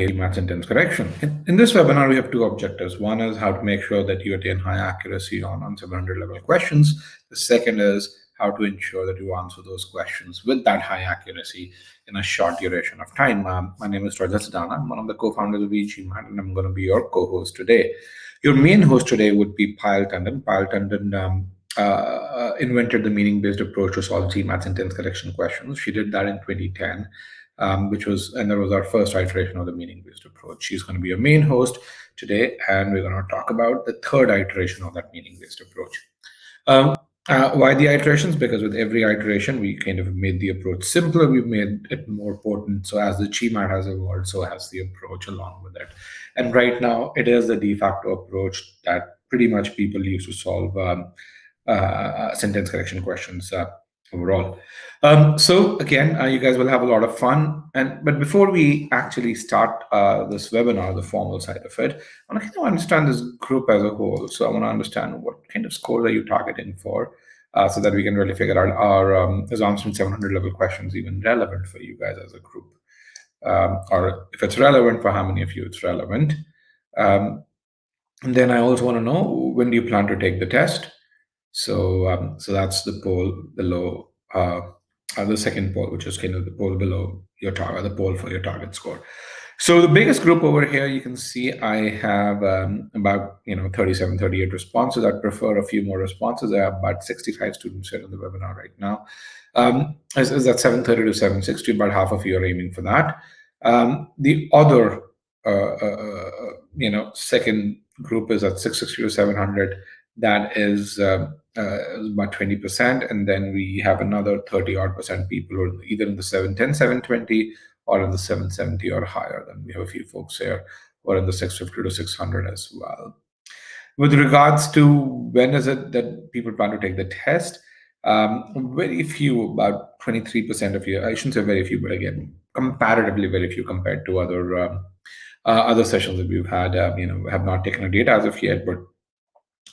GMAT Sentence Correction. In this webinar, we have two objectives. One is how to make sure that you attain high accuracy on 700 level questions. The second is how to ensure that you answer those questions with that high accuracy in a short duration of time. My name is Rajat Sidana. I'm one of the co-founders of e-GMAT, and I'm going to be your co-host today. Your main host today would be Payal Tandon. Payal Tandon invented the meaning-based approach to solve GMAT sentence correction questions. She did that in 2010. That was our first iteration of the meaning-based approach. She's going to be your main host today, and we're going to talk about the third iteration of that meaning-based approach. Why the iterations? Because with every iteration, we kind of made the approach simpler. We've made it more potent. So as the GMAT has evolved, so has the approach along with it. And right now, it is the de facto approach that pretty much people use to solve sentence correction questions overall. So again, you guys will have a lot of fun. But before we actually start this webinar, the formal side of it, I want to kind of understand this group as a whole. So I want to understand what kind of scores are you targeting for, so that we can really figure out are is answering 700 level questions even relevant for you guys as a group, or if it's relevant, for how many of you it's relevant. And then I also want to know, when do you plan to take the test? So that's the poll below, the second poll, which is kind of the poll below your target, the poll for your target score. So the biggest group over here, you can see I have about 37, 38 responses. I'd prefer a few more responses. I have about 65 students here in the webinar right now. Is that 730 to 760? About half of you are aiming for that. The other, second group is at 660 to 700. That is about 20%, and then we have another 30-odd% people who are either in the 710, 720, or in the 770 or higher. Then we have a few folks here who are in the 650 to 600 as well. With regards to when is it that people plan to take the test, very few, about 23% of you, I shouldn't say very few, but again, comparatively very few compared to other sessions that we've had, have not taken a date as of yet, but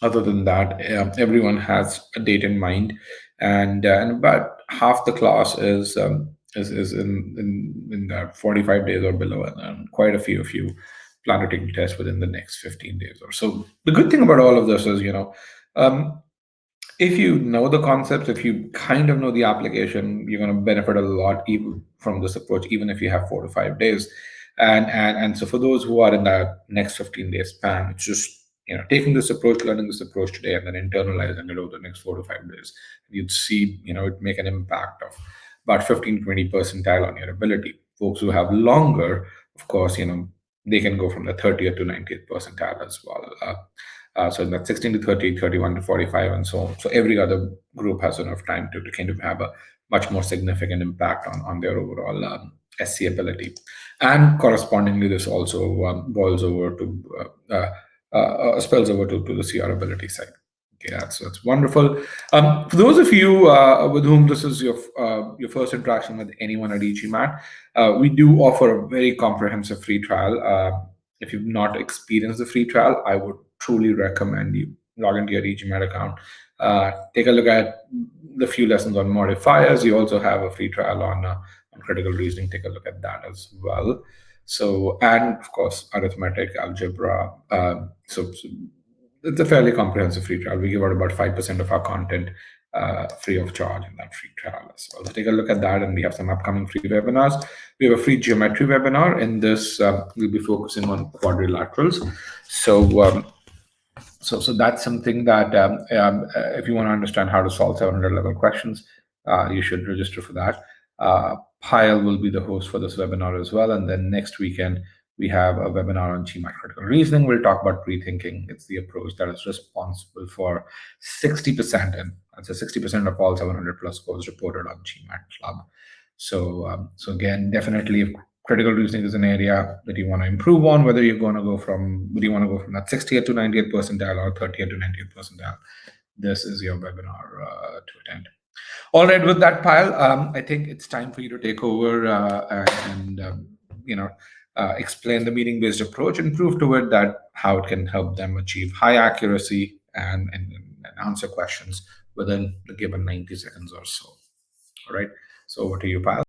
other than that, everyone has a date in mind, and about half the class is in 45 days or below, and quite a few of you plan to take the test within the next 15 days or so. The good thing about all of this is, if you know the concepts, if you kind of know the application, you're going to benefit a lot even from this approach, even if you have 4 to 5 days. And so for those who are in that next 15-day span, it's just taking this approach, learning this approach today, and then internalizing it over the next 4 to 5 days. You'd see, it make an impact of about 15 to 20 percentile on your ability. Folks who have longer, of course, they can go from the 30th to 90th percentile as well. So in that 16 to 30, 31 to 45, and so on. So every other group has enough time to kind of have a much more significant impact on their overall SC ability. And correspondingly, this also boils over to spills over to the CR ability side. Okay, that's wonderful. For those of you with whom this is your first interaction with anyone at e-GMAT, we do offer a very comprehensive free trial. If you've not experienced the free trial, I would truly recommend you log into your e-GMAT account, take a look at the few lessons on modifiers. You also have a free trial on critical reasoning. Take a look at that as well. So, and of course, arithmetic, algebra. So it's a fairly comprehensive free trial. We give out about 5% of our content free of charge in that free trial as well. So take a look at that, and we have some upcoming free webinars. We have a free geometry webinar. In this, we'll be focusing on quadrilaterals. So that's something that if you want to understand how to solve 700 level questions, you should register for that. Payal will be the host for this webinar as well. And then next weekend, we have a webinar on GMAT critical reasoning. We'll talk about pre-thinking. It's the approach that is responsible for 60%, and that's 60% of all 700 plus scores reported on GMAT Club. So again, definitely, if critical reasoning is an area that you want to improve on, whether you want to go from that 60th to 90th percentile or 30th to 90th percentile, this is your webinar to attend. All right, with that, Payal, I think it's time for you to take over and explain the meaning-based approach and prove to it that how it can help them achieve high accuracy and answer questions within the given 90 seconds or so. All right, so over to you, Payal.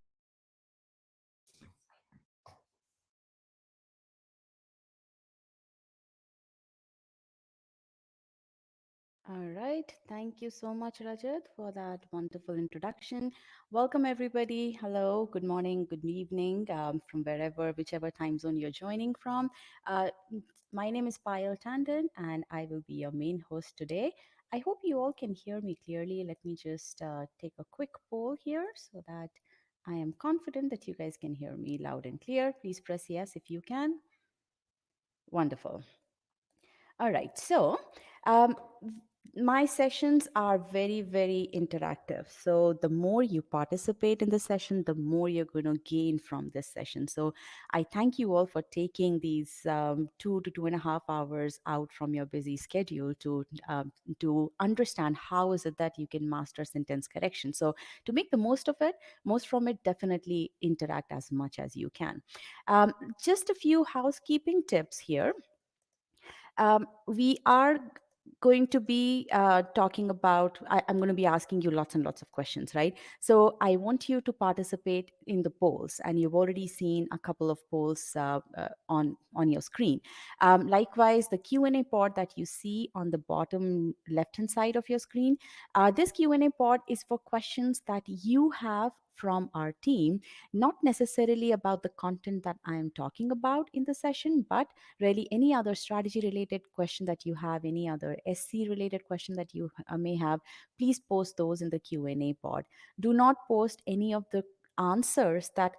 All right. Thank you so much, Rajat, for that wonderful introduction. Welcome, everybody. Hello, good morning, good evening, from wherever, whichever time zone you're joining from. Uh, my name is Payal Tandon, and I will be your main host today. I hope you all can hear me clearly. Let me just take a quick poll here so that I am confident that you guys can hear me loud and clear. Please press yes if you can. Wonderful. All right. So, um, my sessions are very, very interactive. So, the more you participate in the session, the more you're going to gain from this session. So, I thank you all for taking these 2 to 2.5 hours out from your busy schedule to understand how is it that you can master sentence correction. So, to make the most of it, most from it, definitely interact as much as you can. Um, just a few housekeeping tips here. We are going to be talking about, I'm going to be asking you lots and lots of questions, right? So I want you to participate in the polls, and you've already seen a couple of polls on your screen. Likewise, the Q&A pod that you see on the bottom left hand side of your screen, this Q&A pod is for questions that you have from our team, not necessarily about the content that I am talking about in the session, but really any other strategy related question that you have, any other SC related question that you may have, please post those in the Q&A pod. Do not post any of the answers that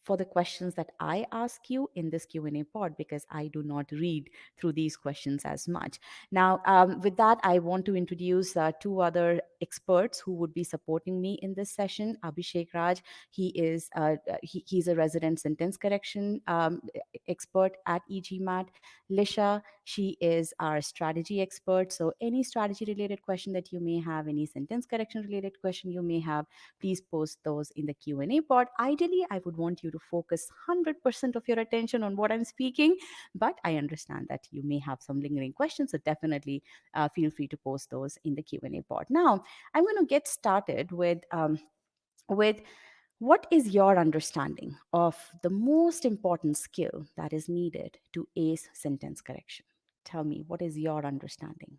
for the questions that I ask you in this Q&A pod, because I do not read through these questions as much. Now, with that, I want to introduce two other experts who would be supporting me in this session. Abhishek Raj, he's a resident sentence correction expert at e-GMAT. Lisha, she is our strategy expert. So any strategy related question that you may have, any sentence correction related question you may have, please post those in the Q&A pod. Ideally, I would want you to focus 100% of your attention on what I'm speaking, but I understand that you may have some lingering questions, so definitely feel free to post those in the Q&A pod. Now, I'm going to get started with what is your understanding of the most important skill that is needed to ace sentence correction? Tell me, what is your understanding?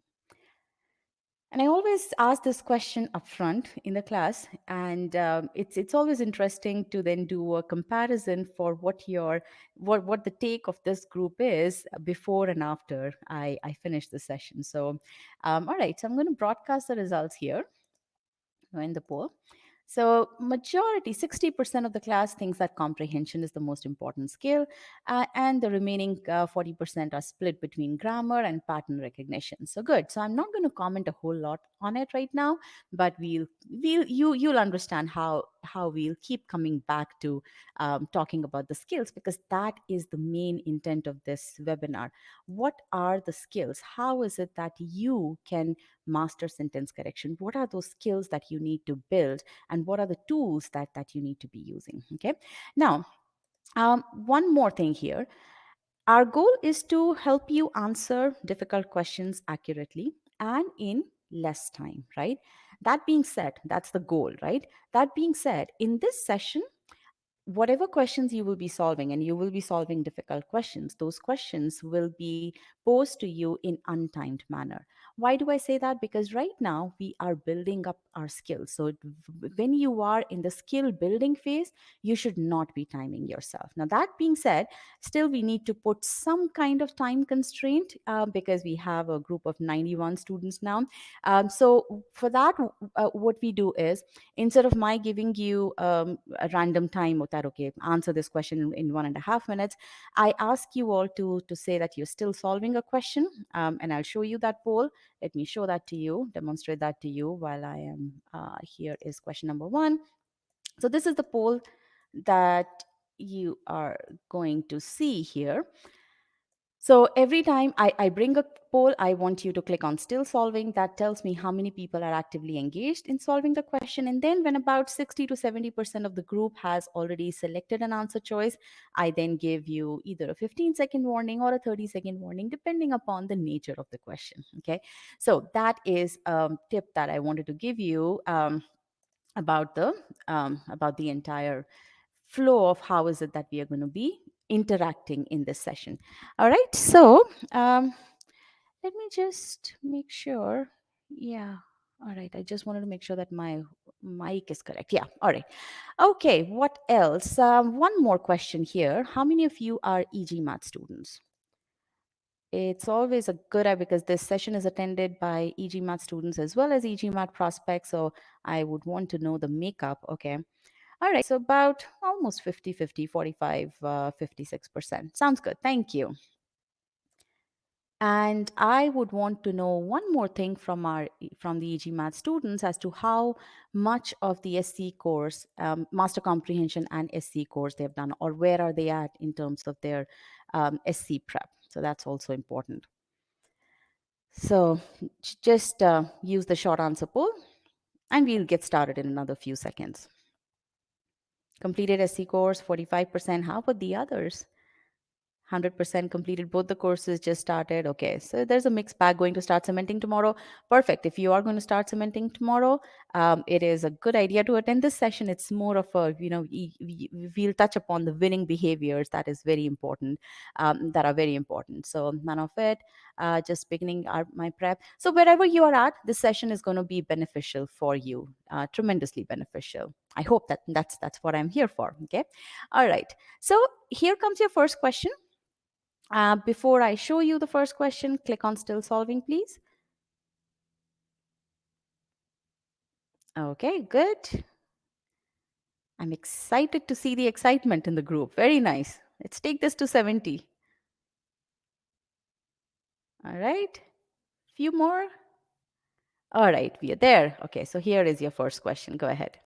And I always ask this question up front in the class, and it's always interesting to then do a comparison for what the take of this group is before and after I finish the session. So, all right, so I'm going to broadcast the results here in the poll. So, majority, 60% of the class thinks that comprehension is the most important skill, and the remaining 40% are split between grammar and pattern recognition. So, good. So, I'm not going to comment a whole lot on it right now, but you'll understand how we'll keep coming back to talking about the skills, because that is the main intent of this webinar. What are the skills? How is it that you can master sentence correction? What are those skills that you need to build, and what are the tools that you need to be using? Okay. Now, one more thing here. Our goal is to help you answer difficult questions accurately and in less time, right? That being said, that's the goal, right? That being said, in this session, whatever questions you will be solving, and you will be solving difficult questions, those questions will be posed to you in untimed manner. Why do I say that? Because right now we are building up our skills. So when you are in the skill building phase, you should not be timing yourself. Now, that being said, still we need to put some kind of time constraint, because we have a group of 91 students now. So for that, what we do is, instead of my giving you a random time, or that, okay, answer this question in 1.5 minutes, I ask you all to say that you're still solving a question, and I'll show you that poll. Let me show that to you, demonstrate that to you while I am here. Is question number one. So this is the poll that you are going to see here. So every time I bring a poll, I want you to click on still solving. That tells me how many people are actively engaged in solving the question. And then when about 60 to 70% of the group has already selected an answer choice, I then give you either a 15-second warning or a 30-second warning, depending upon the nature of the question. Okay. So that is a tip that I wanted to give you about the entire flow of how is it that we are going to be interacting in this session. All right, so let me just make sure. Yeah. All right. I just wanted to make sure that my mic is correct. Yeah. All right. Okay. What else? One more question here. How many of you are e-GMAT students? It's always a good idea because this session is attended by e-GMAT students as well as e-GMAT prospects. So I would want to know the makeup. Okay. All right. So about almost 50-50, 45, 56%. Sounds good. Thank you. And I would want to know one more thing from the e-GMAT students as to how much of the SC course, Master Comprehension and SC course they've done, or where are they at in terms of their SC prep. So that's also important. So just use the short answer poll and we'll get started in another few seconds. Completed SC course, 45%. How about the others? 100% completed both the courses, just started. Okay, so there's a mixed bag. Going to start cementing tomorrow. Perfect. If you are going to start cementing tomorrow, it is a good idea to attend this session. It's more of a, we'll touch upon the winning behaviors that is very important, that are very important. So none of it, just beginning my prep. So wherever you are at, this session is going to be beneficial for you, tremendously beneficial. I hope that's what I'm here for. Okay. All right. So here comes your first question. Before I show you the first question, click on still solving, please. Okay, good. I'm excited to see the excitement in the group. Very nice. Let's take this to 70. All right. Few more. All right, we are there. Okay, so here is your first question. Go ahead.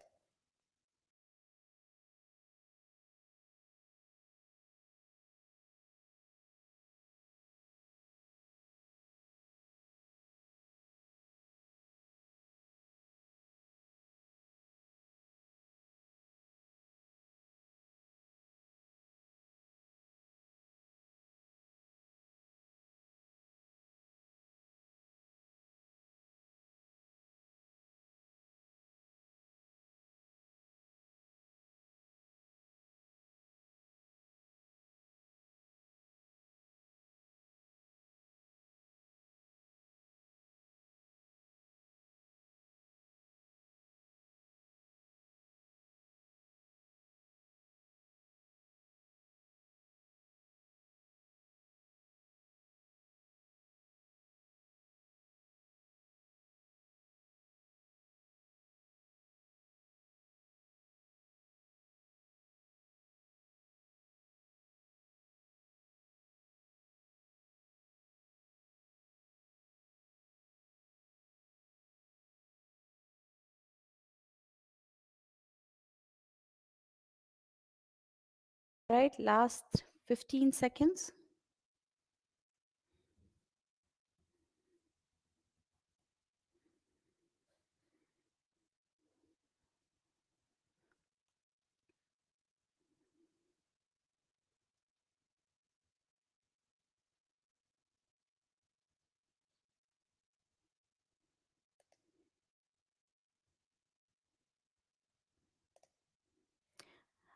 All right, last 15 seconds.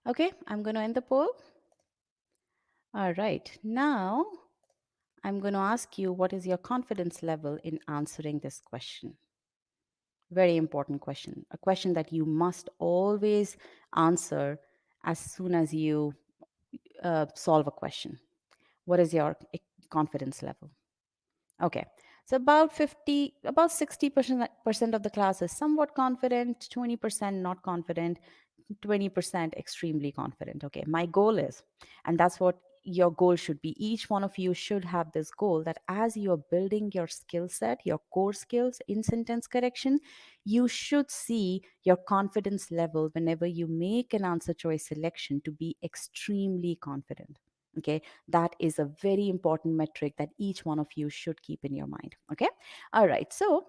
Okay, I'm going to end the poll. All right, now I'm going to ask you what is your confidence level in answering this question. Very important question, a question that you must always answer as soon as you solve a question. What is your confidence level? Okay, so about 60% of the class is somewhat confident, 20% not confident, 20% extremely confident. Okay, my goal is, and that's what your goal should be. Each one of you should have this goal that as you're building your skill set, your core skills in sentence correction, you should see your confidence level whenever you make an answer choice selection to be extremely confident. Okay, that is a very important metric that each one of you should keep in your mind. Okay, all right, so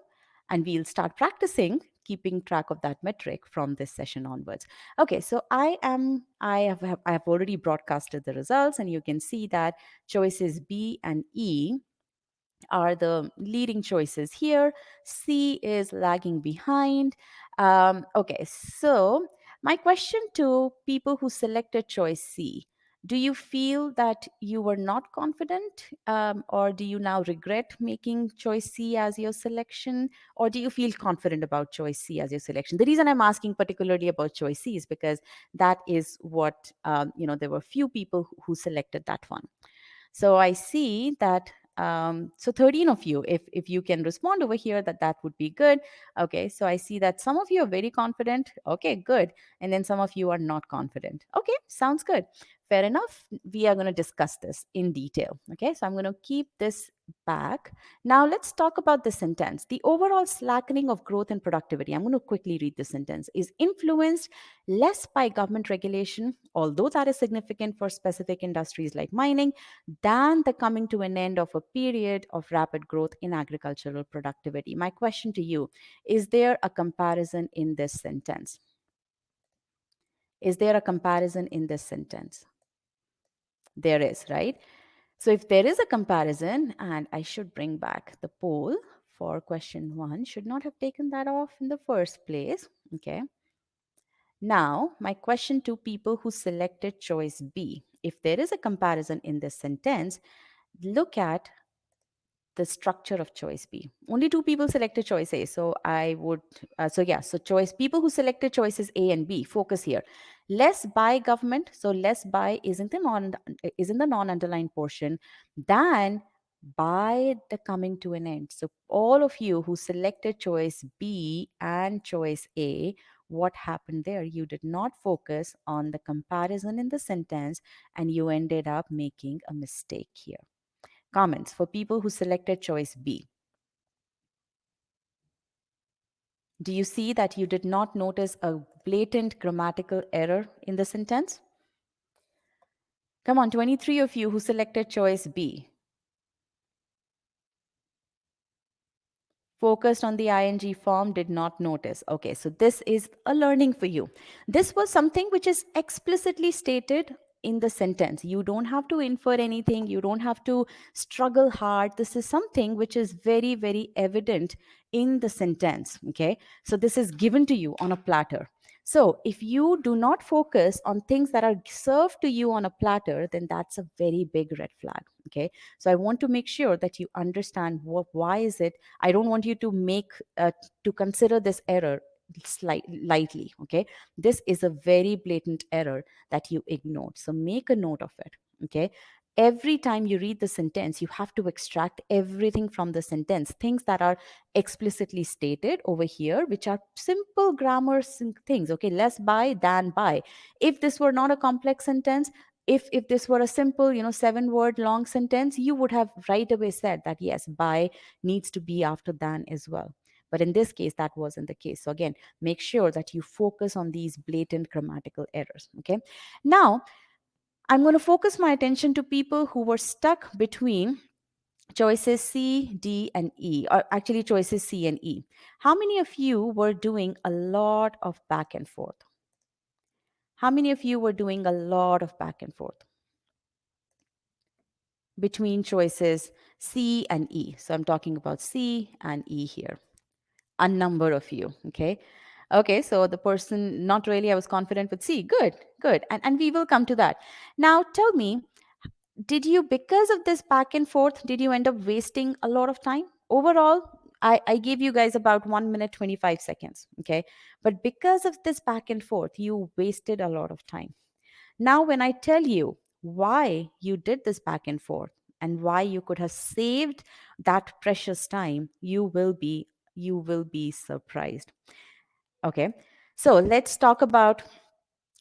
and we'll start practicing keeping track of that metric from this session onwards. Okay, so I have already broadcasted the results, and you can see that choices B and E are the leading choices here. C is lagging behind. Okay, so my question to people who selected choice C: Do you feel that you were not confident, or do you now regret making choice C as your selection, or do you feel confident about choice C as your selection? The reason I'm asking particularly about choice C is because that is what, there were few people who selected that one. So I see that, so 13 of you, if you can respond over here, that would be good. Okay, so I see that some of you are very confident. Okay, good. And then some of you are not confident. Okay, sounds good. Fair enough. We are going to discuss this in detail. Okay, so I'm going to keep this back. Now let's talk about the sentence. The overall slackening of growth and productivity, I'm going to quickly read the sentence, is influenced less by government regulation, although that is significant for specific industries like mining, than the coming to an end of a period of rapid growth in agricultural productivity. My question to you, is there a comparison in this sentence? Is there a comparison in this sentence? There is, right? So if there is a comparison, and I should bring back the poll for question 1, should not have taken that off in the first place. Okay. Now, my question to people who selected choice B, if there is a comparison in this sentence, look at the structure of choice B. Only 2 people selected choice A. So I would, so choice, people who selected choices A and B, focus here. Less by government, so less by is in the non-underlined portion, than by the coming to an end. So all of you who selected choice B and choice A, what happened there? You did not focus on the comparison in the sentence, and you ended up making a mistake here. Comments for people who selected choice B. Do you see that you did not notice a blatant grammatical error in the sentence? Come on, 23 of you who selected choice B. Focused on the ing form, did not notice. Okay, so this is a learning for you. This was something which is explicitly stated in the sentence. You don't have to infer anything. You don't have to struggle hard. This is something which is very, very evident in the sentence. Okay, so this is given to you on a platter. So if you do not focus on things that are served to you on a platter, then that's a very big red flag. Okay, so I want to make sure that you understand why is it. I don't want you to to consider this error lightly. Okay, this is a very blatant error that you ignored, so make a note of it. Okay, every time you read the sentence, you have to extract everything from the sentence, things that are explicitly stated over here, which are simple grammar things. Okay, less by than by. If this were not a complex sentence, if this were a simple 7-word long sentence, you would have right away said that yes, by needs to be after than as well. But in this case, that wasn't the case. So again, make sure that you focus on these blatant grammatical errors. Okay, now I'm going to focus my attention to people who were stuck between choices C, D, and E, or actually choices C and E. How many of you were doing a lot of back and forth? How many of you were doing a lot of back and forth between choices C and E? So I'm talking about C and E here. A number of you. Okay. Okay. So the person, not really, I was confident with C. Good, good. And we will come to that. Now tell me, did you, because of this back and forth, did you end up wasting a lot of time? Overall, I gave you guys about 1 minute, 25 seconds. Okay. But because of this back and forth, you wasted a lot of time. Now, when I tell you why you did this back and forth and why you could have saved that precious time, you will be surprised. Okay. So let's talk about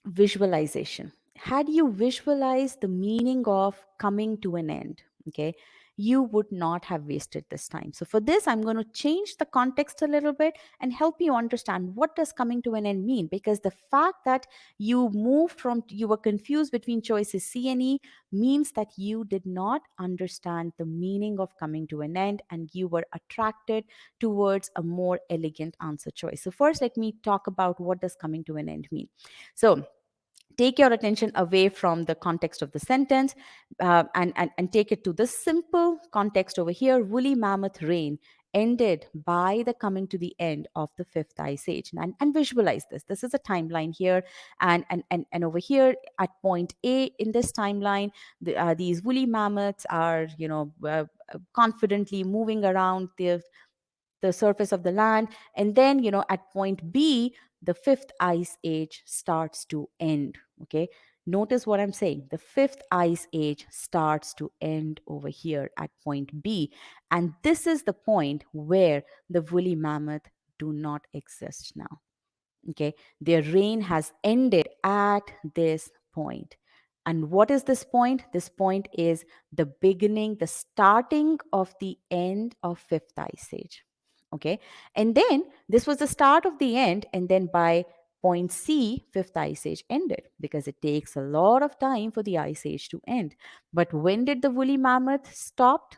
visualization. Had you visualized the meaning of coming to an end, okay, you would not have wasted this time. So for this, I'm going to change the context a little bit and help you understand what does coming to an end mean, because the fact that you were confused between choices C and E means that you did not understand the meaning of coming to an end and you were attracted towards a more elegant answer choice. So first, let me talk about what does coming to an end mean. So take your attention away from the context of the sentence, and take it to the simple context over here. Woolly mammoth rain ended by the coming to the end of the fifth ice age. And visualize this. This is a timeline here, and over here at point A in this timeline, these woolly mammoths are, confidently moving around the surface of the land. And then, at point B, the fifth ice age starts to end. Okay. Notice what I'm saying. The fifth ice age starts to end over here at point B. And this is the point where the woolly mammoth do not exist now. Okay. Their reign has ended at this point. And what is this point? This point is the beginning, the starting of the end of fifth ice age. Okay. And then this was the start of the end. And then by point C, fifth ice age ended, because it takes a lot of time for the ice age to end. But when did the woolly mammoth stop?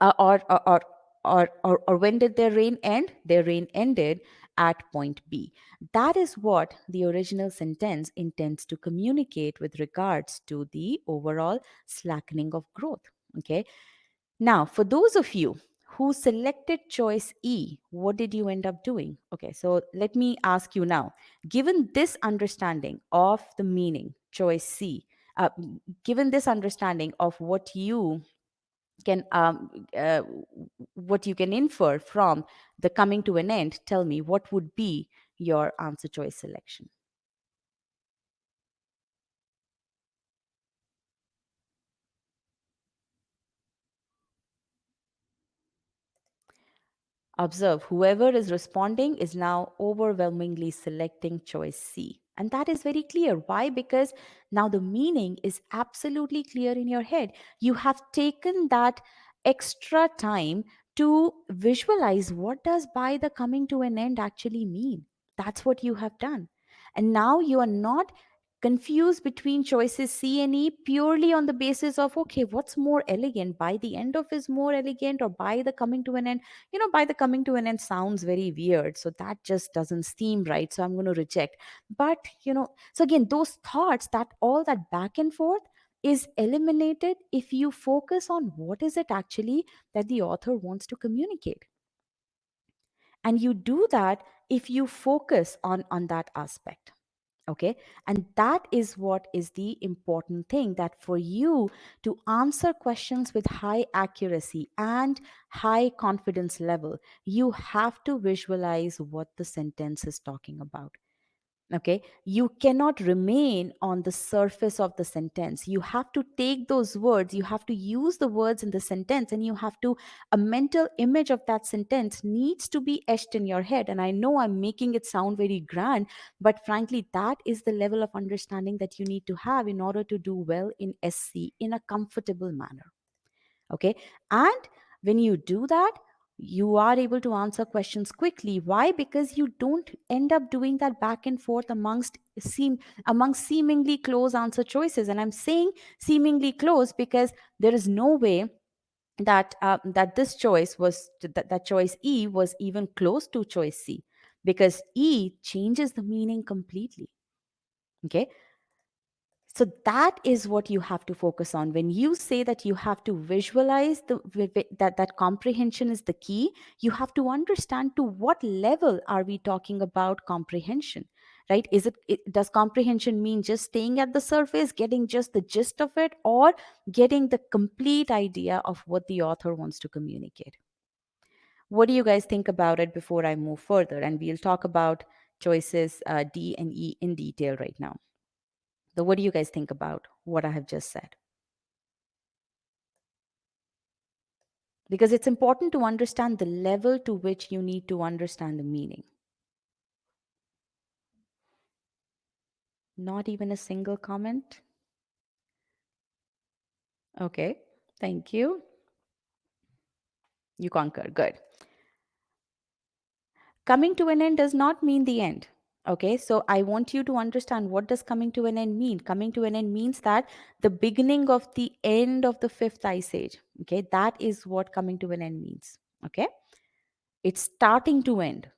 uh, or, or, or, or when did their reign end? Their reign ended at point B. That is what the original sentence intends to communicate with regards to the overall slackening of growth. Okay. Now, for those of you who selected choice E, what did you end up doing? Okay, so let me ask you now, given this understanding of the meaning, choice C, given this understanding of can what you can infer from the coming to an end, tell me what would be your answer choice selection. Observe, whoever is responding is now overwhelmingly selecting choice C. And that is very clear. Why? Because now the meaning is absolutely clear in your head. You have taken that extra time to visualize what does by the coming to an end actually mean. That's what you have done. And now you are not confused between choices C and E purely on the basis of, okay, what's more elegant? By the end of is more elegant, or by the coming to an end? By the coming to an end sounds very weird, so that just doesn't seem right, so I'm going to reject. But so again, those thoughts, that all that back and forth is eliminated if you focus on what is it actually that the author wants to communicate. And you do that if you focus on that aspect. Okay. And that is what is the important thing, that for you to answer questions with high accuracy and high confidence level, you have to visualize what the sentence is talking about. Okay, you cannot remain on the surface of the sentence. You have to take those words, you have to use the words in the sentence, and you have to, a mental image of that sentence needs to be etched in your head. And I know I'm making it sound very grand, but frankly, that is the level of understanding that you need to have in order to do well in SC in a comfortable manner. Okay. And when you do that, you are able to answer questions quickly. Why? Because you don't end up doing that back and forth amongst seemingly close answer choices. And I'm saying seemingly close because there is no way that this choice was that choice E was even close to choice C, because E changes the meaning completely. Okay. So that is what you have to focus on when you say that you have to visualize that comprehension is the key. You have to understand to what level are we talking about comprehension, right? Does comprehension mean just staying at the surface, getting just the gist of it, or getting the complete idea of what the author wants to communicate? What do you guys think about it before I move further? And we'll talk about choices D and E in detail right now. So, what do you guys think about what I have just said? Because it's important to understand the level to which you need to understand the meaning. Not even a single comment? Okay, thank you. You concur. Good. Coming to an end does not mean the end. Okay, so I want you to understand, what does coming to an end mean? Coming to an end means that the beginning of the end of the fifth ice age. Okay, that is what coming to an end means. Okay, it's starting to end.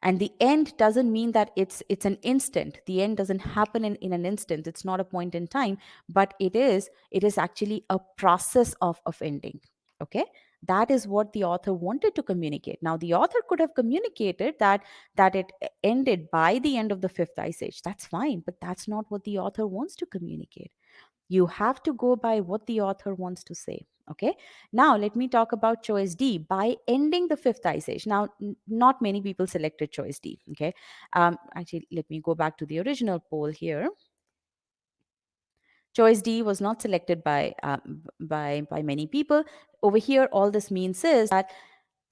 And the end doesn't mean that it's an instant. The end doesn't happen in an instant. It's not a point in time, but it is actually a process of ending. Okay, That is what the author wanted to communicate. Now, the author could have communicated that it ended by the end of the fifth ice age. That's fine, but that's not what the author wants to communicate. You have to go by what the author wants to say. Okay. Now, let me talk about choice D, by ending the fifth ice age. Now, not many people selected choice D. Okay. Actually, let me go back to the original poll here. Choice D was not selected by many people. Over here, all this means is that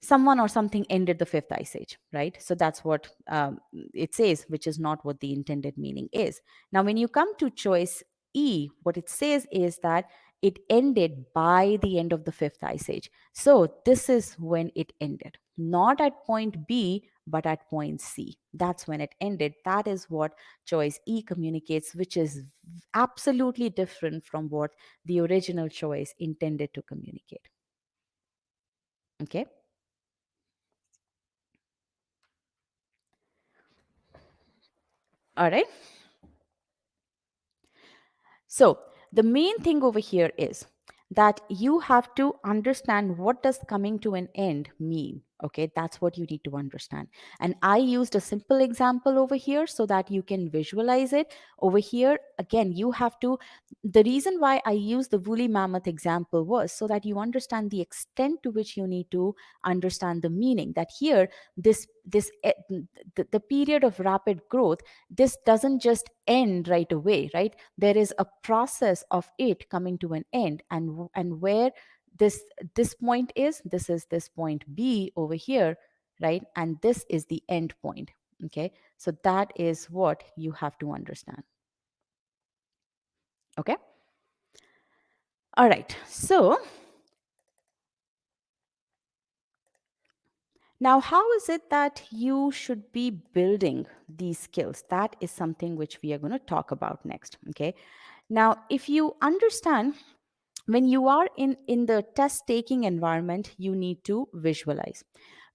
someone or something ended the fifth ice age, right? So that's what it says, which is not what the intended meaning is. Now, when you come to choice E, what it says is that it ended by the end of the fifth ice age. So this is when it ended, not at point B, but at point C. That's when it ended. That is what choice E communicates, which is absolutely different from what the original choice intended to communicate. Okay. All right. So the main thing over here is that you have to understand what does coming to an end mean. Okay, that's what you need to understand. And I used a simple example over here so that you can visualize it. Over here, again, you have to, the reason why I used the woolly mammoth example was so that you understand the extent to which you need to understand the meaning. That here, the period of rapid growth, this doesn't just end right away, right? There is a process of it coming to an end, and where this point is, this is this point B over here, right? And this is the end point. Okay, so that is what you have to understand. Okay. All right, so now, how is it that you should be building these skills? That is something which we are going to talk about next. Okay. Now, if you understand, when you are in the test taking environment, you need to visualize.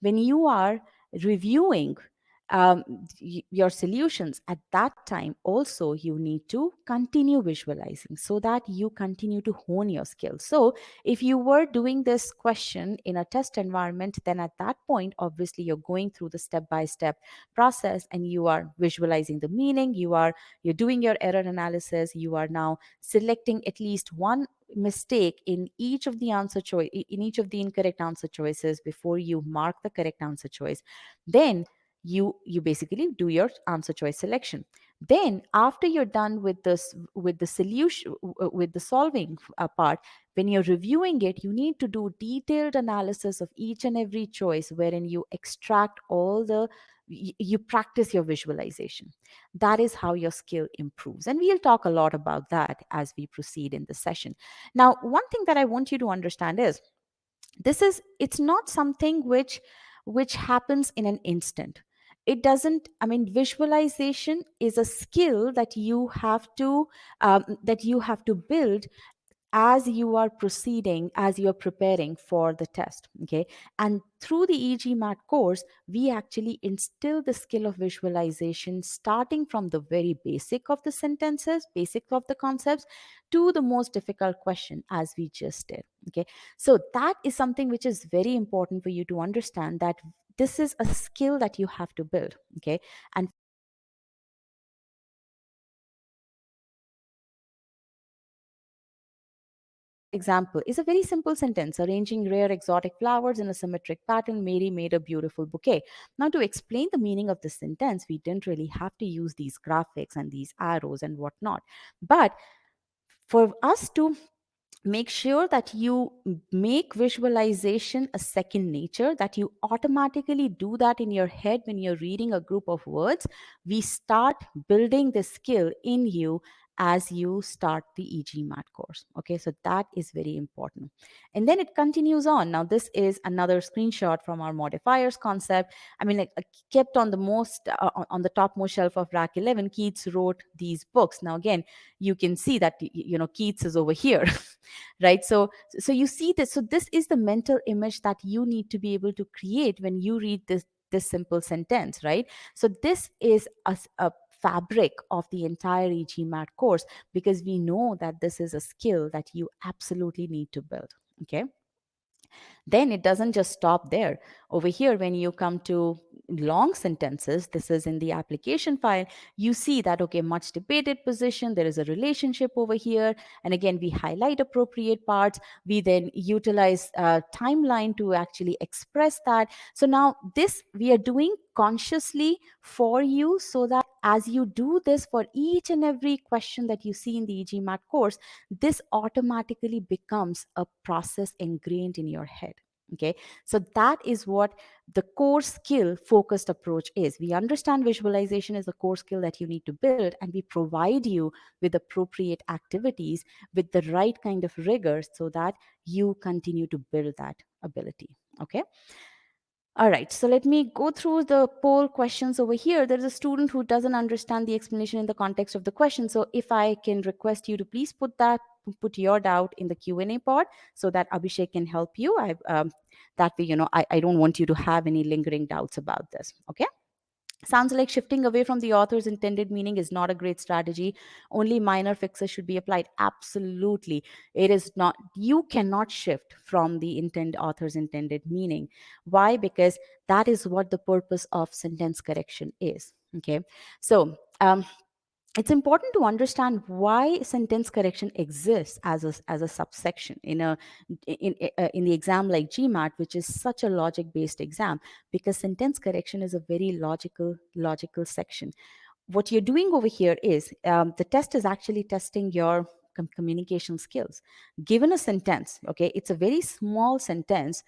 When you are reviewing your solutions, at that time also you need to continue visualizing so that you continue to hone your skills. So if you were doing this question in a test environment, then at that point obviously you're going through the step by step process, and you are visualizing the meaning, you're doing your error analysis, you are now selecting at least one mistake in each of the answer choice, in each of the incorrect answer choices before you mark the correct answer choice. Then you basically do your answer choice selection. Then after you're done with this, with the solution, with the solving part, when you're reviewing it, you need to do detailed analysis of each and every choice, wherein you extract all the, you practice your visualization. That is how your skill improves, and we'll talk a lot about that as we proceed in the session. Now, one thing that I want you to understand is, this is, it's not something which happens in an instant. It doesn't, I mean, visualization is a skill that you have to build as you are proceeding, as you're preparing for the test. Okay. And through the e-GMAT course, we actually instill the skill of visualization, starting from the very basic of the sentences, basic of the concepts, to the most difficult question, as we just did. Okay. So that is something which is very important for you to understand, that this is a skill that you have to build. Okay. And example is a very simple sentence: arranging rare exotic flowers in a symmetric pattern, Mary made a beautiful bouquet. Now, to explain the meaning of the sentence, we didn't really have to use these graphics and these arrows and whatnot. But for us to make sure that you make visualization a second nature, that you automatically do that in your head when you're reading a group of words, we start building the skill in you as you start the e-GMAT course. Okay, so that is very important. And then it continues on. Now, this is another screenshot from our modifiers concept. I mean, like, kept on the most on the topmost shelf of rack 11, Keats wrote these books. Now, again, you can see that, you know, Keats is over here. Right? So you see this. So this is the mental image that you need to be able to create when you read this simple sentence, right? So this is a fabric of the entire e-GMAT course, because we know that this is a skill that you absolutely need to build. Okay. Then it doesn't just stop there. Over here, when you come to long sentences, this is in the application file, you see that, okay, much debated position, there is a relationship over here. And again, we highlight appropriate parts. We then utilize timeline to actually express that. So now this we are doing consciously for you, so that as you do this for each and every question that you see in the e-GMAT course, this automatically becomes a process ingrained in your head. Okay, so that is what the core skill focused approach is. We understand visualization is a core skill that you need to build, and we provide you with appropriate activities with the right kind of rigor so that you continue to build that ability. Okay. All right, so let me go through the poll questions over here. There's a student who doesn't understand the explanation in the context of the question. So if I can request you to please put your doubt in the Q&A pod so that Abhishek can help you. That way, I don't want you to have any lingering doubts about this. Okay. Sounds like shifting away from the author's intended meaning is not a great strategy. Only minor fixes should be applied. Absolutely. It is not. You cannot shift from the author's intended meaning. Why? Because that is what the purpose of sentence correction is. Okay. So, it's important to understand why sentence correction exists as a subsection in the exam like GMAT, which is such a logic based exam, because sentence correction is a very logical section. What you're doing over here is the test is actually testing your communication skills. Given a sentence, okay, it's a very small sentence,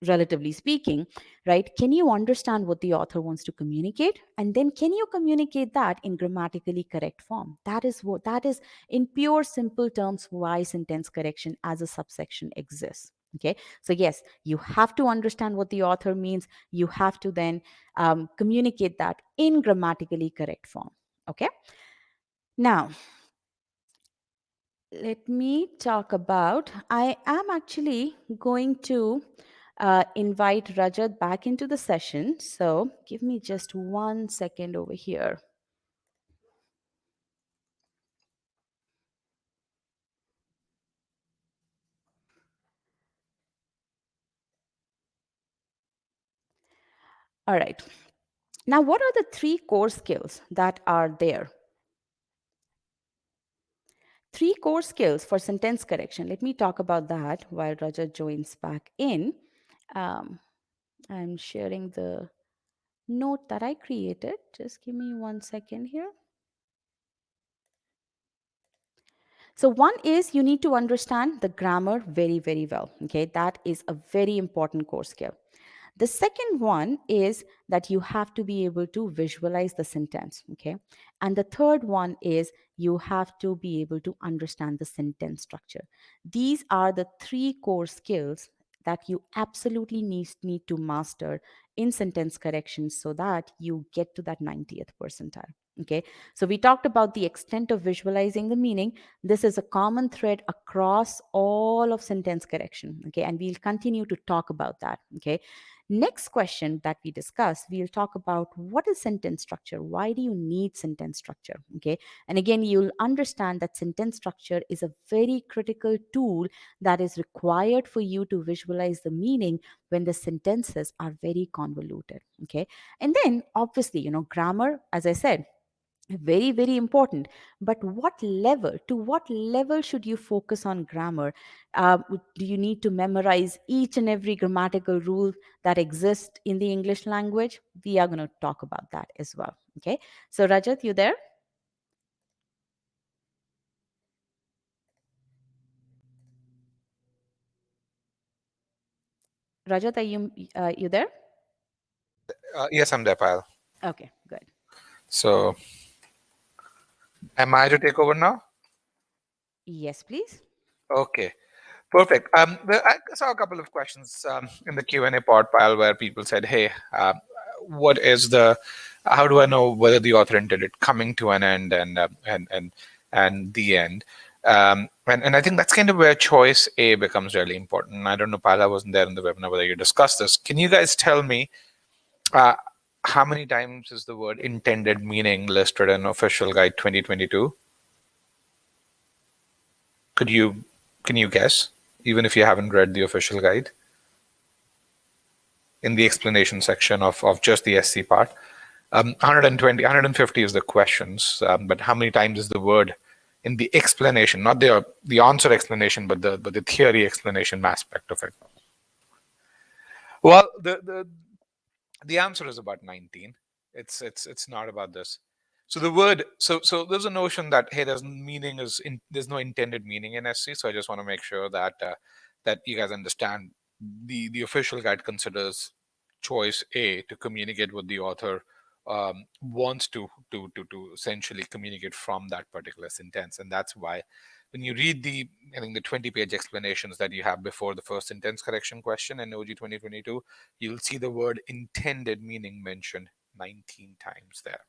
relatively speaking, right? Can you understand what the author wants to communicate? And then can you communicate that in grammatically correct form? That is in pure simple terms why sentence correction as a subsection exists. Okay, so yes, you have to understand what the author means. You have to then communicate that in grammatically correct form. Okay, now let me talk about, I am actually going to invite Rajat back into the session. So give me just 1 second over here. All right. Now, what are the 3 core skills that are there? 3 core skills for sentence correction. Let me talk about that while Rajat joins back in. Um, I'm sharing the note that I created. Just give me 1 second here. So one is you need to understand the grammar very, very well. Okay, that is a very important core skill. The second one is that you have to be able to visualize the sentence. Okay, and the third one is you have to be able to understand the sentence structure. These are the 3 core skills that you absolutely need to master in sentence corrections so that you get to that 90th percentile. Okay, so we talked about the extent of visualizing the meaning. This is a common thread across all of sentence correction. Okay, and we'll continue to talk about that. Okay, next question that we discuss, we'll talk about what is sentence structure. Why do you need sentence structure? Okay, and again, you'll understand that sentence structure is a very critical tool that is required for you to visualize the meaning when the sentences are very convoluted. Okay, and then obviously, grammar, as I said, very, very important. But what level should you focus on grammar? Do you need to memorize each and every grammatical rule that exists in the English language? We are going to talk about that as well. Okay, so Rajat, you there? Rajat, are you there? Yes, I'm there, pal. Okay, good. So, am I to take over now? Yes, please. Okay, perfect. I saw a couple of questions in the Q&A pod pile where people said, "Hey, what is the? How do I know whether the author intended coming to an end and the end?" And I think that's kind of where choice A becomes really important. I don't know, Pal, I wasn't there in the webinar whether you discussed this. Can you guys tell me uh, how many times is the word intended meaning listed in Official Guide 2022? Could you Can you guess, even if you haven't read the official guide? in the explanation section of just the SC part. 120, 150 is the questions, but how many times is the word in the explanation, not the answer explanation, but the theory explanation aspect of it? Well, the answer is about 19. It's not about this. So the word, so there's a notion that, hey, there's no intended meaning in SC. So I just want to make sure that that you guys understand the official guide considers choice A to communicate what the author wants to essentially communicate from that particular sentence. And that's why when you read I think the 20-page explanations that you have before the first sentence correction question in OG 2022, you'll see the word intended meaning mentioned 19 times there.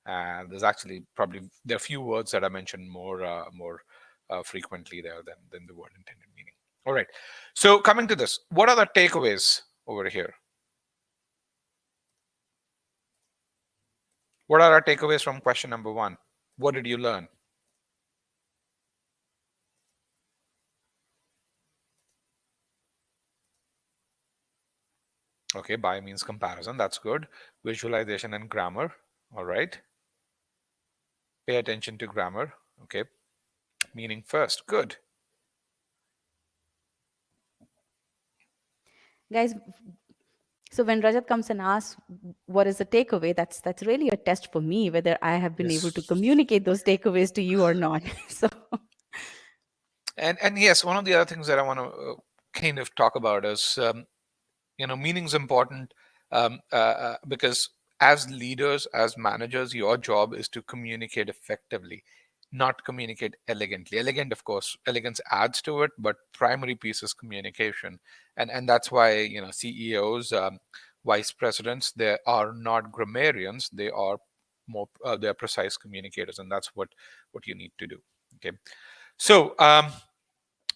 And there's actually there are a few words that are mentioned more frequently there than the word intended meaning. All right. So coming to this, what are the takeaways over here? What are our takeaways from question number 1? What did you learn? Okay, by means comparison. That's good. Visualization and grammar. All right. Pay attention to grammar. Okay. Meaning first. Good. Guys, so when Rajat comes and asks what is the takeaway, that's really a test for me whether I have been able to Yes. communicate those takeaways to you or not. So And yes, one of the other things that I want to kind of talk about is meaning's important, because as leaders, as managers, your job is to communicate effectively, not communicate elegantly. Elegant, of course, elegance adds to it, but primary piece is communication. And that's why CEOs, vice presidents, they are not grammarians. They are they are precise communicators, and that's what you need to do. Okay. So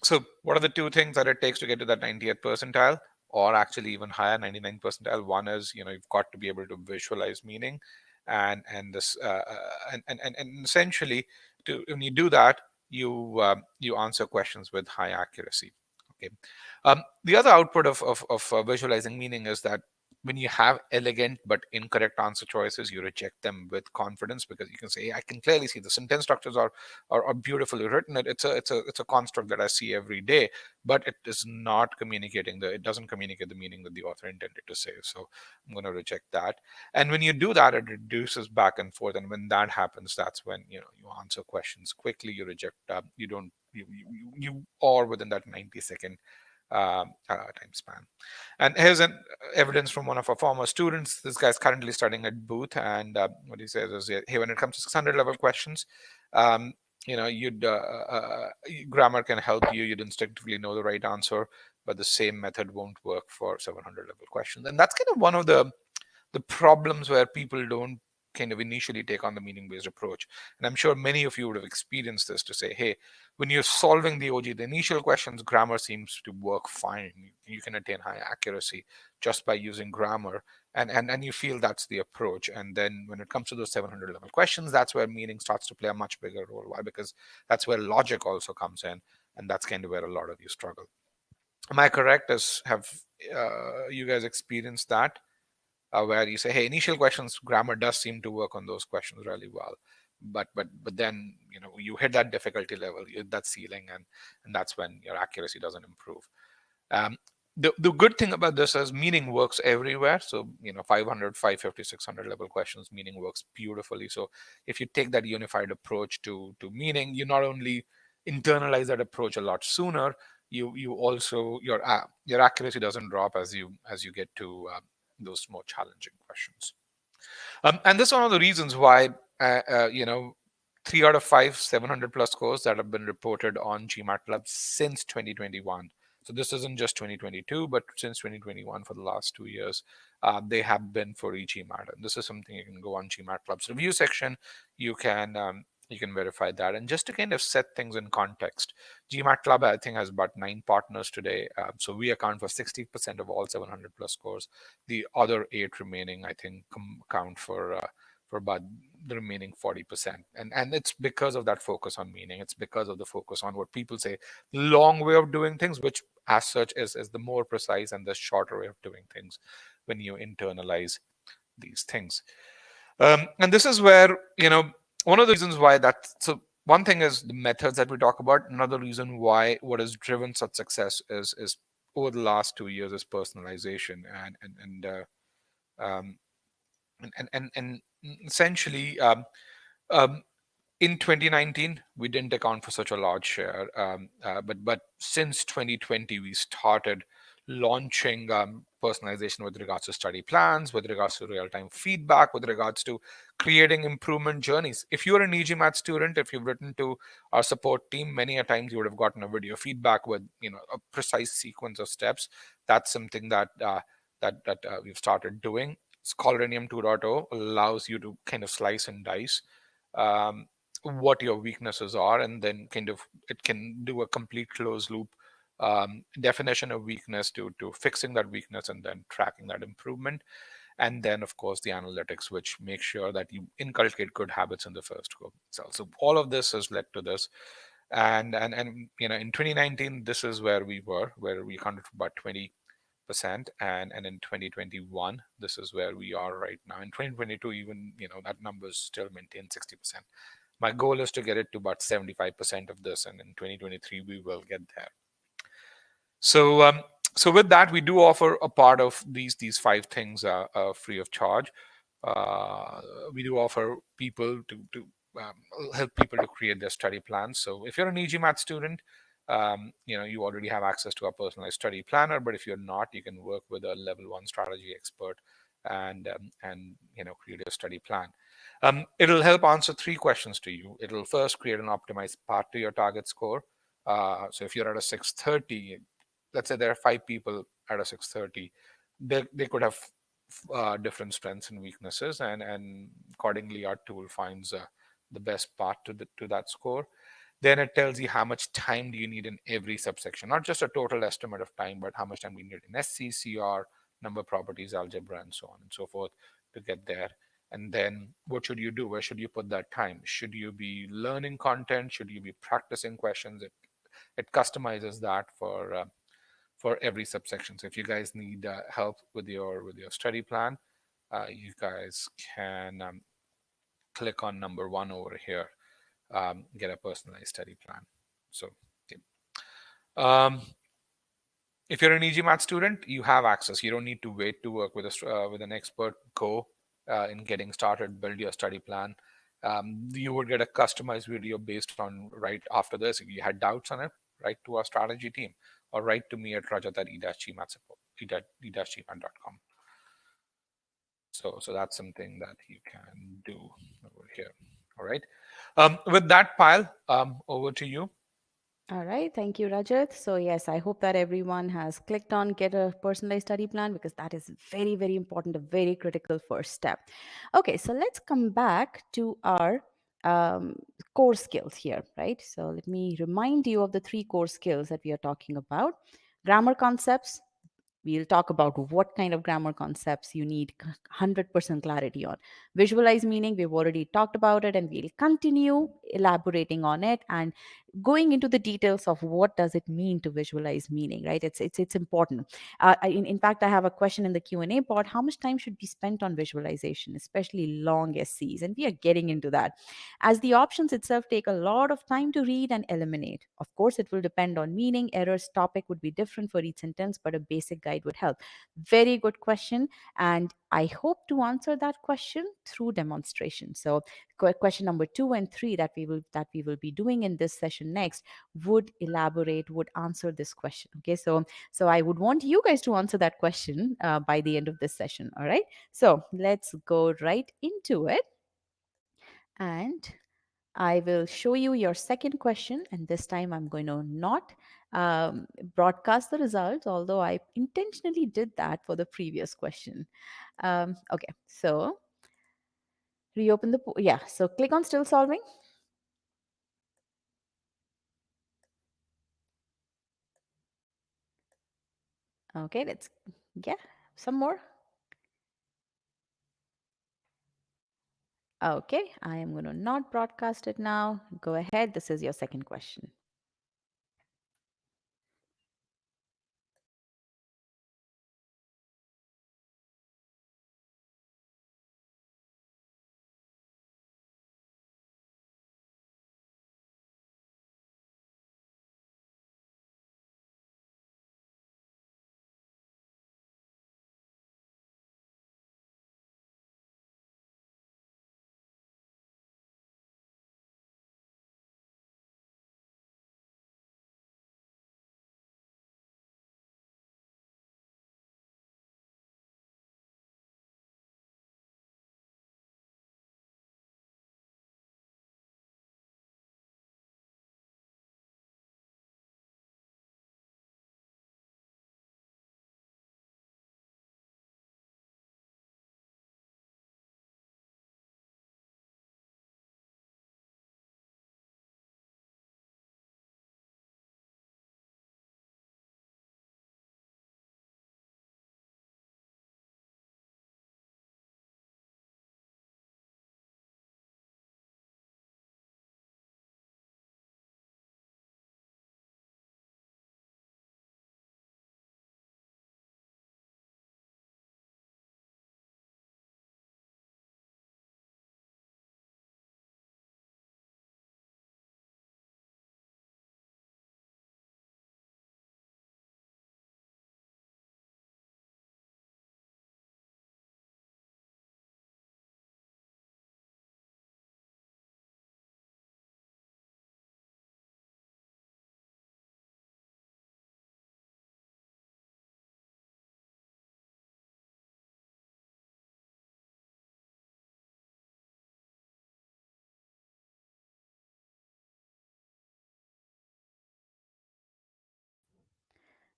so what are the two things that it takes to get to that 90th percentile, or actually even higher, 99th percentile? One is, you've got to be able to visualize meaning, and this and essentially, when you do that, you answer questions with high accuracy. Okay. The other output of visualizing meaning is that when you have elegant but incorrect answer choices, you reject them with confidence, because you can say, I can clearly see the sentence structures are beautifully written. It's a construct that I see every day, but it doesn't communicate the meaning that the author intended to say. So I'm going to reject that. And when you do that, it reduces back and forth. And when that happens, that's when you answer questions quickly. You reject. You don't. You are within that 90-second time span. And here's an evidence from one of our former students. This guy's currently studying at Booth, and what he says is, hey, when it comes to 600 level questions, you'd grammar can help you. You'd instinctively know the right answer, but the same method won't work for 700 level questions. And that's kind of one of the problems where people don't kind of initially take on the meaning-based approach. And I'm sure many of you would have experienced this, to say, hey, when you're solving the OG, the initial questions, grammar seems to work fine. You can attain high accuracy just by using grammar. And you feel that's the approach. And then when it comes to those 700 level questions, that's where meaning starts to play a much bigger role. Why? Because that's where logic also comes in. And that's kind of where a lot of you struggle. Am I correct? Have you guys experienced that? Where you say, hey, initial questions, grammar does seem to work on those questions really well, but then you hit that difficulty level, you hit that ceiling, and that's when your accuracy doesn't improve. The good thing about this is meaning works everywhere. So 500, 550, 600 level questions, meaning works beautifully. So if you take that unified approach to meaning, you not only internalize that approach a lot sooner, you also your accuracy doesn't drop as you get to those more challenging questions. And this is one of the reasons why 3 out of 5 700 plus scores that have been reported on GMAT Club since 2021. So this isn't just 2022, but since 2021, for the last 2 years, they have been for e-GMAT. And this is something you can go on GMAT Club's review section. You can verify that. And just to kind of set things in context, GMAT Club, I think, has about 9 partners today. So we account for 60% of all 700 plus scores. The other 8 remaining, I think, account for about the remaining 40%. And it's because of that focus on meaning. It's because of the focus on what people say, long way of doing things, which as such is the more precise and the shorter way of doing things when you internalize these things. And this is where, one of the reasons why so one thing is the methods that we talk about. Another reason why what has driven such success is over the last 2 years is personalization um, and essentially um, in 2019 we didn't account for such a large share, but since 2020 we started launching personalization with regards to study plans, with regards to real-time feedback, with regards to creating improvement journeys. If you're an e-GMAT student, if you've written to our support team, many a times you would have gotten a video feedback with a precise sequence of steps. That's something that we've started doing. Scholarinium 2.0 allows you to kind of slice and dice um, what your weaknesses are, and then kind of it can do a complete closed loop definition of weakness to fixing that weakness and then tracking that improvement. And then of course the analytics, which make sure that you inculcate good habits in the first go. So all of this has led to this. And in 2019 this is where we were, where we accounted for about 20%, and in 2021 this is where we are right now. In 2022, even that number is still maintained 60%. My goal is to get it to about 75% of this, and in 2023 we will get there. So with that, we do offer a part of these 5 things free of charge. We do offer people to help people to create their study plans. So if you're an e-GMAT student, you already have access to a personalized study planner. But if you're not, you can work with a level 1 strategy expert and create a study plan. It'll help answer 3 questions to you. It'll first create an optimized path to your target score. So if you're at a 630, let's say there are 5 people at a 630, they could have different strengths and weaknesses, and accordingly our tool finds the best path to that score. Then it tells you how much time do you need in every subsection, not just a total estimate of time, but how much time you need in SC, CR, number properties, algebra, and so on and so forth to get there. And then what should you do? Where should you put that time? Should you be learning content? Should you be practicing questions? It customizes that for every subsection. So if you guys need help with your study plan, you guys can click on number 1 over here, get a personalized study plan. So okay. If you're an e-GMAT student, you have access. You don't need to wait to work with an expert. Go in getting started, build your study plan. You would get a customized video based on right after this. If you had doubts on it, write to our strategy team or write to me at rajat at e-gmat.com. So that's something that you can do over here. All right. With that, Pile, over to you. All right, thank you, Rajat. So yes, I hope that everyone has clicked on get a personalized study plan, because that is very, very important, a very critical first step. Okay, so let's come back to our um, core skills here, right? So let me remind you of the 3 core skills that we are talking about. Grammar concepts. We'll talk about what kind of grammar concepts you need 100% clarity on. Visualize meaning, we've already talked about it, and we'll continue elaborating on it and going into the details of what does it mean to visualize meaning, right? It's important. In fact, I have a question in the Q&A part: how much time should be spent on visualization, especially long SCs? And we are getting into that, as the options itself take a lot of time to read and eliminate. Of course, it will depend on meaning, errors, topic would be different for each sentence, but a basic guide would help. Very good question, and I hope to answer that question through demonstration. So question number 2 and 3 that we will be doing in this session next would answer this question. Okay, so I would want you guys to answer that question by the end of this session. All right, so let's go right into it, and I will show you your second question, and this time I'm going to not broadcast the results, although I intentionally did that for the previous question. Okay, so reopen yeah, so click on still solving. Okay, let's get some more. Okay, I am going to not broadcast it now. Go ahead. This is your second question.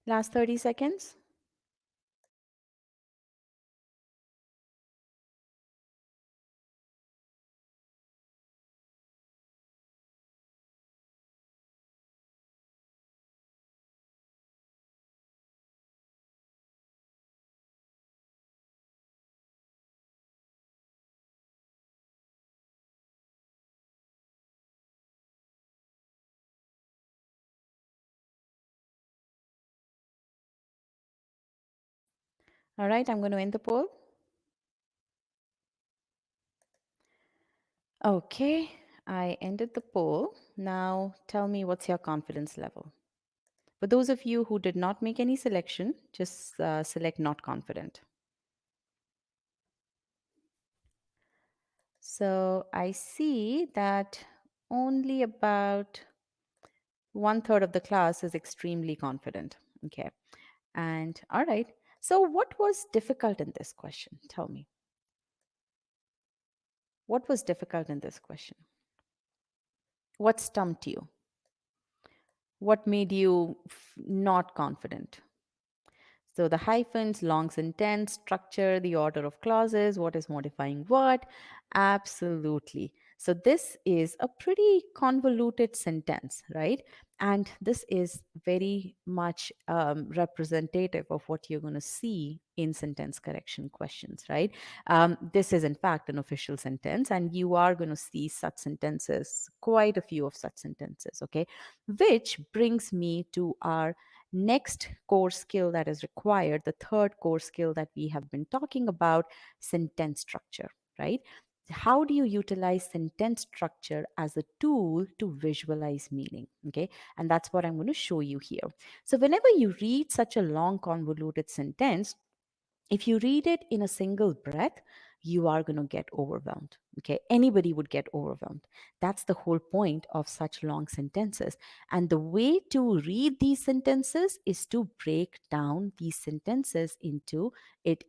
Last 30 seconds. All right, I'm going to end the poll. Okay, I ended the poll. Now tell me, what's your confidence level? For those of you who did not make any selection, just select not confident. So I see that only about 1/3 of the class is extremely confident. Okay. And all right. So what was difficult in this question? Tell me. What was difficult in this question? What stumped you? What made you not confident? So the hyphens, long sentence, structure, the order of clauses, what is modifying what? Absolutely. So this is a pretty convoluted sentence, right? And this is very much representative of what you're going to see in sentence correction questions, right? This is, in fact, an official sentence, and you are going to see such sentences, quite a few of such sentences, okay? Which brings me to our next core skill that is required, the third core skill that we have been talking about, sentence structure, right? How do you utilize sentence structure as a tool to visualize meaning? Okay, and that's what I'm going to show you here. So, whenever you read such a long, convoluted sentence, if you read it in a single breath, you are going to get overwhelmed. Okay, anybody would get overwhelmed. That's the whole point of such long sentences. And the way to read these sentences is to break down these sentences into it.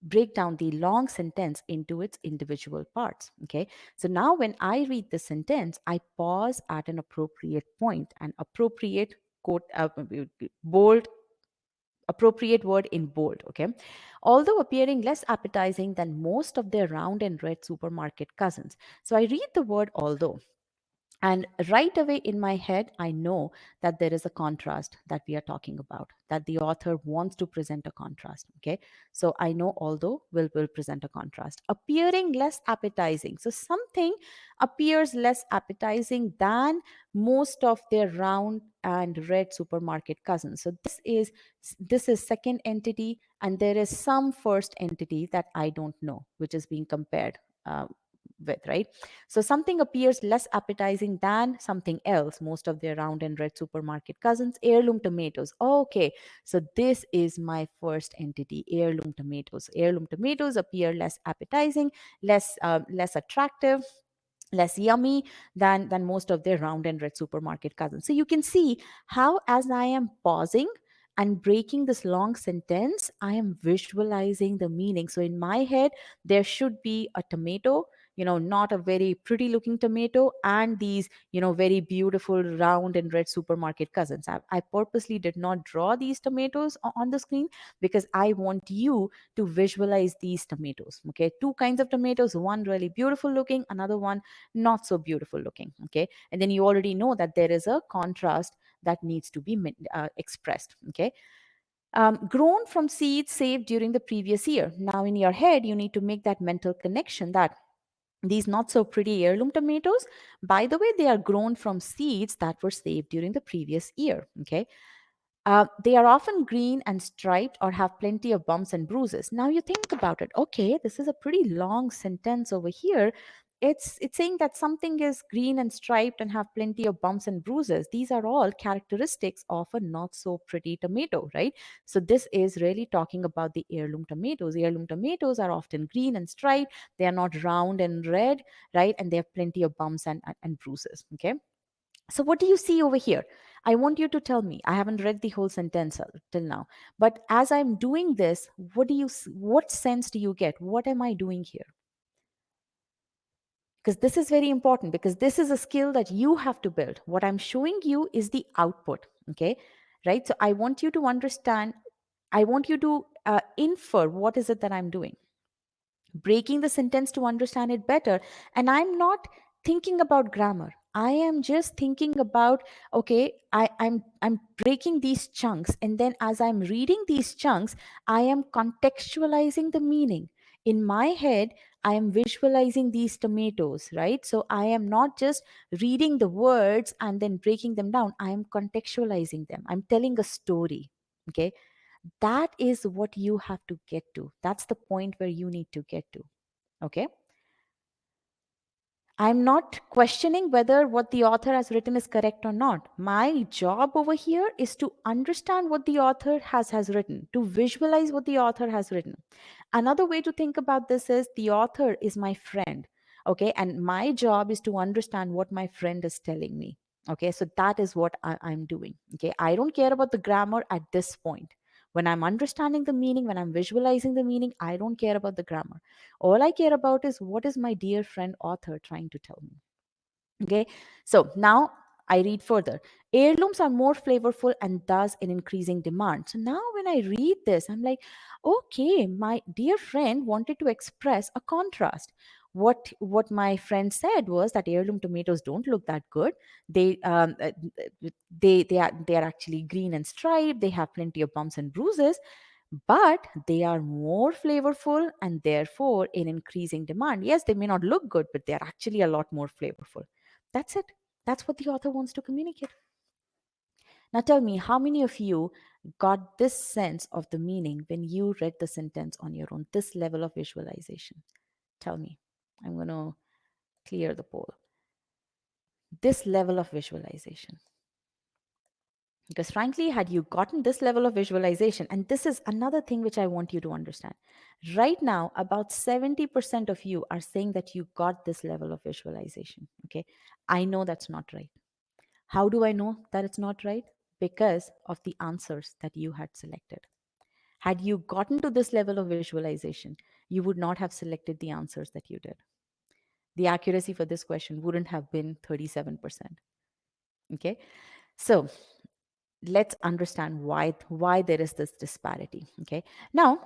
Break down the long sentence into its individual parts. Okay, so now when I read the sentence, I pause at an appropriate point, an appropriate quote, bold appropriate word in bold. Okay, although appearing less appetizing than most of their round and red supermarket cousins. So I read the word although, and right away in my head, I know that there is a contrast that we are talking about, that the author wants to present a contrast. Okay. So I know although will present a contrast. Appearing less appetizing. So something appears less appetizing than most of their round and red supermarket cousins. So this is second entity, and there is some first entity that I don't know, which is being compared with, right? So something appears less appetizing than something else. Most of their round and red supermarket cousins, heirloom tomatoes. Okay, so this is my first entity, heirloom tomatoes. Heirloom tomatoes appear less appetizing, less attractive, less yummy than most of their round and red supermarket cousins. So you can see how, as I am pausing and breaking this long sentence, I am visualizing the meaning. So in my head, there should be a tomato, not a very pretty looking tomato, and these, very beautiful round and red supermarket cousins. I purposely did not draw these tomatoes on the screen because I want you to visualize these tomatoes. Okay, two kinds of tomatoes, one really beautiful looking, another one not so beautiful looking. Okay, and then you already know that there is a contrast that needs to be expressed. Okay, grown from seeds saved during the previous year. Now in your head, you need to make that mental connection that these not so pretty heirloom tomatoes, by the way, they are grown from seeds that were saved during the previous year. Okay, they are often green and striped or have plenty of bumps and bruises. Now you think about it. Okay, this is a pretty long sentence over here. It's saying that something is green and striped and have plenty of bumps and bruises. These are all characteristics of a not so pretty tomato, right? So this is really talking about the heirloom tomatoes. Heirloom tomatoes are often green and striped. They are not round and red, right? And they have plenty of bumps and bruises. Okay. So, what do you see over here? I want you to tell me. I haven't read the whole sentence till now, but as I'm doing this, what sense do you get? What am I doing here? Because this is very important, because this is a skill that you have to build. What I'm showing you is the output. Okay. right? So I want you to understand, I want you to infer what is it that I'm doing, breaking the sentence to understand it better. And I'm not thinking about grammar. I am just thinking about, okay, I'm breaking these chunks, and then as I'm reading these chunks, I am contextualizing the meaning. In my head, I am visualizing these tomatoes, right? So I am not just reading the words and then breaking them down. I am contextualizing them. I'm telling a story. Okay. That is what you have to get to. That's the point where you need to get to. Okay. I'm not questioning whether what the author has written is correct or not. My job over here is to understand what the author has written, to visualize what the author has written. Another way to think about this is the author is my friend. Okay. And my job is to understand what my friend is telling me. Okay. So that is what I'm doing. Okay. I don't care about the grammar at this point. When I'm understanding the meaning, when I'm visualizing the meaning, I don't care about the grammar. All I care about is what is my dear friend author trying to tell me. Okay, so now I read further. Heirlooms are more flavorful and thus in increasing demand. So now when I read this, I'm like, okay, my dear friend wanted to express a contrast. What my friend said was that heirloom tomatoes don't look that good. They they are actually green and striped. They have plenty of bumps and bruises, but they are more flavorful and therefore in increasing demand. Yes, they may not look good, but they're actually a lot more flavorful. That's it. That's what the author wants to communicate. Now tell me, how many of you got this sense of the meaning when you read the sentence on your own, this level of visualization? Tell me. I'm going to clear the poll. This level of visualization. Because frankly, had you gotten this level of visualization, and this is another thing which I want you to understand. Right now, about 70% of you are saying that you got this level of visualization. Okay. I know that's not right. How do I know that it's not right? Because of the answers that you had selected. Had you gotten to this level of visualization, you would not have selected the answers that you did. The accuracy for this question wouldn't have been 37%. Okay. So let's understand why there is this disparity. Okay. Now,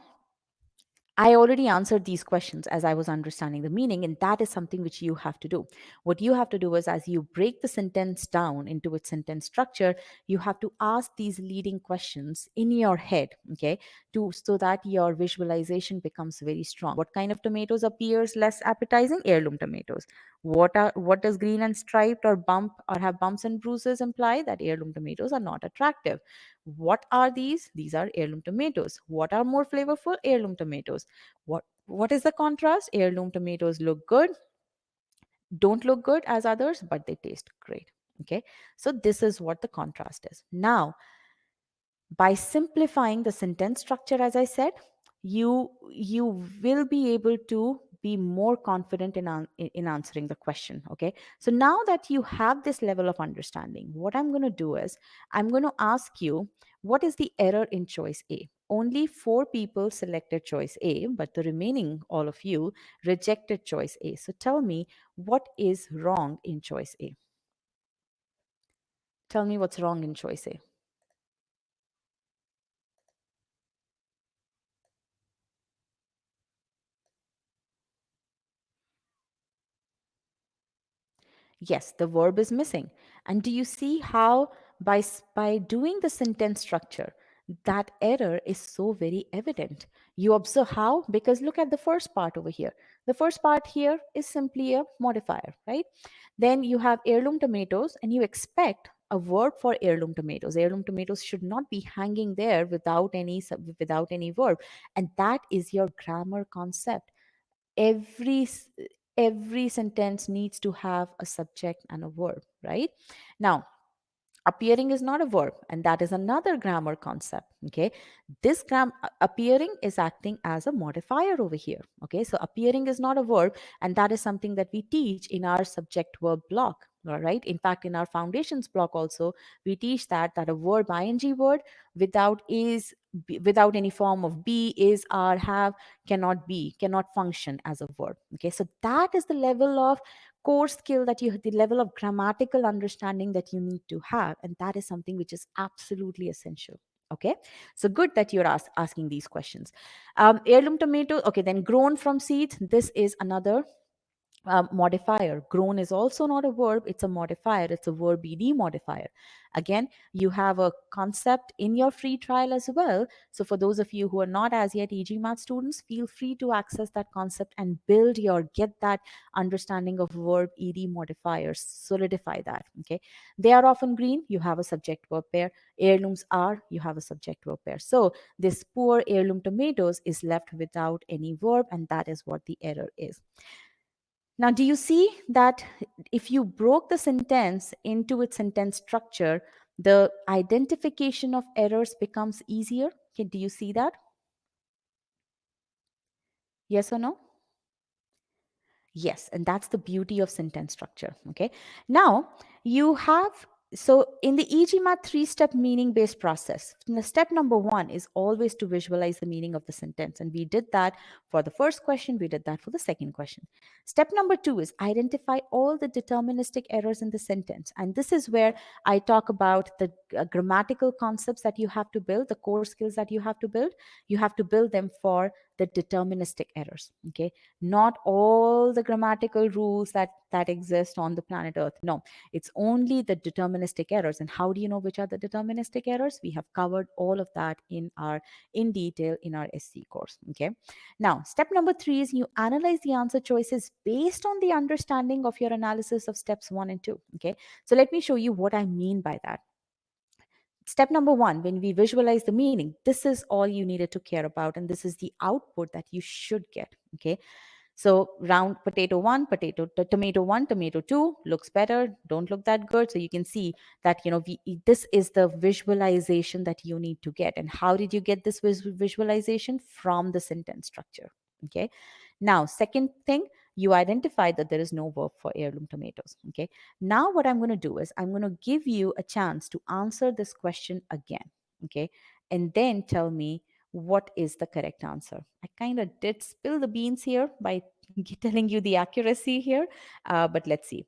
I already answered these questions as I was understanding the meaning, and that is something which you have to do. What you have to do is, as you break the sentence down into its sentence structure, you have to ask these leading questions in your head, okay, to so that your visualization becomes very strong. What kind of tomatoes appears less appetizing? Heirloom tomatoes. What does green and striped or bump or have bumps and bruises imply? That heirloom tomatoes are not attractive. What are these? These are heirloom tomatoes. What are more flavorful? Heirloom tomatoes. What is the contrast? Heirloom tomatoes look good, don't look good as others, but they taste great. Okay, so this is what the contrast is. Now, by simplifying the sentence structure, as I said, you will be able to be more confident in answering the question. Okay, so now that you have this level of understanding, what I'm going to do is I'm going to ask you, what is the error in choice A? Only 4 people selected choice A, but the remaining all of you rejected choice A. So tell me, what is wrong in choice A? Tell me what's wrong in choice A. Yes, the verb is missing. And do you see how by doing the sentence structure, that error is so very evident? You observe how, because look at the first part over here. The first part here is simply a modifier, right? Then you have heirloom tomatoes, and you expect a verb for heirloom tomatoes. Heirloom tomatoes should not be hanging there without any verb, and that is your grammar concept. Every sentence needs to have a subject and a verb, right? Now, appearing is not a verb, and that is another grammar concept. Okay, this appearing is acting as a modifier over here. Okay, so appearing is not a verb, and that is something that we teach in our subject verb block. All right, in fact, in our foundations block also, we teach that a verb ing word without any form of be, is, are, have cannot function as a verb. Okay, so that is the level of core skill that you, the level of grammatical understanding that you need to have. And that is something which is absolutely essential. Okay, so good that you're asking these questions. Heirloom tomato, okay, then grown from seeds. This is another modifier. Grown is also not a verb, it's a modifier. It's a verb ed modifier. Again, you have a concept in your free trial as well. So for those of you who are not as yet e-GMAT students, feel free to access that concept and get that understanding of verb ed modifiers, solidify that. Okay, they are often green, you have a subject verb pair. Heirlooms are, you have a subject verb pair. So this poor heirloom tomatoes is left without any verb, and that is what the error is. Now, do you see that if you broke the sentence into its sentence structure, the identification of errors becomes easier? Okay, do you see that? Yes or no? Yes, and that's the beauty of sentence structure. Okay, now you have, so in the e-GMAT 3-step meaning-based process, step number 1 is always to visualize the meaning of the sentence. And we did that for the first question, we did that for the second question. Step number 2 is identify all the deterministic errors in the sentence. And this is where I talk about the grammatical concepts that you have to build, the core skills that you have to build. You have to build them for the deterministic errors. Okay, not all the grammatical rules that exist on the planet Earth. No, it's only the deterministic errors. And how do you know which are the deterministic errors? We have covered all of that in detail in our SC course. Okay, now step number 3 is you analyze the answer choices based on the understanding of your analysis of steps 1 and 2. Okay, so let me show you what I mean by that. Step number 1, when we visualize the meaning, this is all you needed to care about, and this is the output that you should get. Okay, so round potato 1, tomato 1, tomato 2 looks better, don't look that good. So you can see that, this is the visualization that you need to get. And how did you get this visualization? From the sentence structure. Okay, now second thing, you identify that there is no verb for heirloom tomatoes. Okay, now what I'm going to do is I'm going to give you a chance to answer this question again. Okay, and then tell me what is the correct answer. I kind of did spill the beans here by telling you the accuracy here, but let's see.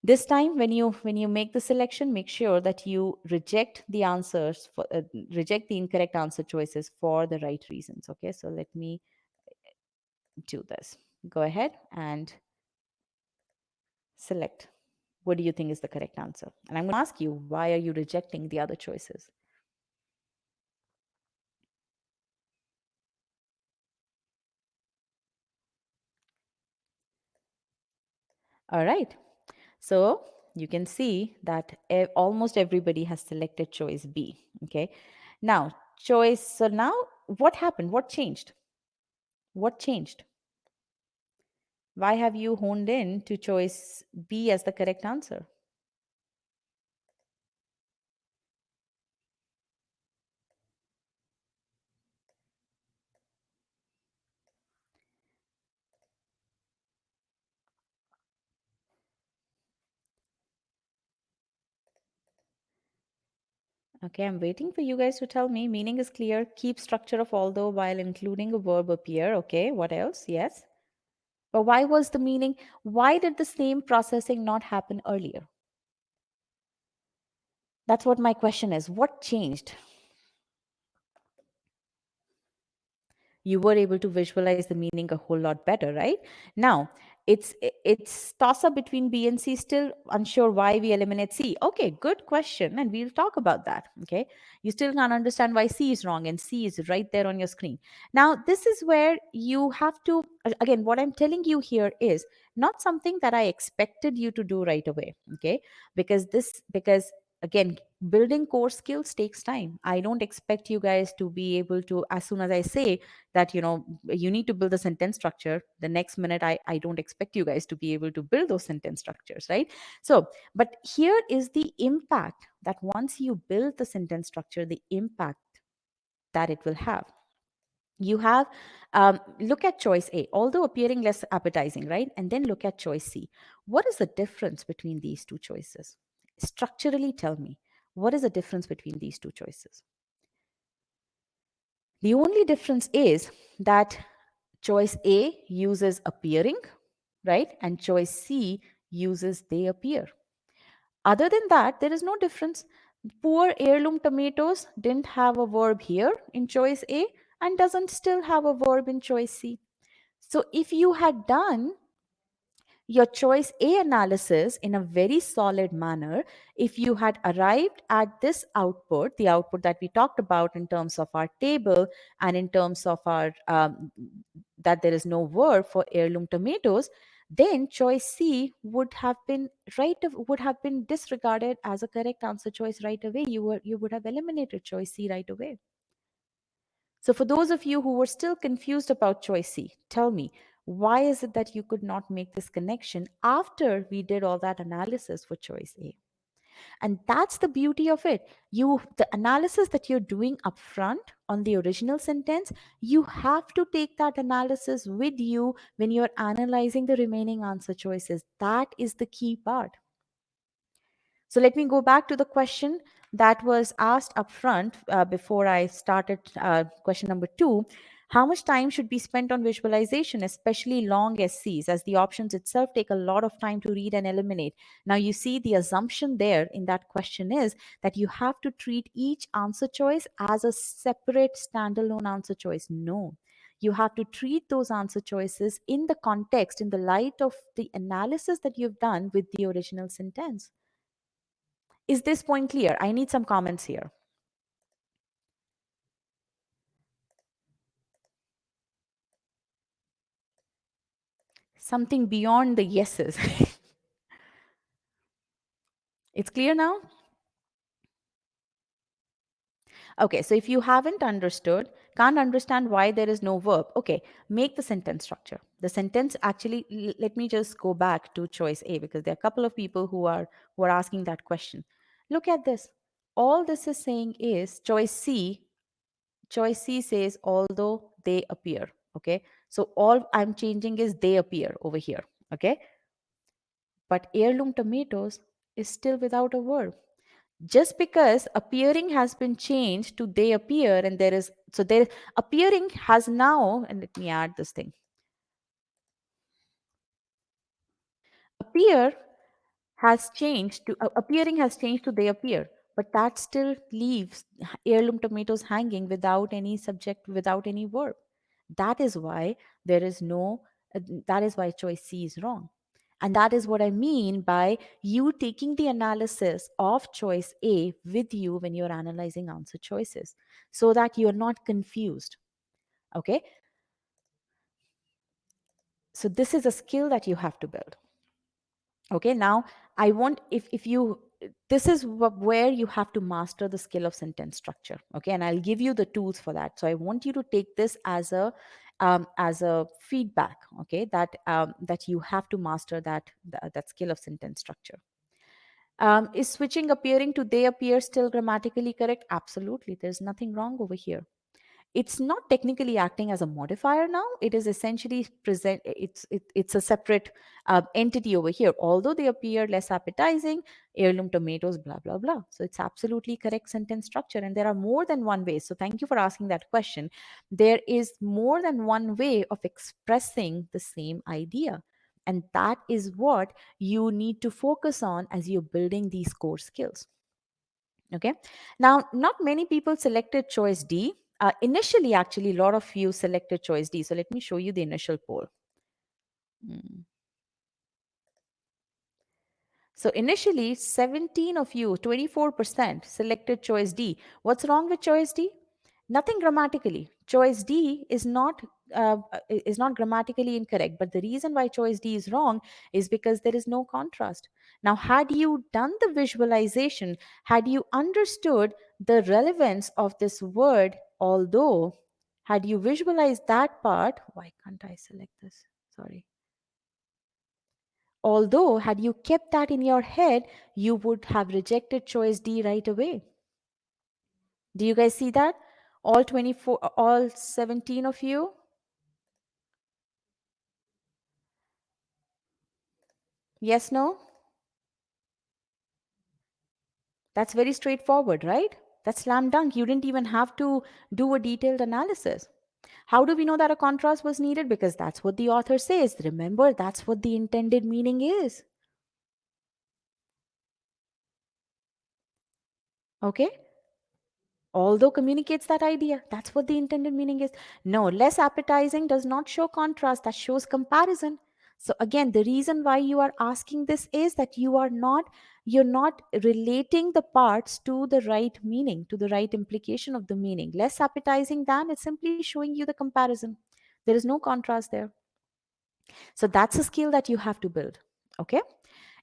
This time, when you make the selection, make sure that you reject the answers for reject the incorrect answer choices for the right reasons. Okay, so let me do this. Go ahead and select. What do you think is the correct answer? And I'm going to ask you, why are you rejecting the other choices? All right. So you can see that almost everybody has selected choice B. Okay. Now, so now what happened? What changed? What changed? Why have you honed in to choice B as the correct answer? Okay, I'm waiting for you guys to tell me. Meaning is clear. Keep structure of although while including a verb appear. Okay, what else? Yes. But why was the meaning? Why did the same processing not happen earlier? That's what my question is. What changed? You were able to visualize the meaning a whole lot better, right? Now, it's toss up between B and C. Still unsure why we eliminate C. Okay, good question, and we'll talk about that. Okay, you still can't understand why C is wrong, and C is right there on your screen. Now, this is where you have to, again, what I'm telling you here is not something that I expected you to do right away. Okay, because again, building core skills takes time. I don't expect you guys to be able to, as soon as I say that you need to build a sentence structure, the next minute I don't expect you guys to be able to build those sentence structures, right? So, but here is the impact that once you build the sentence structure, the impact that it will have. You have, look at choice A, although appearing less appetizing, right? And then look at choice C. What is the difference between these two choices? Structurally, tell me, what is the difference between these two choices? The only difference is that choice A uses appearing, right? And choice C uses they appear. Other than that, there is no difference. Poor heirloom tomatoes didn't have a verb here in choice A and doesn't still have a verb in choice C. So if you had done your choice A analysis in a very solid manner, if you had arrived at this output, the output that we talked about in terms of our table and in terms of our that there is no verb for heirloom tomatoes, then choice C would have been would have been disregarded as a correct answer choice right away. You would have eliminated choice C right away. So for those of you who were still confused about choice C, tell me, why is it that you could not make this connection after we did all that analysis for choice A? And that's the beauty of it. The analysis that you're doing up front on the original sentence, you have to take that analysis with you when you're analyzing the remaining answer choices. That is the key part. So let me go back to the question that was asked up front before I started question number 2. How much time should be spent on visualization, especially long SCs, as the options itself take a lot of time to read and eliminate? Now, you see the assumption there in that question is that you have to treat each answer choice as a separate standalone answer choice. No. You have to treat those answer choices in the context, in the light of the analysis that you've done with the original sentence. Is this point clear? I need some comments here. Something beyond the yeses. It's clear now? Okay, so if you haven't understood, can't understand why there is no verb, okay, make the sentence structure. The sentence actually, let me just go back to choice A because there are a couple of people who are asking that question. Look at this. All this is saying is choice C says although they appear, okay? So all I'm changing is they appear over here, okay? But heirloom tomatoes is still without a verb. Just because appearing has been changed to they appear, and there appearing has now, and let me add this thing. Appearing has changed to they appear, but that still leaves heirloom tomatoes hanging without any subject, without any verb. That is why there is no, that is why choice C is wrong. And that is what I mean by you taking the analysis of choice A with you when you're analyzing answer choices so that you're not confused. Okay. So this is a skill that you have to build. Okay. Now I want, if you, this is where you have to master the skill of sentence structure. Okay. And I'll give you the tools for that. So I want you to take this as a feedback, okay, that you have to master that skill of sentence structure. Is switching appearing to they appear still grammatically correct? Absolutely. There's nothing wrong over here. It's not technically acting as a modifier now. It is essentially it's a separate entity over here. Although they appear less appetizing, heirloom tomatoes, blah, blah, blah. So it's absolutely correct sentence structure. And there are more than one way. So thank you for asking that question. There is more than one way of expressing the same idea. And that is what you need to focus on as you're building these core skills. Okay. Now, not many people selected choice D. Initially, actually, a lot of you selected choice D. So let me show you the initial poll. So initially, 17 of you, 24% selected choice D. What's wrong with choice D? Nothing grammatically. Choice D is not grammatically incorrect, but the reason why choice D is wrong is because there is no contrast. Now, had you done the visualization, had you understood the relevance of this word, although, had you visualized that part, why can't I select this? Sorry. Although, had you kept that in your head, you would have rejected choice D right away. Do you guys see that? All 24, all 17 of you? Yes, no? That's very straightforward, right? That's slam dunk. You didn't even have to do a detailed analysis. How do we know that a contrast was needed? Because that's what the author says. Remember, that's what the intended meaning is. Okay? Although communicates that idea. That's what the intended meaning is. No, less appetizing does not show contrast, that shows comparison. So again, the reason why you are asking this is that you're not relating the parts to the right meaning, to the right implication of the meaning. Less appetizing than, it's simply showing you the comparison. There is no contrast there. So that's a skill that you have to build. Okay?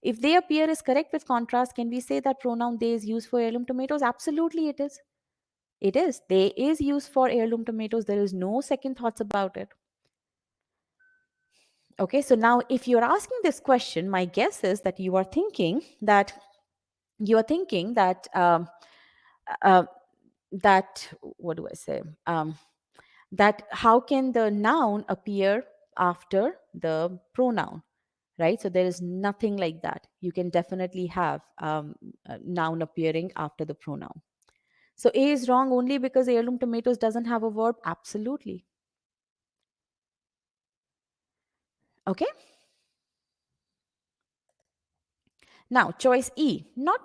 If they appear is correct with contrast, can we say that pronoun they is used for heirloom tomatoes? Absolutely it is. It is. They is used for heirloom tomatoes. There is no second thoughts about it. Okay, so now if you're asking this question, my guess is that you are thinking that uh, that what do I say? That how can the noun appear after the pronoun? Right? So there is nothing like that. You can definitely have a noun appearing after the pronoun. So A is wrong only because heirloom tomatoes doesn't have a verb? Absolutely. Okay. Now, choice E. Not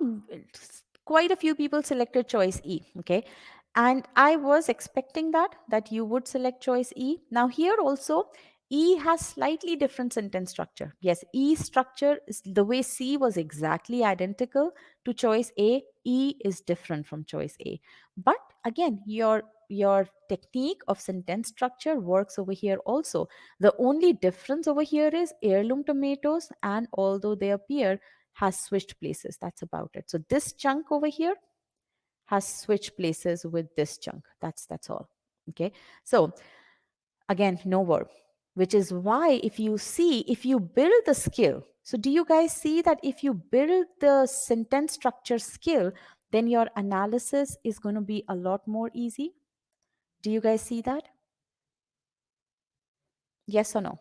quite a few people selected choice E. Okay. And I was expecting that you would select choice E. Now here also, E has slightly different sentence structure. Yes, E structure is the way C was exactly identical to choice A. E is different from choice A. But again, your technique of sentence structure works over here also. The only difference over here is heirloom tomatoes, and although they appear, has switched places. That's about it. So this chunk over here has switched places with this chunk. That's all. Okay. So again, no verb, which is why if you build the skill, so do you guys see that if you build the sentence structure skill, then your analysis is going to be a lot more easy? Do you guys see that? Yes or no?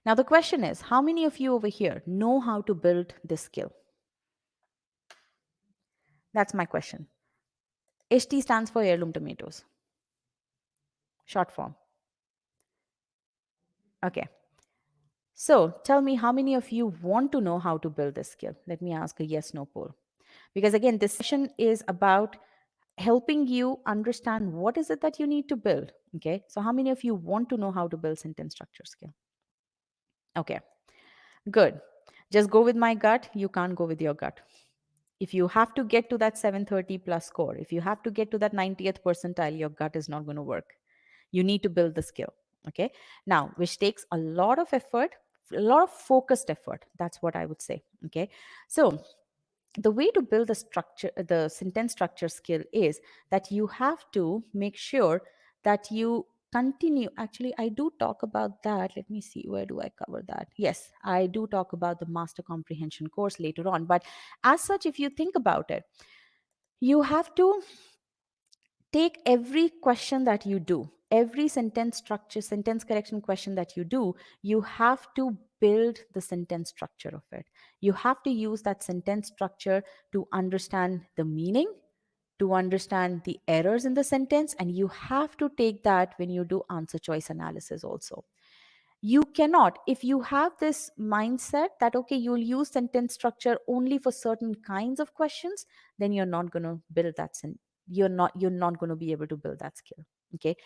Now the question is, how many of you over here know how to build this skill? That's my question. HT stands for heirloom tomatoes. Short form. Okay. So tell me, how many of you want to know how to build this skill? Let me ask a yes no poll. Because again, this session is about helping you understand what is it that you need to build. Okay. So how many of you want to know how to build sentence structure skill? Okay. Good. Just go with my gut. You can't go with your gut. If you have to get to that 730 plus score, if you have to get to that 90th percentile, your gut is not going to work. You need to build the skill. Okay. Now, which takes a lot of effort, a lot of focused effort. That's what I would say. Okay. So the way to build the structure, the sentence structure skill is that you have to make sure that you continue. Actually, I do talk about that. Let me see, where do I cover that? Yes, I do talk about the master comprehension course later on. But as such, if you think about it, you have to take every question that you do, every sentence structure, sentence correction question that you do, you have to build the sentence structure of it. You have to use that sentence structure to understand the meaning, to understand the errors in the sentence, and you have to take that when you do answer choice analysis also. You cannot, if you have this mindset that okay, you'll use sentence structure only for certain kinds of questions, then you're not going to build that you're not going to be able to build that skill. Okay.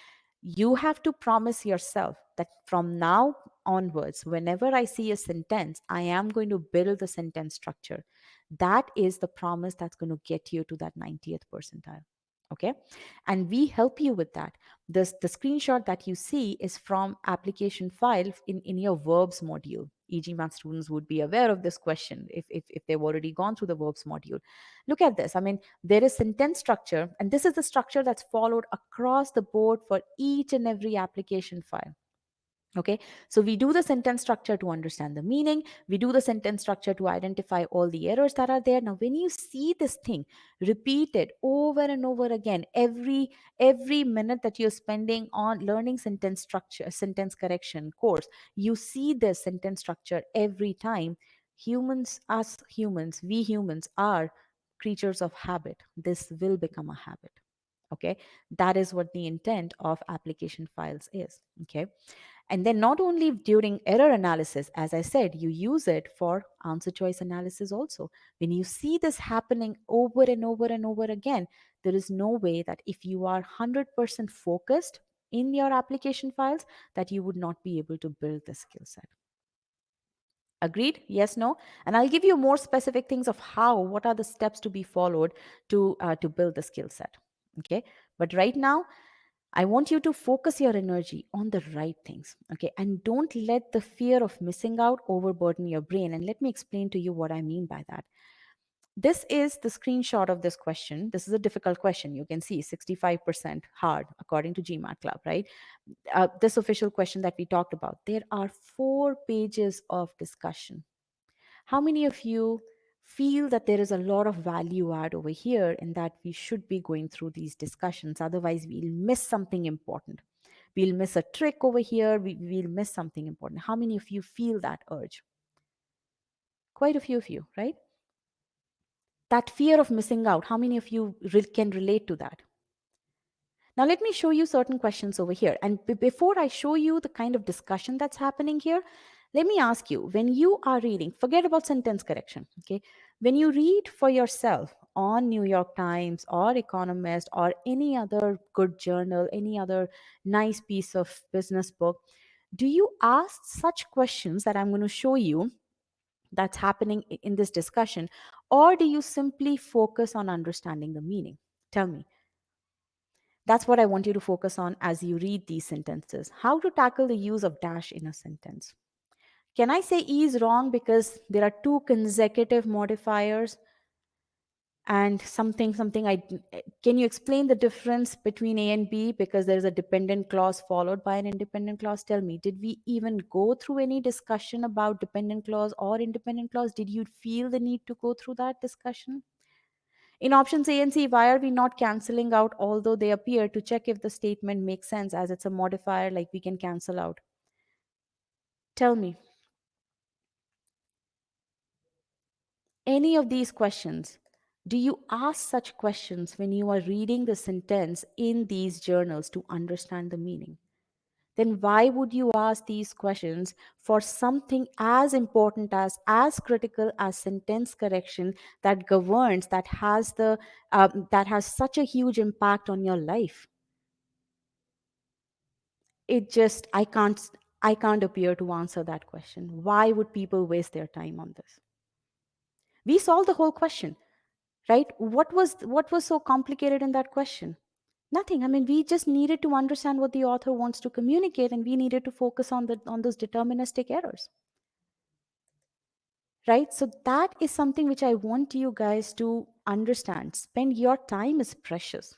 You have to promise yourself that from now onwards, whenever I see a sentence, I am going to build the sentence structure. That is the promise that's going to get you to that 90th percentile. Okay. And we help you with that. The screenshot that you see is from application file in your verbs module. e-GMAT students would be aware of this question if they've already gone through the verbs module. Look at this. I mean, there is sentence structure, and this is the structure that's followed across the board for each and every application file. Okay, so we do the sentence structure to understand the meaning. We do the sentence structure to identify all the errors that are there. Now, when you see this thing repeated over and over again, every minute that you're spending on learning sentence structure, sentence correction course, you see this sentence structure every time. Humans, us humans, we humans are creatures of habit. This will become a habit. Okay, that is what the intent of application files is. Okay, and then not only during error analysis, as I said, you use it for answer choice analysis also. When you see this happening over and over and over again, there is no way that if you are 100% focused in your application files, that you would not be able to build the skill set. Agreed? Yes, no? And I'll give you more specific things of how, what are the steps to be followed to build the skill set. Okay, but right now, I want you to focus your energy on the right things. Okay, and don't let the fear of missing out overburden your brain. And let me explain to you what I mean by that. This is the screenshot of this question. This is a difficult question. You can see 65% hard according to GMAT Club, right? This official question that we talked about. There are 4 pages of discussion. How many of you feel that there is a lot of value add over here and that we should be going through these discussions? Otherwise, we'll miss something important. We'll miss a trick over here. We'll miss something important. How many of you feel that urge? Quite a few of you, right? That fear of missing out, how many of you can relate to that? Now, let me show you certain questions over here. And before I show you the kind of discussion that's happening here, let me ask you, when you are reading, forget about sentence correction, okay? When you read for yourself on New York Times or Economist or any other good journal, any other nice piece of business book, do you ask such questions that I'm going to show you that's happening in this discussion, or do you simply focus on understanding the meaning? Tell me. That's what I want you to focus on as you read these sentences. How to tackle the use of dash in a sentence. Can I say E is wrong because there are 2 consecutive modifiers and something I can you explain the difference between A and B because there is a dependent clause followed by an independent clause? Tell me, did we even go through any discussion about dependent clause or independent clause? Did you feel the need to go through that discussion? In options A and C, why are we not canceling out although they appear to check if the statement makes sense as it's a modifier like we can cancel out? Tell me. Any of these questions, do you ask such questions when you are reading the sentence in these journals to understand the meaning? Then why would you ask these questions for something as important as critical as sentence correction that governs, that has such a huge impact on your life? It just, I can't appear to answer that question. Why would people waste their time on this? We solved the whole question, right? What was so complicated in that question? Nothing. I mean, we just needed to understand what the author wants to communicate, and we needed to focus on those deterministic errors, right? So that is something which I want you guys to understand. Spend your time is precious.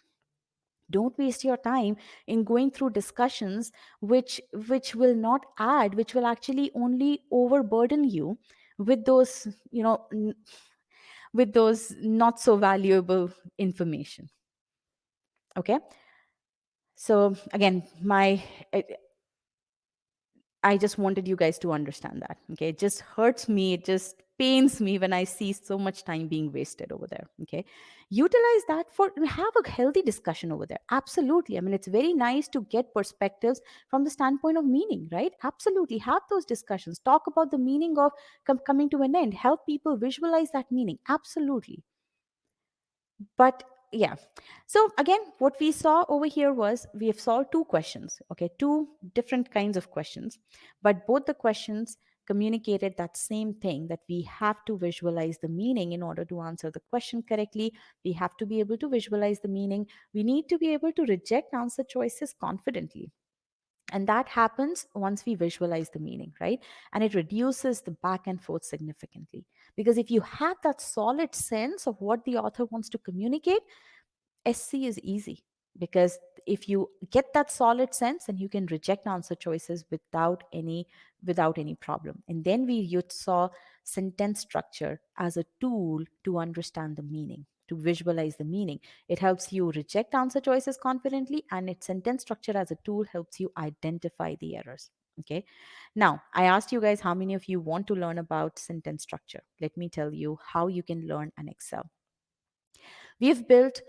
Don't waste your time in going through discussions which will not add, which will actually only overburden you with those, with those not so valuable information. Okay, so again, I just wanted you guys to understand that. Okay, it just hurts me, it just pains me when I see so much time being wasted over there. Okay, utilize that for have a healthy discussion over there. Absolutely. I mean, it's very nice to get perspectives from the standpoint of meaning, right? Absolutely. Have those discussions. Talk about the meaning of coming to an end. Help people visualize that meaning. Absolutely. But yeah, so again, what we saw over here was we have solved 2 questions, okay, 2 different kinds of questions, but both the questions communicated that same thing, that we have to visualize the meaning in order to answer the question correctly. We have to be able to visualize the meaning. We need to be able to reject answer choices confidently, and that happens once we visualize the meaning, right? And it reduces the back and forth significantly. Because if you have that solid sense of what the author wants to communicate, SC is easy. Because if you get that solid sense, then you can reject answer choices without any problem. And then you saw sentence structure as a tool to understand the meaning, to visualize the meaning. It helps you reject answer choices confidently, and its sentence structure as a tool helps you identify the errors. Okay. Now, I asked you guys how many of you want to learn about sentence structure. Let me tell you how you can learn and excel. We have built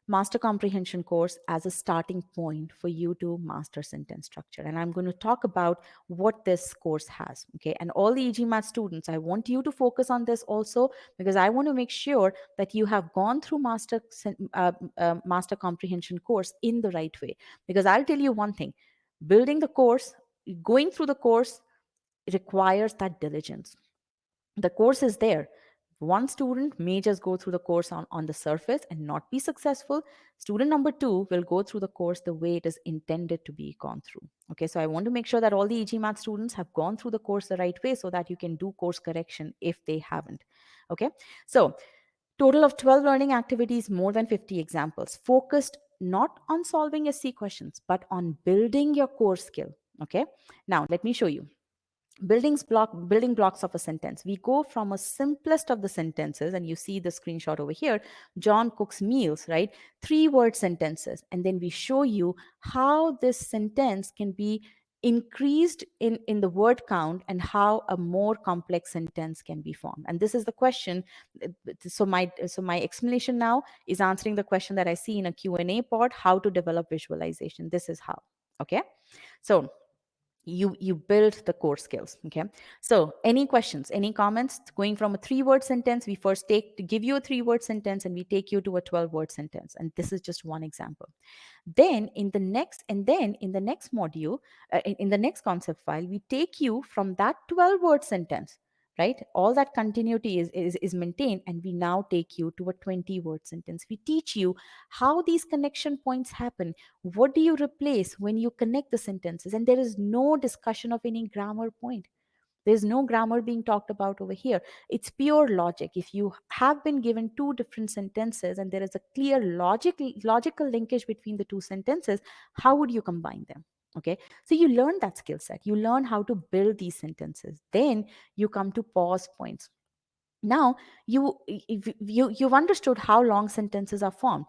master comprehension course as a starting point for you to master sentence structure. And I'm going to talk about what this course has. Okay. And all the e-GMAT students, I want you to focus on this also, because I want to make sure that you have gone through master comprehension course in the right way. Because I'll tell you one thing, building the course, going through the course requires that diligence. The course is there. One student may just go through the course on the surface and not be successful. Student number two will go through the course the way it is intended to be gone through. Okay, so I want to make sure that all the e-GMAT students have gone through the course the right way so that you can do course correction if they haven't. Okay, so total of 12 learning activities, more than 50 examples, focused not on solving SC questions, but on building your core skill. Okay, now let me show you building blocks of a sentence. We go from a simplest of the sentences, and you see the screenshot over here, John cooks meals, right? 3-word sentences. And then we show you how this sentence can be increased in the word count and how a more complex sentence can be formed. And this is the question. So my explanation now is answering the question that I see in a Q&A pod, how to develop visualization. This is how. Okay, so you build the core skills. Okay, so any questions, any comments? Going from a 3-word sentence, we first give you a 3-word sentence and we take you to a 12-word sentence, and this is just one example. Then in the next module, in the next concept file, we take you from that 12-word sentence, right? All that continuity is maintained, and we now take you to a 20-word sentence. We teach you how these connection points happen. What do you replace when you connect the sentences? And there is no discussion of any grammar point. There's no grammar being talked about over here. It's pure logic. If you have been given two different sentences and there is a clear logical linkage between the two sentences, how would you combine them? Okay, so you learn that skill set. You learn how to build these sentences. Then you come to pause points. Now you've understood how long sentences are formed.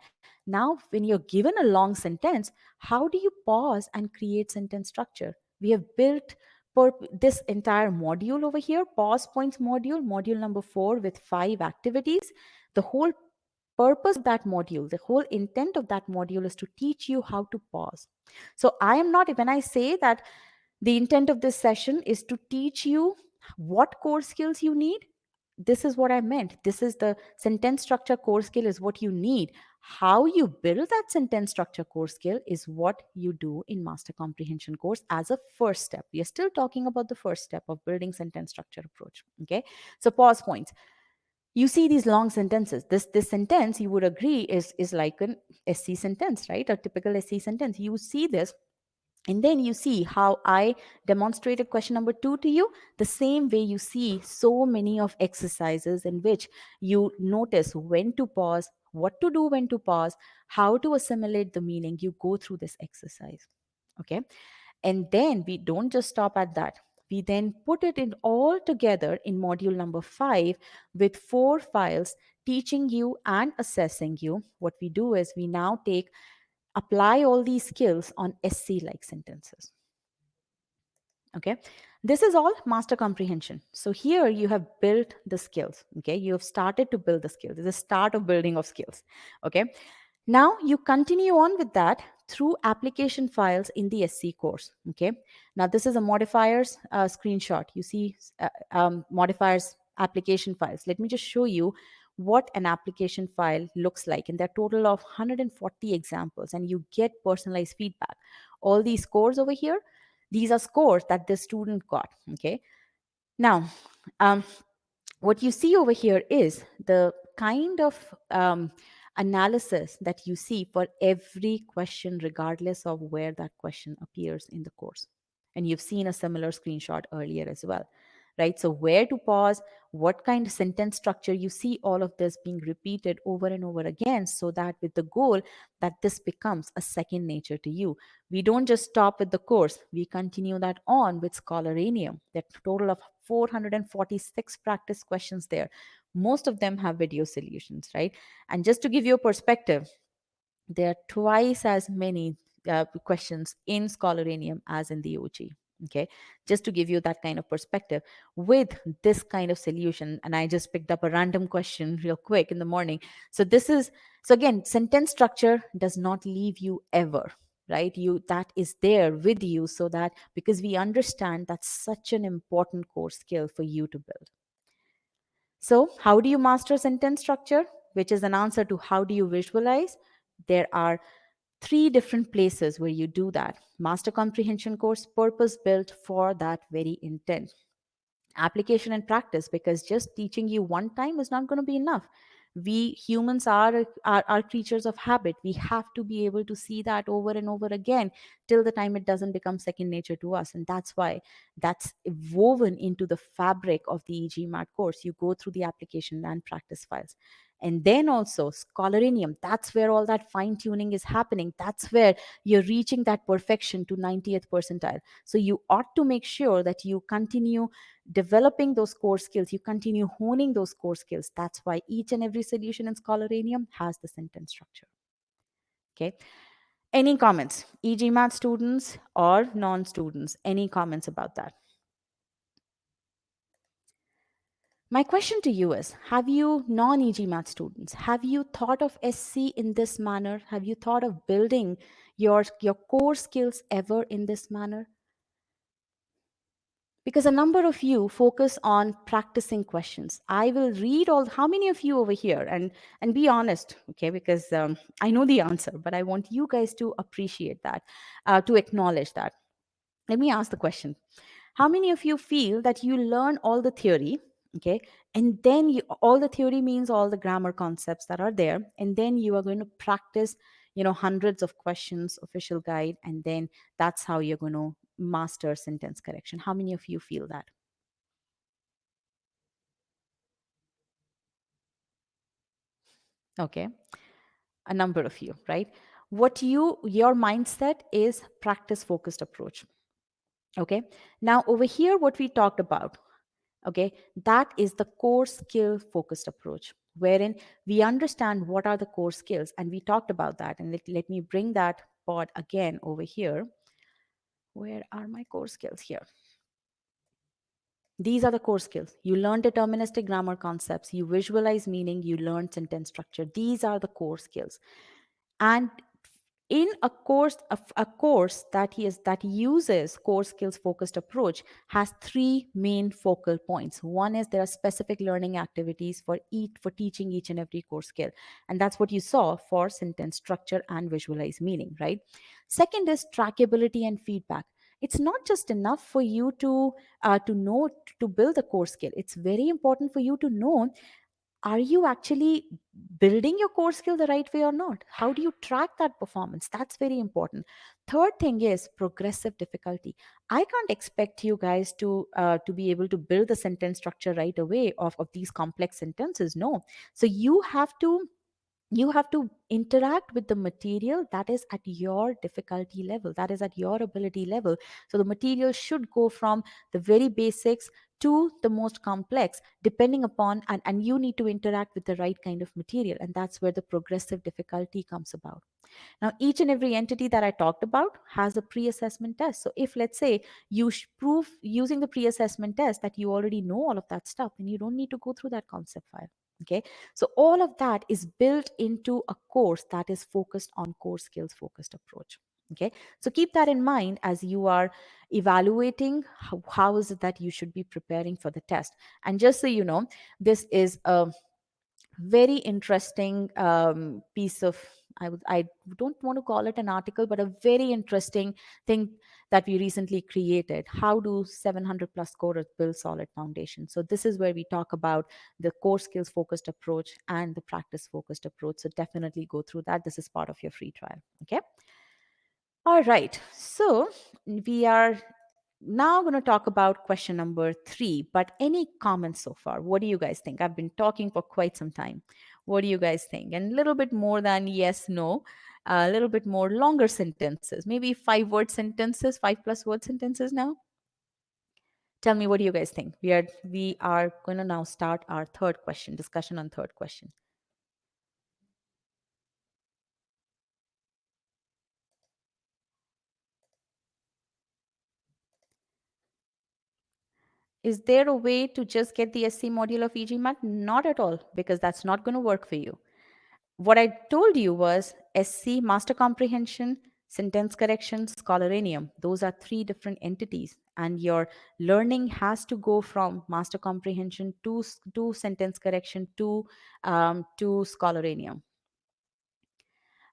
Now when you're given a long sentence, how do you pause and create sentence structure? We have built this entire module over here, pause points module number 4, with 5 activities. The whole purpose of that module, the whole intent of that module, is to teach you how to pause. So I am not, when I say that the intent of this session is to teach you what core skills you need, this is what I meant. This is the sentence structure core skill is what you need. How you build that sentence structure core skill is what you do in master comprehension course as a first step. We are still talking about the first step of building sentence structure approach. Okay, so pause points. You see these long sentences. This sentence, you would agree, is like an SC sentence, right? A typical SC sentence. You see this, and then you see how I demonstrated question number 2 to you. The same way you see so many of exercises in which you notice when to pause, what to do when to pause, how to assimilate the meaning. You go through this exercise. Okay. And then we don't just stop at that. We then put it in all together in module number 5 with 4 files teaching you and assessing you. What we do is we now apply all these skills on SC like sentences. Okay, this is all master comprehension. So here you have built the skills. Okay, you have started to build the skills. This is the start of building of skills. Okay, now you continue on with that through application files in the SC course. Okay, now this is a modifiers screenshot. You see modifiers application files. Let me just show you what an application file looks like. And there are total of 140 examples, and you get personalized feedback. All these scores over here, these are scores that the student got. Okay, now what you see over here is the kind of analysis that you see for every question, regardless of where that question appears in the course. And you've seen a similar screenshot earlier as well, right? So where to pause, what kind of sentence structure, you see all of this being repeated over and over again, so that with the goal that this becomes a second nature to you. We don't just stop with the course, we continue that on with Scholaranium. That total of 446 practice questions there. Most of them have video solutions, right? And just to give you a perspective, there are twice as many questions in Scholaranium as in the OG. Okay, just to give you that kind of perspective with this kind of solution. And I just picked up a random question real quick in the morning. So this is, so again, sentence structure does not leave you ever, right? You, that is there with you, so that, because we understand that's such an important core skill for you to build. So how do you master sentence structure, which is an answer to how do you visualize? There are three different places where you do that. Master comprehension course, purpose built for that very intent. Application and practice, because just teaching you one time is not going to be enough. We humans are creatures of habit. We have to be able to see that over and over again till the time it doesn't become second nature to us. And that's why that's woven into the fabric of the e-GMAT course. You go through the application and practice files. And then also scholarinium, that's where all that fine tuning is happening. That's where you're reaching that perfection to 90th percentile. So you ought to make sure that you continue developing those core skills, you continue honing those core skills. That's why each and every solution in scholarinium has the sentence structure. Okay, any comments, e-GMAT students or non-students, any comments about that? My question to you is, have you, non-e-GMAT students, have you thought of SC in this manner? Have you thought of building your core skills ever in this manner? Because a number of you focus on practicing questions. I will read all, how many of you over here, and be honest, okay, because I know the answer, but I want you guys to appreciate that, to acknowledge that. Let me ask the question. How many of you feel that you learn all the theory, okay, and then you, all the theory means all the grammar concepts that are there, and then you are going to practice, hundreds of questions, official guide, and then that's how you're going to master sentence correction? How many of you feel that? Okay, a number of you, right? What your mindset is practice focused approach. Okay, now over here what we talked about, okay, that is the core skill focused approach, wherein we understand what are the core skills, and we talked about that. And let me bring that part again over here. Where are my core skills? Here. These are the core skills. You learn deterministic grammar concepts, you visualize meaning, you learn sentence structure. These are the core skills. And in a course that uses core skills focused approach has three main focal points. One is there are specific learning activities for teaching each and every core skill, and that's what you saw for sentence structure and visualize meaning, right? Second is trackability and feedback. It's not just enough for you to know, to build a core skill. It's very important for you to know, are you actually building your core skill the right way or not? How do you track that performance? That's very important. Third thing is progressive difficulty. I can't expect you guys to be able to build the sentence structure right away of these complex sentences. No. So you have to interact with the material that is at your difficulty level, that is at your ability level. So the material should go from the very basics to the most complex, depending upon, and you need to interact with the right kind of material, and that's where the progressive difficulty comes about. Now, each and every entity that I talked about has a pre-assessment test. So if, let's say, you prove using the pre-assessment test that you already know all of that stuff, then you don't need to go through that concept file. Okay, so all of that is built into a course that is focused on core skills focused approach. Okay, so keep that in mind as you are evaluating how is it that you should be preparing for the test. And just so you know, this is a very interesting piece of, I don't want to call it an article, but a very interesting thing that we recently created. How do 700 plus coders build solid foundation? So this is where we talk about the core skills focused approach and the practice focused approach. So definitely go through that. This is part of your free trial. Okay. All right. So we are now going to talk about question number 3, but any comments so far? What do you guys think? I've been talking for quite some time. What do you guys think? And a little bit more than yes, no, a little bit more longer sentences, maybe 5-word sentences, 5+ word sentences now. Tell me, what do you guys think? We are going to now start our third question, discussion on third question. Is there a way to just get the SC module of e-GMAT? Not at all, because that's not going to work for you. What I told you was SC, Master Comprehension, Sentence Correction, Scholaranium. Those are 3 different entities, and your learning has to go from Master Comprehension to Sentence Correction to Scholaranium.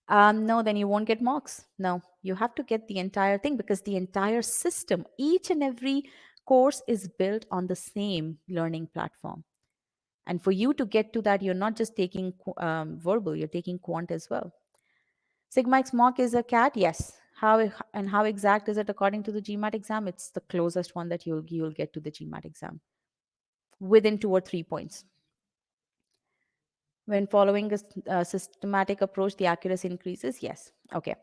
No, then you won't get marks. No, you have to get the entire thing, because the entire system, each and every course is built on the same learning platform. And for you to get to that, you're not just taking verbal, you're taking quant as well. Sigma X mock is a CAT, yes. How exact is it according to the GMAT exam? It's the closest one that you'll get to the GMAT exam, within 2 or 3 points. When following a systematic approach, the accuracy increases. Yes. Okay.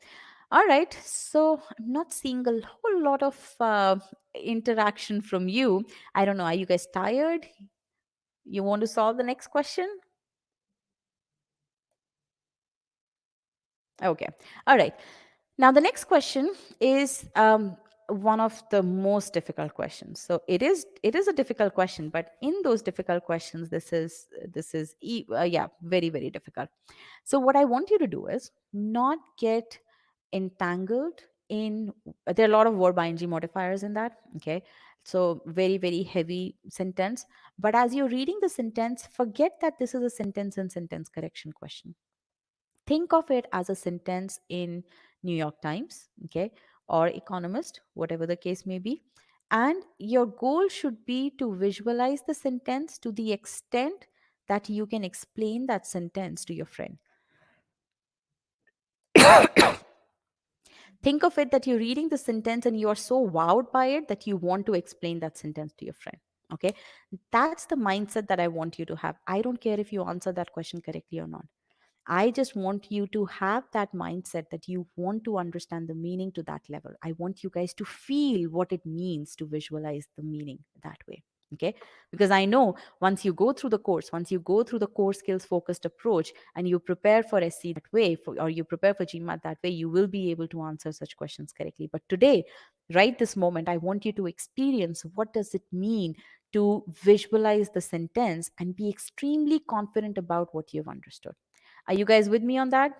All right. So I'm not seeing a whole lot of interaction from you. I don't know. Are you guys tired? You want to solve the next question? Okay. All right. Now, the next question is one of the most difficult questions. So it is a difficult question, but in those difficult questions, this is very, very difficult. So what I want you to do is not get entangled in, there are a lot of verb ing modifiers in that. Okay. So very, very heavy sentence. But as you're reading the sentence, forget that this is a sentence and sentence correction question. Think of it as a sentence in New York Times, okay, or Economist, whatever the case may be. And your goal should be to visualize the sentence to the extent that you can explain that sentence to your friend. Think of it that you're reading the sentence and you are so wowed by it that you want to explain that sentence to your friend. Okay. That's the mindset that I want you to have. I don't care if you answer that question correctly or not. I just want you to have that mindset that you want to understand the meaning to that level. I want you guys to feel what it means to visualize the meaning that way. Okay. Because I know once you go through the course, once you go through the core skills focused approach and you prepare for SC that way, or you prepare for GMAT that way, you will be able to answer such questions correctly. But today, right this moment, I want you to experience what does it mean to visualize the sentence and be extremely confident about what you've understood. Are you guys with me on that?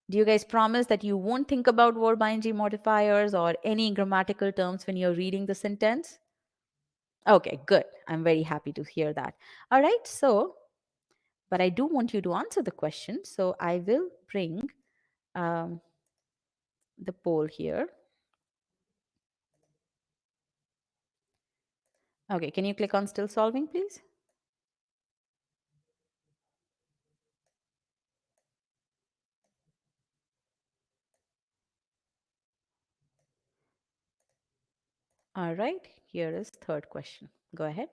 Do you guys promise that you won't think about verb ing modifiers or any grammatical terms when you're reading the sentence? Okay, good. I'm very happy to hear that. All right, so, but I do want you to answer the question. So I will bring the poll here. Okay, can you click on still solving, please? All right, here is third question. Go ahead.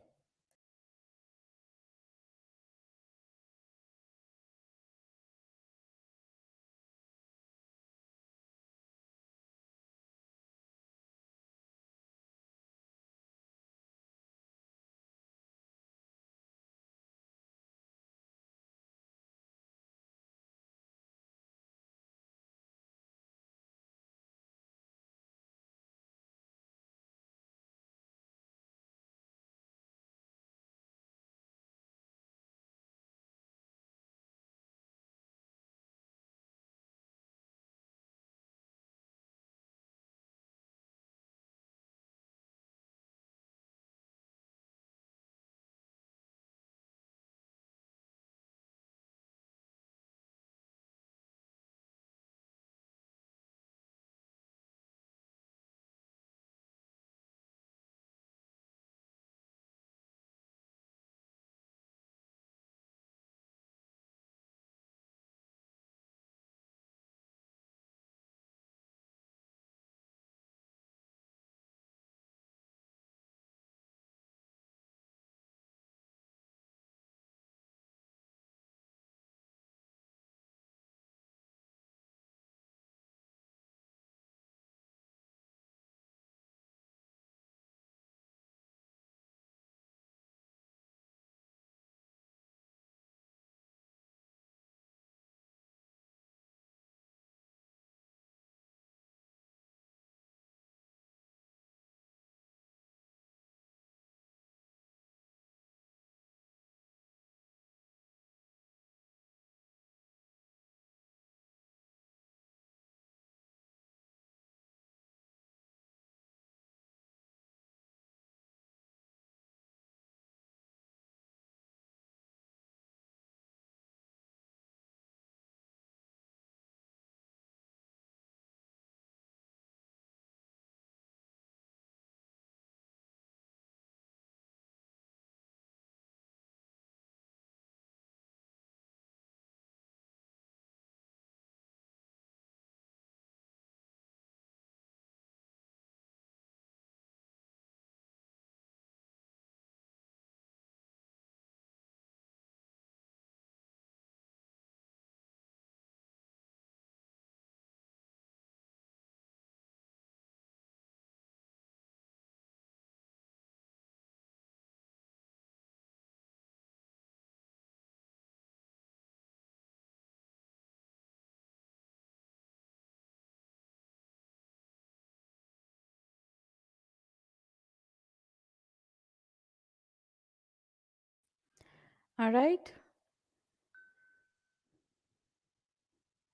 All right.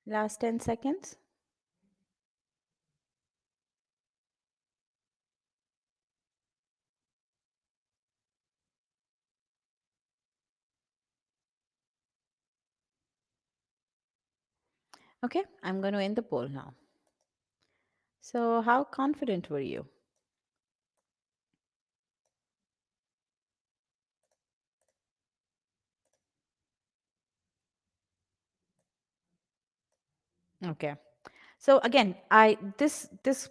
Last 10 seconds. Okay, I'm going to end the poll now. So, how confident were you? Okay. So again, I this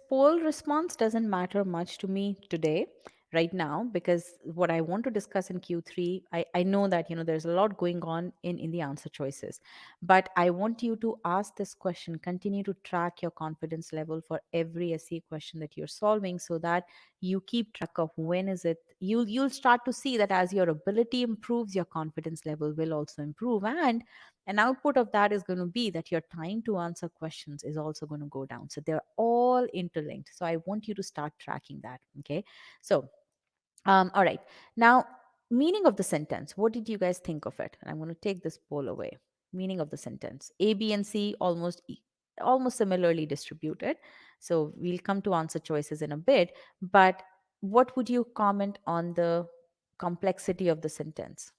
poll response doesn't matter much to me today, right now, because what I want to discuss in Q3, I know that there's a lot going on in the answer choices, but I want you to ask this question, continue to track your confidence level for every SE question that you're solving, so that you keep track of when is it you'll start to see that as your ability improves, your confidence level will also improve, and an output of that is going to be that your time to answer questions is also going to go down. So they're all interlinked. So I want you to start tracking that. Okay. So, all right. Now, meaning of the sentence. What did you guys think of it? I'm going to take this poll away. Meaning of the sentence. A, B, and C almost similarly distributed. So we'll come to answer choices in a bit. But what would you comment on the complexity of the sentence?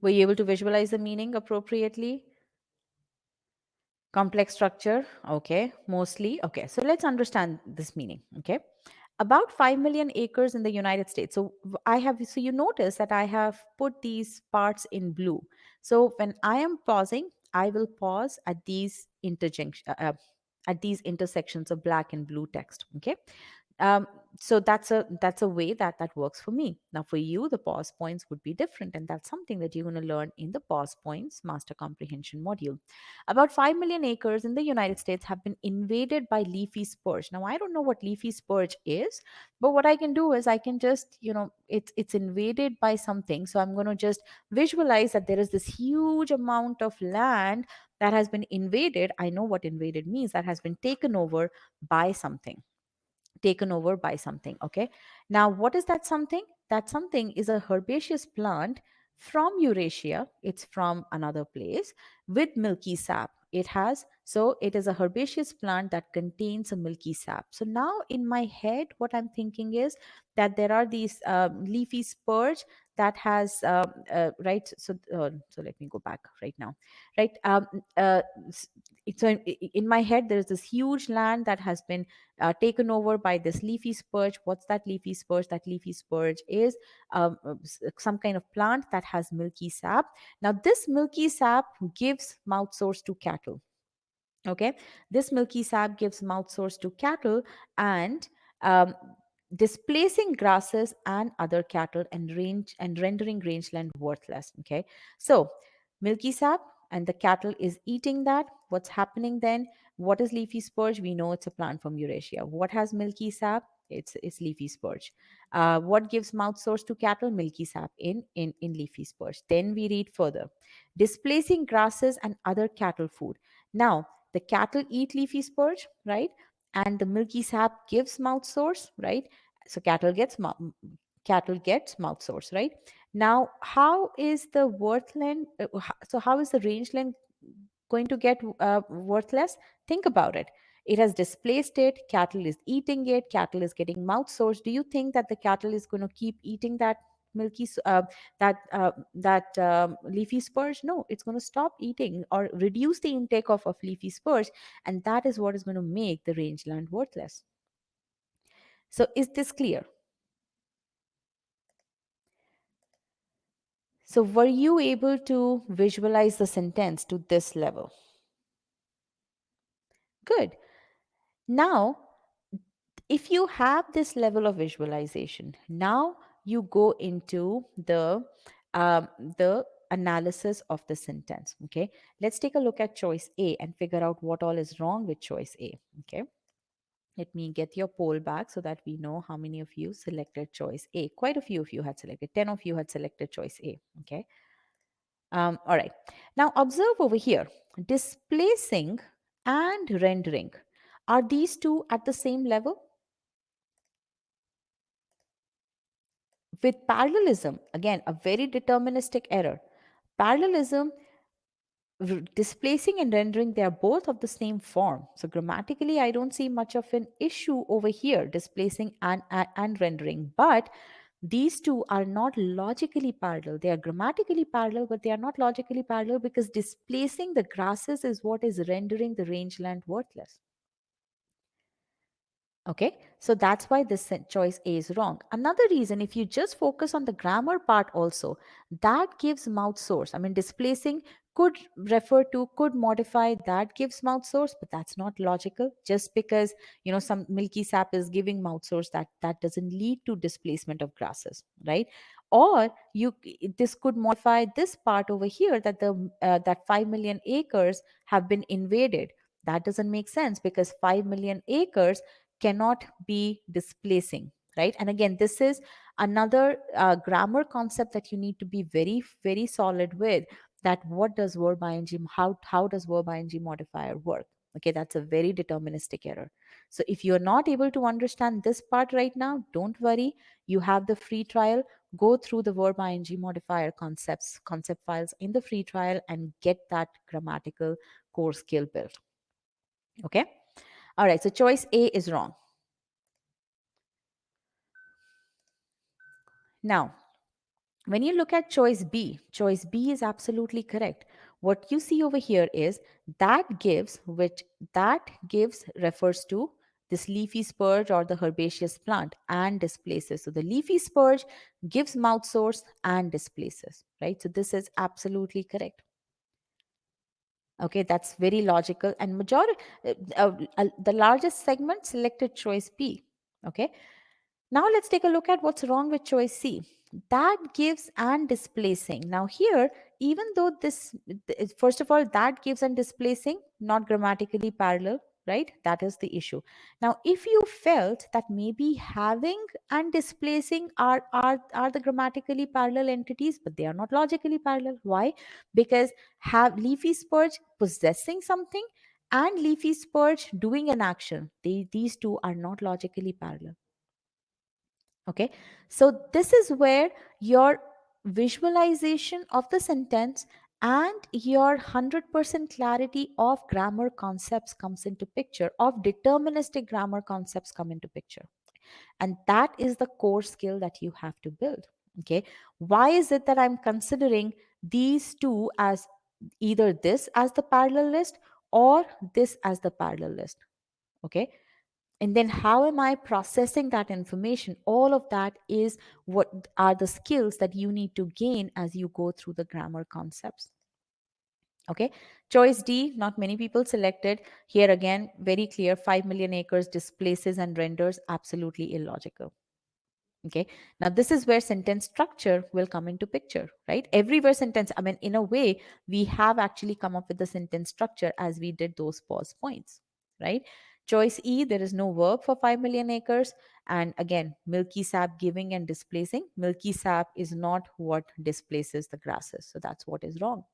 Were you able to visualize the meaning appropriately? Complex structure, okay, mostly. Okay, so let's understand this meaning, okay? About 5 million acres in the United States. So so you notice that I have put these parts in blue. So when I am pausing, I will pause at these intersections of black and blue text, okay? um, so that's a way that works for me. Now for you, the pause points would be different, and that's something that you're going to learn in the pause points master comprehension module. About 5 million acres in the United States have been invaded by leafy spurge. Now I don't know what leafy spurge is, but what I can do is I can just, it's invaded by something, so I'm going to just visualize that there is this huge amount of land that has been invaded. I know what invaded means, that has been taken over by something. Taken over by something. Okay. Now, what is that something? That something is a herbaceous plant from Eurasia. It's from another place with milky sap. It is a herbaceous plant that contains a milky sap. So now in my head, what I'm thinking is that there are these leafy spurge that has, right. So let me go back right now. Right. So in my head, there's this huge land that has been taken over by this leafy spurge. What's that leafy spurge? That leafy spurge is some kind of plant that has milky sap. Now, this milky sap gives mouth sores to cattle. Okay, this milky sap gives mouth sores to cattle, and um, displacing grasses and other cattle and rendering rangeland worthless. Okay, so milky sap, and the cattle is eating that. What's happening then? What is leafy spurge? We know it's a plant from Eurasia. What has milky sap? It's leafy spurge. What gives mouth sores to cattle? Milky sap in leafy spurge. Then we read further, displacing grasses and other cattle food. Now the cattle eat leafy spurge, right? And the milky sap gives mouth sores, right? So cattle gets mouth sores, right? Now, how is the worthland? So how is the rangeland going to get worthless? Think about it. It has displaced it. Cattle is eating it. Cattle is getting mouth sores. Do you think that the cattle is going to keep eating that milky leafy spurge? No, it's going to stop eating or reduce the intake of leafy spurge, and that is what is going to make the rangeland worthless. So is this clear? So were you able to visualize the sentence to this level? Good. Now, if you have this level of visualization, now you go into um, the analysis of the sentence. Okay, let's take a look at choice A and figure out what all is wrong with choice A. Okay, let me get your poll back so that we know how many of you selected choice A. Quite a few of you had selected, 10 of you had selected choice A. Okay. All right. Now observe over here, displacing and rendering. Are these two at the same level? With parallelism, again, a very deterministic error. Parallelism, displacing and rendering, they are both of the same form. So grammatically, I don't see much of an issue over here, displacing and rendering. But these two are not logically parallel. They are grammatically parallel, but they are not logically parallel, because displacing the grasses is what is rendering the rangeland worthless. Okay, so that's why this choice A is wrong. Another reason, if you just focus on the grammar part also, that gives mouth source. I mean, displacing could refer to, could modify, that gives mouth source, but that's not logical. Just because, some milky sap is giving mouth source, that doesn't lead to displacement of grasses, right? Or this could modify this part over here, that that 5 million acres have been invaded. That doesn't make sense, because 5 million acres cannot be displacing, right? And again, this is another grammar concept that you need to be very, very solid with, that what does verb ing, how does verb ing modifier work? Okay, that's a very deterministic error. So if you're not able to understand this part right now, don't worry. You have the free trial. Go through the verb ing modifier concept files in the free trial, and get that grammatical core skill built. Okay. All right, so choice A is wrong. Now, when you look at choice B is absolutely correct. What you see over here is that gives, which that gives refers to this leafy spurge or the herbaceous plant, and displaces. So the leafy spurge gives mouth source and displaces, right? So this is absolutely correct. Okay, that's very logical. And the largest segment selected choice B. Okay, now let's take a look at what's wrong with choice C. That gives and displacing. Now here, even though first of all, that gives and displacing, not grammatically parallel, right? That is the issue. Now, if you felt that maybe having and displacing are the grammatically parallel entities, but they are not logically parallel. Why? Because have leafy spurge possessing something and leafy spurge doing an action, these two are not logically parallel. Okay, so this is where your visualization of the sentence and your 100% clarity of grammar concepts comes into picture, of deterministic grammar concepts come into picture. And that is the core skill that you have to build. Okay, why is it that I'm considering these two as either this as the parallel list or this as the parallel list? Okay, and then how am I processing that information? All of that is what are the skills that you need to gain as you go through the grammar concepts. Okay, choice D, not many people selected. Here again, very clear, 5 million acres displaces and renders, absolutely illogical. Okay, now this is where sentence structure will come into picture, right? Everywhere sentence, I mean, in a way, we have actually come up with the sentence structure as we did those pause points, right? Choice E, there is no verb for 5 million acres. And again, milky sap giving and displacing. Milky sap is not what displaces the grasses. So that's what is wrong.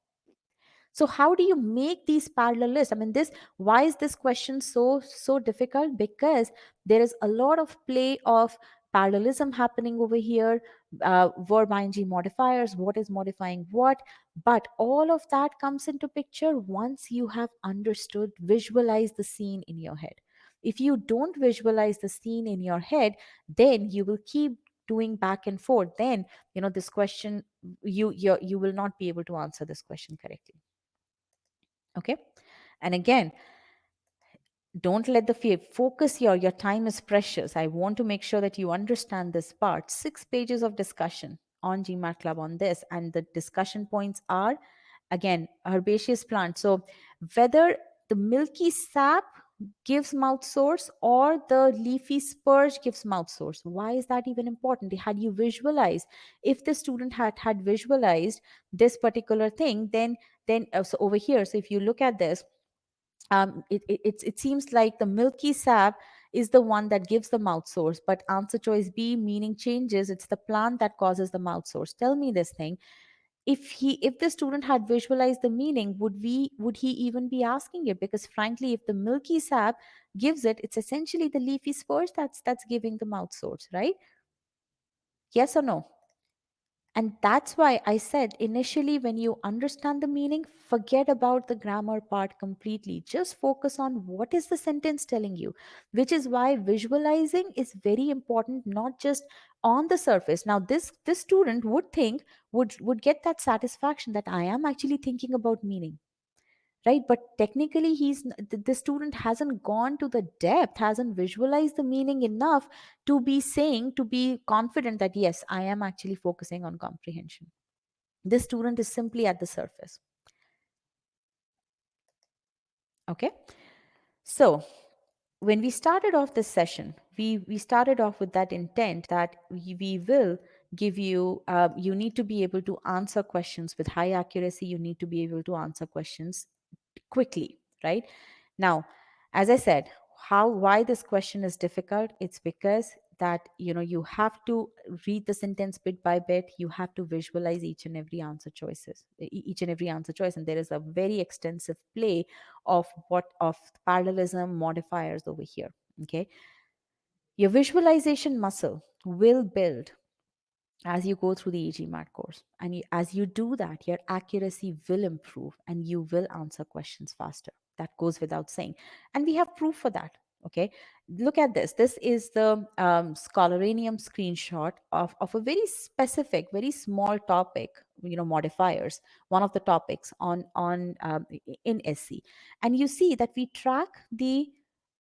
So how do you make these parallel lists? I mean, why is this question so difficult? Because there is a lot of play of parallelism happening over here, verb ing modifiers, what is modifying what, but all of that comes into picture once you have understood, visualize the scene in your head. If you don't visualize the scene in your head, then you will keep doing back and forth. Then, this question, you will not be able to answer this question correctly. Okay, and again, don't let the fear focus here. Your time is precious. I want to make sure that you understand this part. 6 pages of discussion on GMAT Club on this, and the discussion points are, again, herbaceous plant. So whether the milky sap gives mouth source or the leafy spurge gives mouth source, why is that even important? Had you visualized, if the student had visualized this particular thing, then so over here, so if you look at this, it seems like the milky sap is the one that gives the mouth source, but answer choice B, meaning changes, it's the plant that causes the mouth source. Tell me this thing, if the student had visualized the meaning, would he even be asking it? Because frankly, if the milky sap gives it, it's essentially the leafy spurs that's giving the mouth source, right? Yes or no? And that's why I said initially, when you understand the meaning, forget about the grammar part completely. Just focus on what is the sentence telling you, which is why visualizing is very important, not just on the surface. Now, this student would think, would get that satisfaction that I am actually thinking about meaning, right? But technically the student hasn't gone to the depth, hasn't visualized the meaning enough to be saying, to be confident that yes, I am actually focusing on comprehension. This student is simply at the surface. Okay, so when we started off this session, we started off with that intent that we will give you, you need to be able to answer questions with high accuracy, you need to be able to answer questions quickly, right? Now, as I said, why this question is difficult, it's because that you have to read the sentence bit by bit, you have to visualize each and every answer choices, each and every answer choice, and there is a very extensive play of parallelism modifiers over here. Okay, your visualization muscle will build as you go through the e-GMAT course. And as you do that, your accuracy will improve and you will answer questions faster. That goes without saying. And we have proof for that. Okay. Look at this. This is the Scholaranium screenshot of a very specific, very small topic, modifiers, one of the topics on in SC. And you see that we track the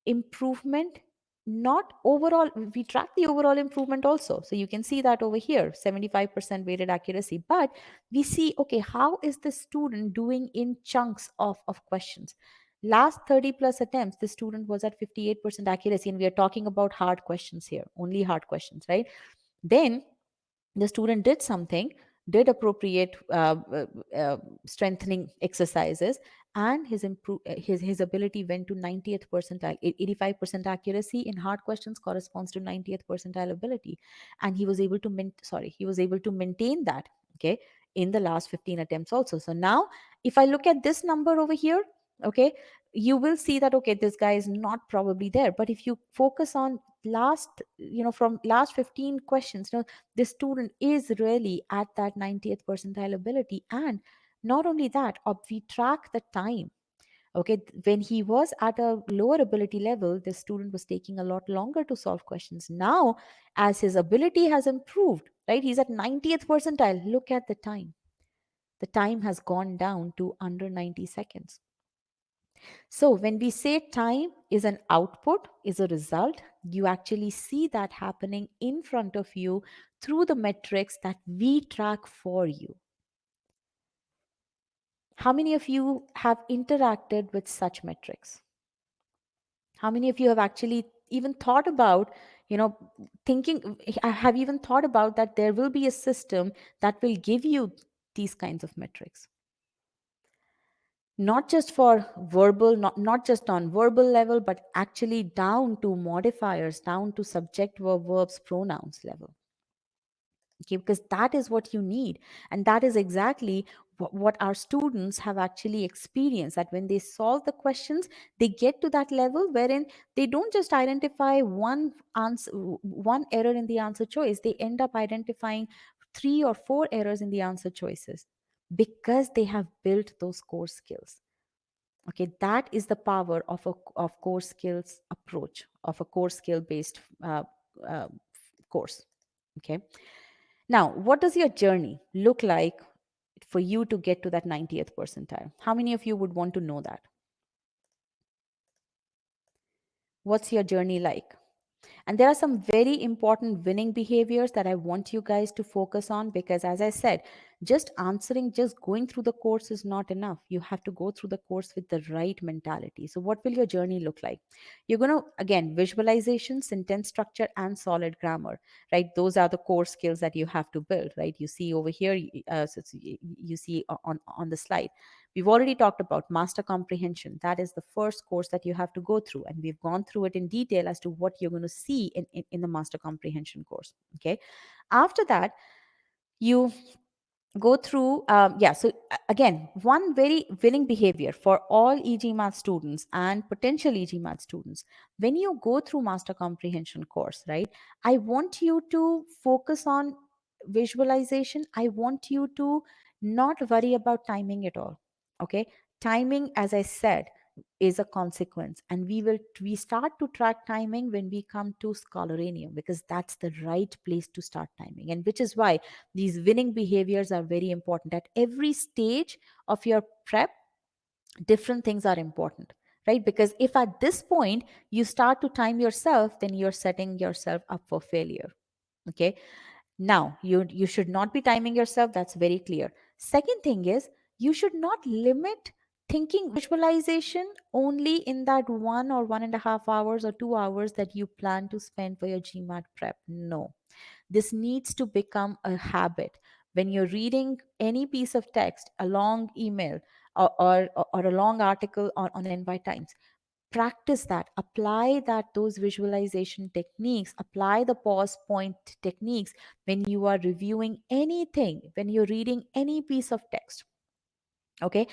improvement, not overall, we track the overall improvement also. So you can see that over here, 75% weighted accuracy, but we see, okay, how is the student doing in chunks of questions? Last 30 plus attempts, the student was at 58% accuracy, and we are talking about hard questions here, only hard questions, right? Then the student did something, did appropriate strengthening exercises, and his ability went to 90th percentile. 85% accuracy in hard questions corresponds to 90th percentile ability, and he was able to maintain that, okay, in the last 15 attempts also. So now if I look at this number over here, okay, you will see that, okay, this guy is not probably there. But if you focus on from last 15 questions, this student is really at that 90th percentile ability. And not only that, we track the time. Okay, when he was at a lower ability level, the student was taking a lot longer to solve questions. Now, as his ability has improved, right, he's at 90th percentile. Look at the time. The time has gone down to under 90 seconds. So when we say time is an output, is a result, you actually see that happening in front of you through the metrics that we track for you. How many of you have interacted with such metrics? How many of you have actually even thought about, have even thought about that there will be a system that will give you these kinds of metrics? Not just for verbal, not just on verbal level, but actually down to modifiers, down to subject, verb, verbs, pronouns level. Okay, because that is what you need. And that is exactly what our students have actually experienced, that when they solve the questions, they get to that level wherein they don't just identify one error in the answer choice, they end up identifying 3 or 4 errors in the answer choices, because they have built those core skills. Okay, that is the power of core skills approach, of a core skill based uh, course. Okay, now what does your journey look like for you to get to that 90th percentile? How many of you would want to know that? What's your journey like? And there are some very important winning behaviors that I want you guys to focus on, because as I said, just going through the course is not enough. You have to go through the course with the right mentality. So what will your journey look like? You're going to, again, visualization, sentence structure, and solid grammar, right? Those are the core skills that you have to build, right? You see over here, you see on the slide. We've already talked about master comprehension. That is the first course that you have to go through. And we've gone through it in detail as to what you're going to see in the master comprehension course. Okay. After that, you go through, so again, one very winning behavior for all e-GMAT students and potential e-GMAT students, when you go through master comprehension course, right, I want you to focus on visualization. I want you to not worry about timing at all. Okay, timing, as I said, is a consequence, and we start to track timing when we come to scholaranium, because that's the right place to start timing, and which is why these winning behaviors are very important. At every stage of your prep, different things are important, right? Because if at this point you start to time yourself, then you're setting yourself up for failure. Okay, now you should not be timing yourself, that's very clear. Second thing is, you should not limit thinking visualization only in that 1 or 1.5 hours or 2 hours that you plan to spend for your GMAT prep. No, this needs to become a habit. When you're reading any piece of text, a long email, or a long article on NY Times, practice that, apply that, those visualization techniques, apply the pause point techniques when you are reviewing anything, when you're reading any piece of text. Okay,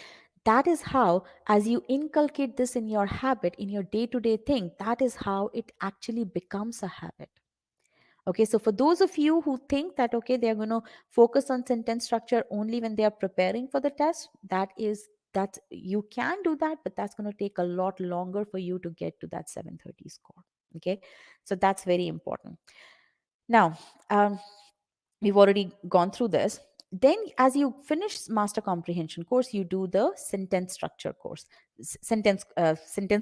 that is how, as you inculcate this in your habit, in your day-to-day thing, that is how it actually becomes a habit. Okay, so for those of you who think that, okay, they're going to focus on sentence structure only when they are preparing for the test, that you can do that, but that's going to take a lot longer for you to get to that 730 score. Okay, so that's very important. Now, we've already gone through this. Then as you finish master comprehension course, you do the sentence structure course, sentence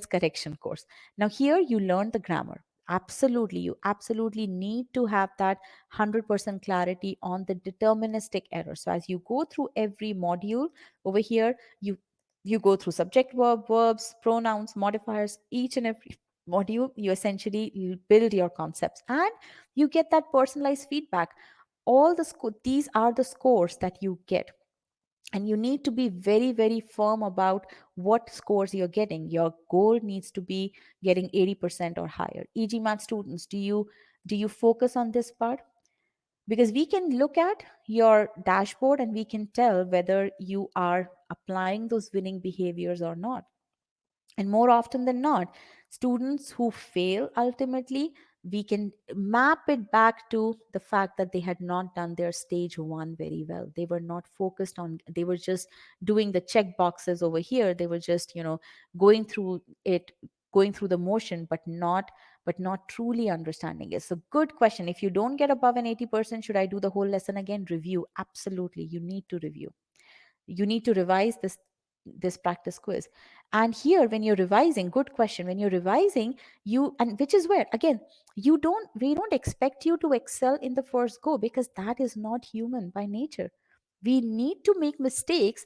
correction course. Now here you learn the grammar. Absolutely, you absolutely need to have that 100% clarity on the deterministic error. So as you go through every module over here, you go through subject, verb, verbs, pronouns, modifiers, each and every module. You essentially build your concepts, and you get that personalized feedback. These are the scores that you get, and you need to be very, very firm about what scores you're getting. Your goal needs to be getting 80% or higher. e-GMAT students, do you focus on this part? Because we can look at your dashboard and we can tell whether you are applying those winning behaviors or not. And more often than not, students who fail ultimately, we can map it back to the fact that they had not done their stage one very well. They were not focused on, they were just doing the check boxes over here. They were just, going through it, going through the motion, but not truly understanding it. So good question. If you don't get above an 80%, should I do the whole lesson again? Review. Absolutely. You need to review. You need to revise this practice quiz. And here, when you're revising, good question, when you're revising, and which is where, again, we don't expect you to excel in the first go, because that is not human by nature. We need to make mistakes,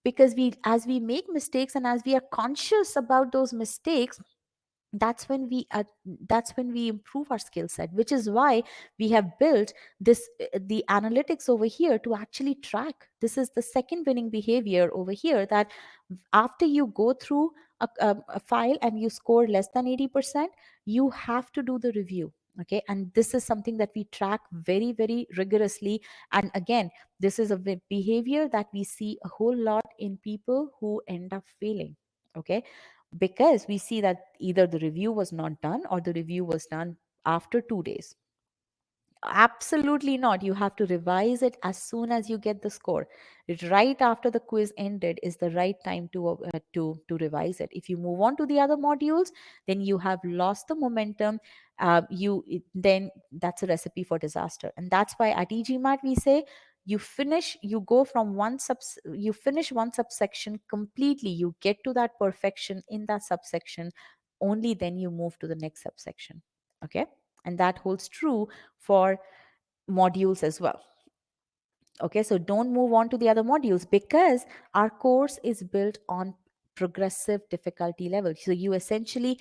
because as we make mistakes and as we are conscious about those mistakes, that's when we improve our skill set, which is why we have built the analytics over here to actually track. This is the second winning behavior over here, that after you go through a file and you score less than 80%, you have to do the review. Okay, and this is something that we track very, very rigorously. And again, this is a behavior that we see a whole lot in people who end up failing. Okay, because we see that either the review was not done or the review was done after 2 days. Absolutely not. You have to revise it as soon as you get the score. Right after the quiz ended is the right time to revise it. If you move on to the other modules, then you have lost the momentum. Then that's a recipe for disaster. And that's why at e-GMAT we say, you finish one subsection completely. You get to that perfection in that subsection. Only then you move to the next subsection. Okay, and that holds true for modules as well. Okay, so don't move on to the other modules, because our course is built on progressive difficulty level. So you essentially,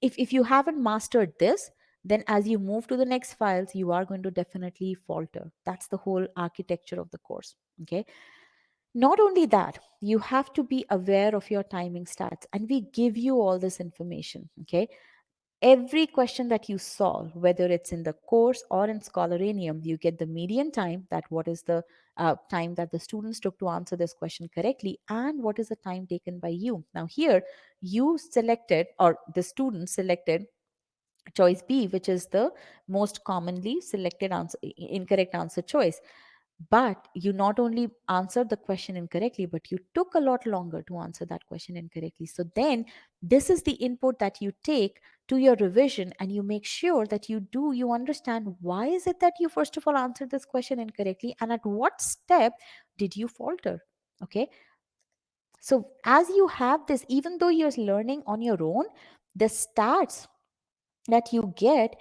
if you haven't mastered this, then as you move to the next files, you are going to definitely falter. That's the whole architecture of the course. Okay, not only that, you have to be aware of your timing stats, and we give you all this information. Okay, Every question that you solve, whether it's in the course or in Scholaranium, you get the median time, that what is the time that the students took to answer this question correctly, and what is the time taken by you. Now here, you selected, or the student selected, choice B, which is the most commonly selected answer, incorrect answer choice. But you not only answered the question incorrectly, but you took a lot longer to answer that question incorrectly. So then this is the input that you take to your revision, and you make sure that you understand why is it that you first of all answered this question incorrectly, and at what step did you falter. Okay, so as you have this, even though you're learning on your own, the stats that you get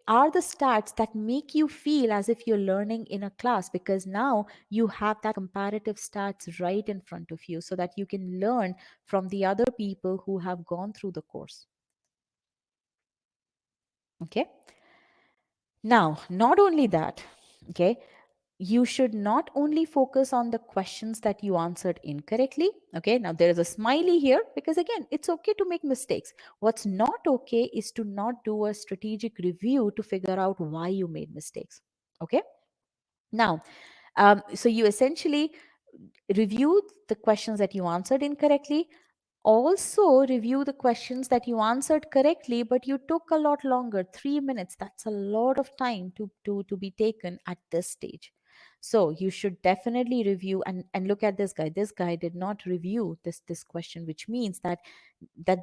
are the stats that make you feel as if you're learning in a class, because now you have that comparative stats right in front of you, so that you can learn from the other people who have gone through the course. Okay, now not only that, okay, you should not only focus on the questions that you answered incorrectly. Okay, now there is a smiley here, because again, it's okay to make mistakes. What's not okay is to not do a strategic review to figure out why you made mistakes. Okay, now so you essentially reviewed the questions that you answered incorrectly, also review the questions that you answered correctly, but you took a lot longer. 3 minutes, that's a lot of time to be taken at this stage. So you should definitely review, and look at this guy. This guy did not review this question, which means that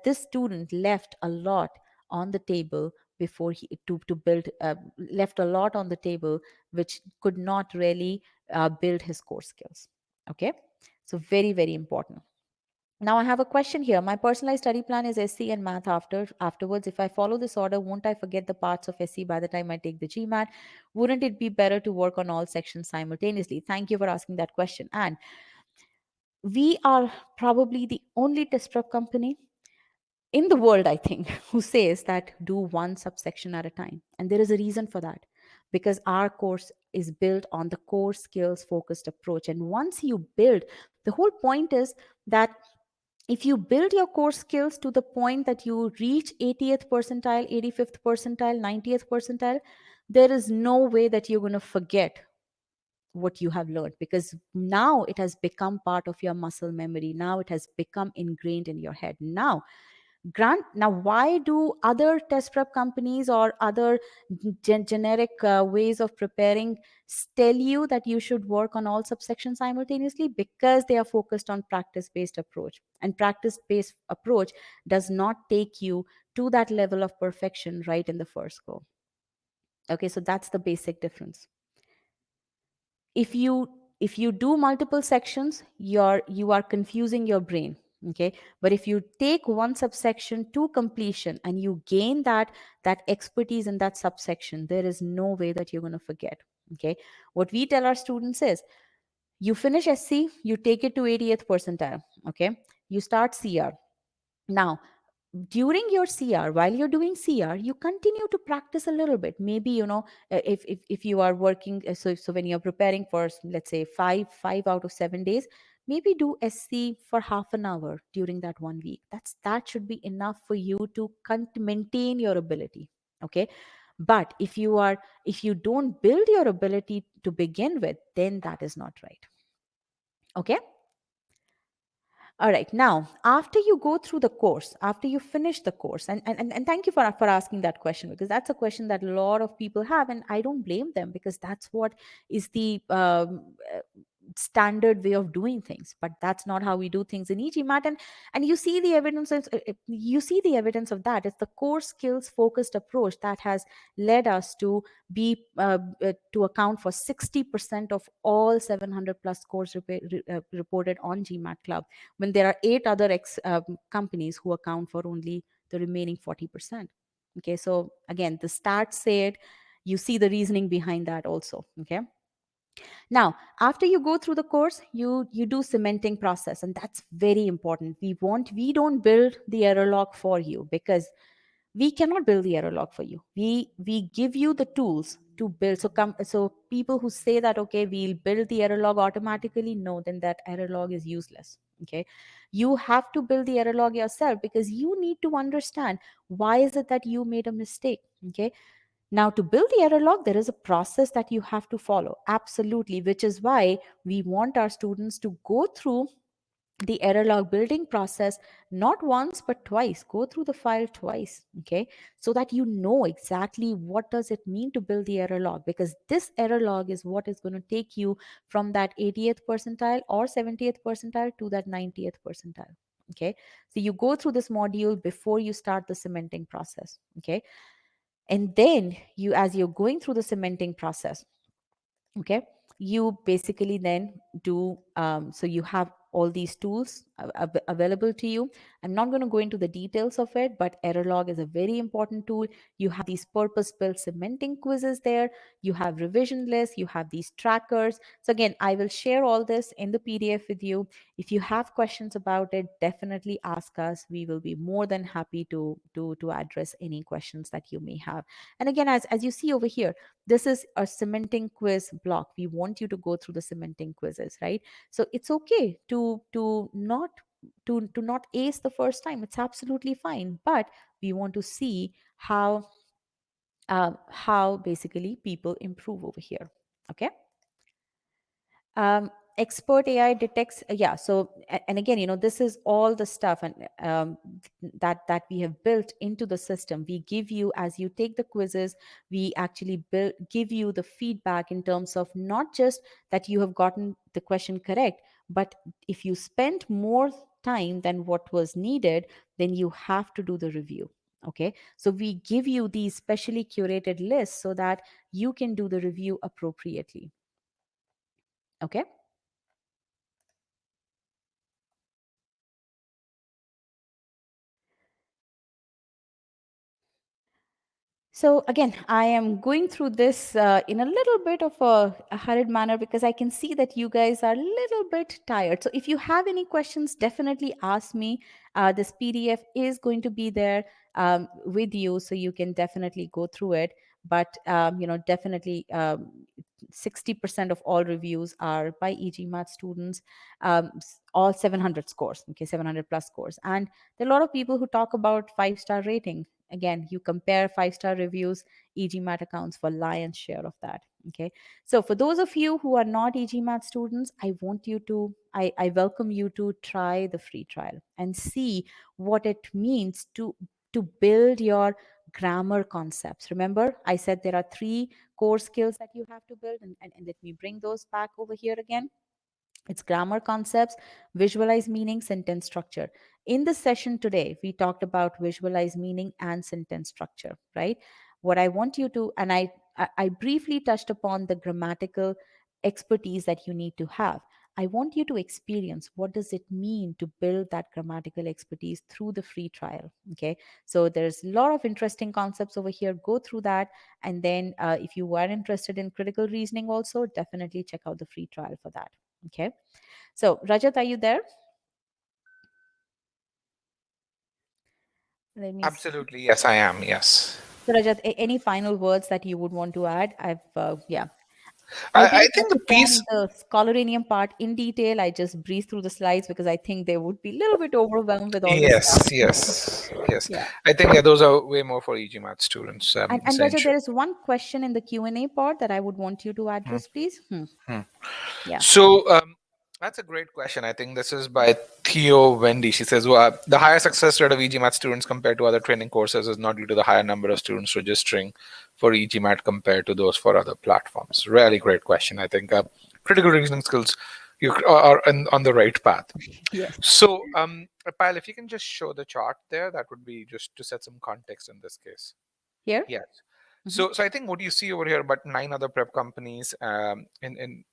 this student left a lot on the table before he to build left a lot on the table, which could not really build his core skills. Okay, so very, very important. Now I have a question here. My personalized study plan is SC and math afterwards. If I follow this order, won't I forget the parts of SC by the time I take the GMAT? Wouldn't it be better to work on all sections simultaneously? Thank you for asking that question. And we are probably the only test prep company in the world, I think, who says that do one subsection at a time. And there is a reason for that, because our course is built on the core skills focused approach. And once you build, the whole point is that if you build your core skills to the point that you reach 80th percentile, 85th percentile, 90th percentile, there is no way that you're going to forget what you have learned, because now it has become part of your muscle memory. Now it has become ingrained in your head. Now why do other test prep companies or other generic ways of preparing tell you that you should work on all subsections simultaneously? Because they are focused on practice based approach, and practice based approach does not take you to that level of perfection right in the first go. Okay, so that's the basic difference. If you do multiple sections, you are confusing your brain. Okay, but if you take one subsection to completion and you gain that expertise in that subsection, there is no way that you're going to forget. Okay, what we tell our students is, you finish SC, you take it to 80th percentile. Okay, you start CR. Now during your CR, while you're doing CR, you continue to practice a little bit. Maybe, if you are working, so when you're preparing for, let's say, five out of 7 days, maybe do SC for half an hour during that 1 week. That should be enough for you to maintain your ability. Okay, but if you don't build your ability to begin with, then that is not right. Okay. All right. Now, after you go through the course, after you finish the course, and thank you for asking that question, because that's a question that a lot of people have, and I don't blame them, because that's what is the standard way of doing things. But that's not how we do things in e-GMAT, and you see the evidence of that. It's the core skills focused approach that has led us to be to account for 60% of all 700 plus scores reported on GMAT Club, when there are 8 other companies who account for only the remaining 40%. Okay, so again, the stats say it. You see the reasoning behind that also. Okay. Now, after you go through the course, you do cementing process, and that's very important. We don't build the error log for you, because we cannot build the error log for you. We give you the tools to build. So people who say that, okay, we'll build the error log automatically, no, then that error log is useless. Okay, you have to build the error log yourself because you need to understand why is it that you made a mistake. Okay, now to build the error log, there is a process that you have to follow, absolutely, which is why we want our students to go through the error log building process not once but twice. Go through the file twice, okay, so that you know exactly what does it mean to build the error log, because this error log is what is going to take you from that 80th percentile or 70th percentile to that 90th percentile. Okay, so you go through this module before you start the cementing process. Okay, and then you, as you're going through the cementing process, okay, you basically then do so you have all these tools available to you. I'm not going to go into the details of it, but error log is a very important tool. You have these purpose built cementing quizzes there, you have revision lists, you have these trackers. So again, I will share all this in the PDF with you. If you have questions about it, definitely ask us. We will be more than happy to address any questions that you may have. And again, as you see over here, this is a cementing quiz block. We want you to go through the cementing quizzes, right? So it's okay to not ace the first time. It's absolutely fine, but we want to see how basically people improve over here. Okay. um, Expert AI detects, yeah, so and again, this is all the stuff and that we have built into the system. We give you, as you take the quizzes, we actually give you the feedback in terms of not just that you have gotten the question correct, but if you spent more time than what was needed, then you have to do the review. Okay, so we give you these specially curated lists so that you can do the review appropriately. Okay. So again, I am going through this in a little bit of a hurried manner because I can see that you guys are a little bit tired. So if you have any questions, definitely ask me. This PDF is going to be there with you, so you can definitely go through it. But definitely 60% of all reviews are by e-GMAT students, all 700 scores, okay, 700 plus scores. And there are a lot of people who talk about 5-star rating. Again, you compare 5-star reviews, e-GMAT accounts for lion's share of that. Okay, so for those of you who are not e-GMAT students, I welcome you to try the free trial and see what it means to build your grammar concepts. Remember, I said there are 3 core skills that you have to build, and let me bring those back over here again. It's grammar concepts, visualize meaning, sentence structure. In the session today, we talked about visualize meaning and sentence structure, right? What I want you to, and I briefly touched upon the grammatical expertise that you need to have. I want you to experience what does it mean to build that grammatical expertise through the free trial. Okay, so there's a lot of interesting concepts over here. Go through that, and then if you are interested in critical reasoning, also definitely check out the free trial for that. Okay. So, Rajat, are you there? Let me see. Absolutely, yes, I am. Yes. So, Rajat, any final words that you would want to add? Yeah, I I didn't think touch the piece. upon the scholarinium part in detail. I just breezed through the slides because I think they would be a little bit overwhelmed with all this stuff. Yes, yes, yes. Yeah. I think those are way more for e-GMAT students. And Rajat, Essentially. there is one question in the Q&A part that I would want you to address, please. Hmm. Yeah. So that's a great question. I think this is by Theo Wendy. She says, well, the higher success rate of e-GMAT students compared to other training courses is not due to the higher number of students registering for e-GMAT compared to those for other platforms. Really great question. I think critical reasoning skills you are on the right path. Yes. So, Payal, if you can just show the chart there, that would be just to set some context in this case. Here? Yes. Hmm. So I think what you see over here, but 9 other prep companies in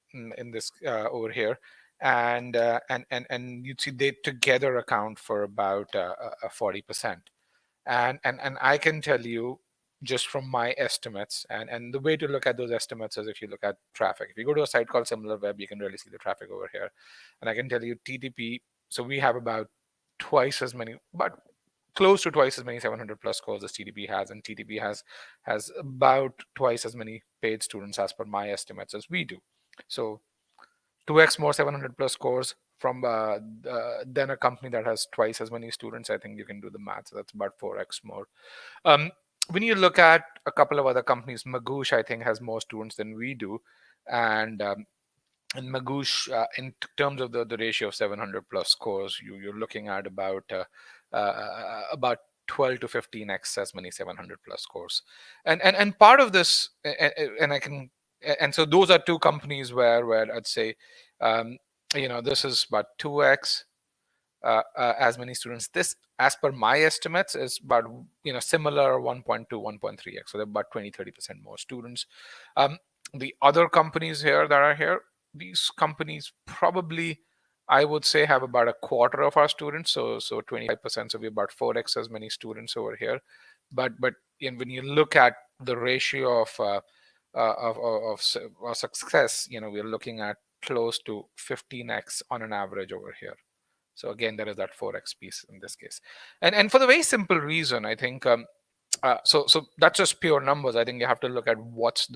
this over here, and you see they together account for about 40%. And I can tell you just from my estimates, and the way to look at those estimates is if you look at traffic. If you go to a site called SimilarWeb, you can really see the traffic over here. And I can tell you TTP. So we have about twice as many, but close to twice as many 700 plus scores as TTP has, and TTP has about twice as many paid students as per my estimates as we do. So 2x more 700 plus scores, then a company that has twice as many students. I think you can do the math. So that's about 4x more. When you look at a couple of other companies, Magoosh, I think, has more students than we do. And Magoosh, in terms of the ratio of 700 plus scores, you're looking at about 12 to 15x as many 700 plus scores. And part of this, and I can, and so those are two companies where I'd say, this is about 2x as many students. This, as per my estimates, is about similar 1.2, 1.3x. So they're about 20-30% more students. The other companies here that are here, these companies probably, I would say, have about a quarter of our students. So 25%, so we're about 4x as many students over here. But when you look at the ratio of success, we're looking at close to 15x on an average over here. So again, there is that 4x piece in this case, and for the very simple reason, I think. So that's just pure numbers. I think you have to look at what's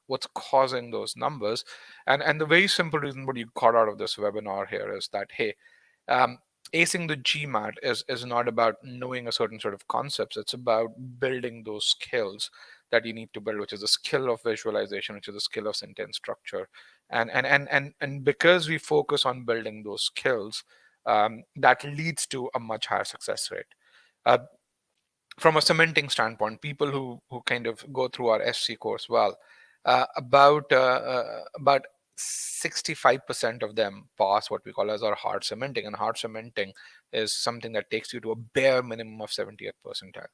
what's causing those numbers, and the very simple reason what you got out of this webinar here is that, hey, acing the GMAT is not about knowing a certain sort of concepts. It's about building those skills that you need to build, which is the skill of visualization, which is the skill of sentence structure, and because we focus on building those skills, that leads to a much higher success rate. From a cementing standpoint, people who kind of go through our SC course, well, about 65% of them pass what we call as our hard cementing, and hard cementing is something that takes you to a bare minimum of 70th percentile.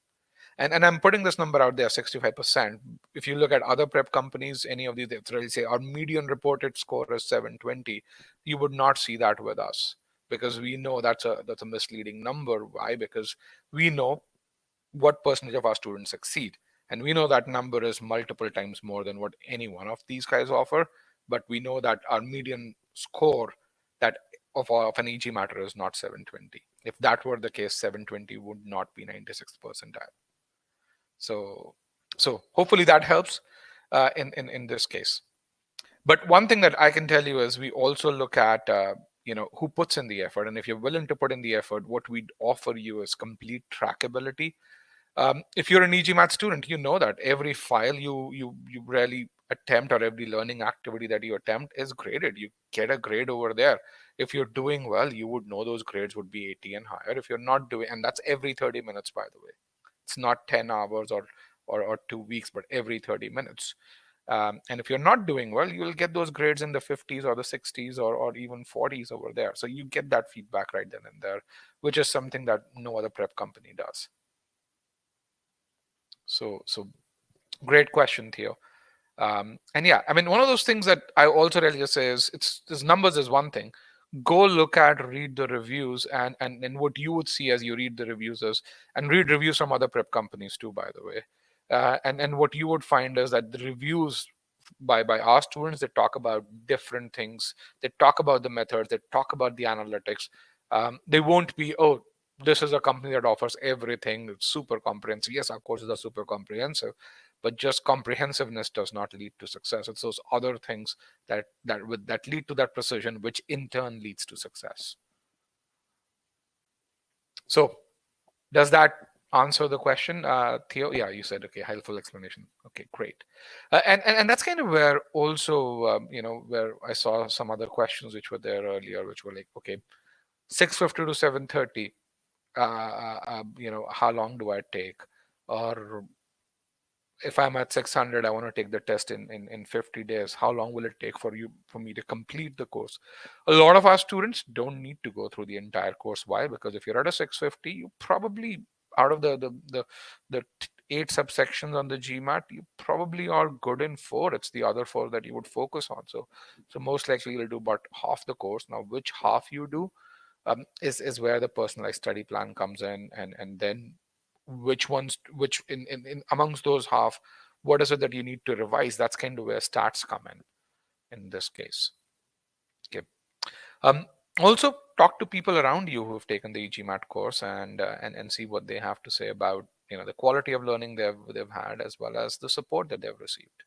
And I'm putting this number out there, 65%. If you look at other prep companies, any of these, they really say our median reported score is 720. You would not see that with us, because we know that's a misleading number. Why? Because we know what percentage of our students succeed, and we know that number is multiple times more than what any one of these guys offer. But we know that our median score that of an e-GMAT is not 720. If that were the case, 720 would not be 96th percentile. So hopefully that helps in this case. But one thing that I can tell you is we also look at who puts in the effort, and if you're willing to put in the effort, what we offer you is complete trackability. If you're an e-GMAT student, you know that every file you really attempt, or every learning activity that you attempt, is graded. You get a grade over there. If you're doing well, you would know those grades would be 80 and higher. If you're not doing, and that's every 30 minutes, by the way. It's not 10 hours or 2 weeks, but every 30 minutes. And if you're not doing well, you'll get those grades in the 50s or the 60s or even 40s over there. So you get that feedback right then and there, which is something that no other prep company does. So great question, Theo. And yeah, I mean, one of those things that I also really just say is, numbers is one thing. Go read the reviews, and what you would see as you read the reviews is, and read reviews from other prep companies too, by the way. And what you would find is that the reviews by our students, they talk about different things. They talk about the methods. They talk about the analytics. They won't be, oh, this is a company that offers everything. It's super comprehensive. Yes, our courses are super comprehensive, but just comprehensiveness does not lead to success. It's those other things that lead to that precision, which in turn leads to success. So does that answer the question, Theo? Yeah, you said, okay, helpful explanation. Okay, great. And that's kind of where also, where I saw some other questions which were there earlier, which were like, okay, 650 to 730, how long do I take? Or if I'm at 600, I want to take the test in 50 days. How long will it take for me to complete the course? A lot of our students don't need to go through the entire course. Why? Because if you're at a 650, you probably, out of the 8 subsections on the GMAT, you probably are good in 4. It's the other 4 that you would focus on. So most likely you'll do about half the course. Now, which half you do is where the personalized study plan comes in, and then which in amongst those half, what is it that you need to revise? That's kind of where stats come in this case. Okay. Also talk to people around you who've taken the e-GMAT course and see what they have to say about the quality of learning they've had, as well as the support that they've received.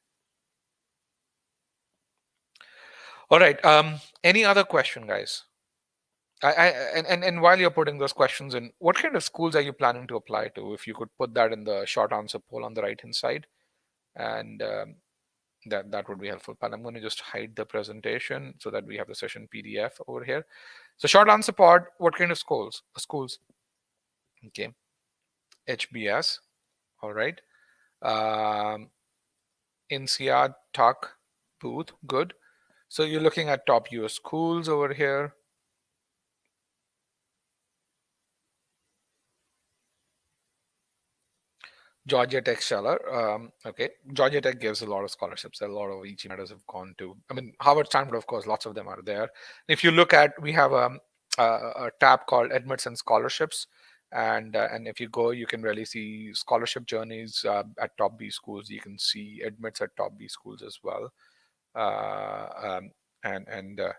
All right. Any other question, guys? And while you're putting those questions in, what kind of schools are you planning to apply to? If you could put that in the short answer poll on the right hand side, and that would be helpful. But I'm going to just hide the presentation so that we have the session PDF over here. So short answer pod, what kind of schools? Okay, HBS, all right. INSEAD, Tuck, Booth, good. So you're looking at top US schools over here. Georgia Tech Scheller. Okay, Georgia Tech gives a lot of scholarships. A lot of e-GMATs have gone to. I mean, Harvard, Stanford, of course, lots of them are there. If you look at, we have a tab called Admits and Scholarships, and if you go, you can really see scholarship journeys at top B schools. You can see admits at top B schools as well, and and uh,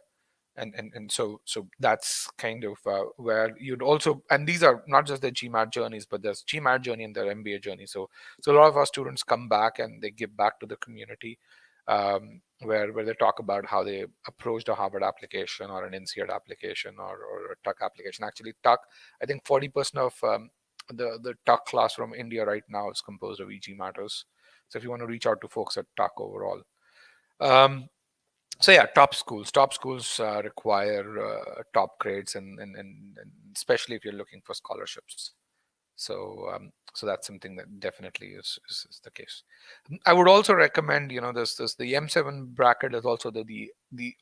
so that's kind of where you'd also, and these are not just the GMAT journeys, but there's GMAT journey and their MBA journey. So a lot of our students come back and they give back to the community, where they talk about how they approached a Harvard application or an INSEAD application or a Tuck application. Actually, Tuck, I think 40% of the Tuck class from India right now is composed of e-GMATers. So if you want to reach out to folks at Tuck overall. So yeah, top schools require top grades, and especially if you're looking for scholarships. So that's something that definitely is the case. I would also recommend, there's the M7 bracket is also the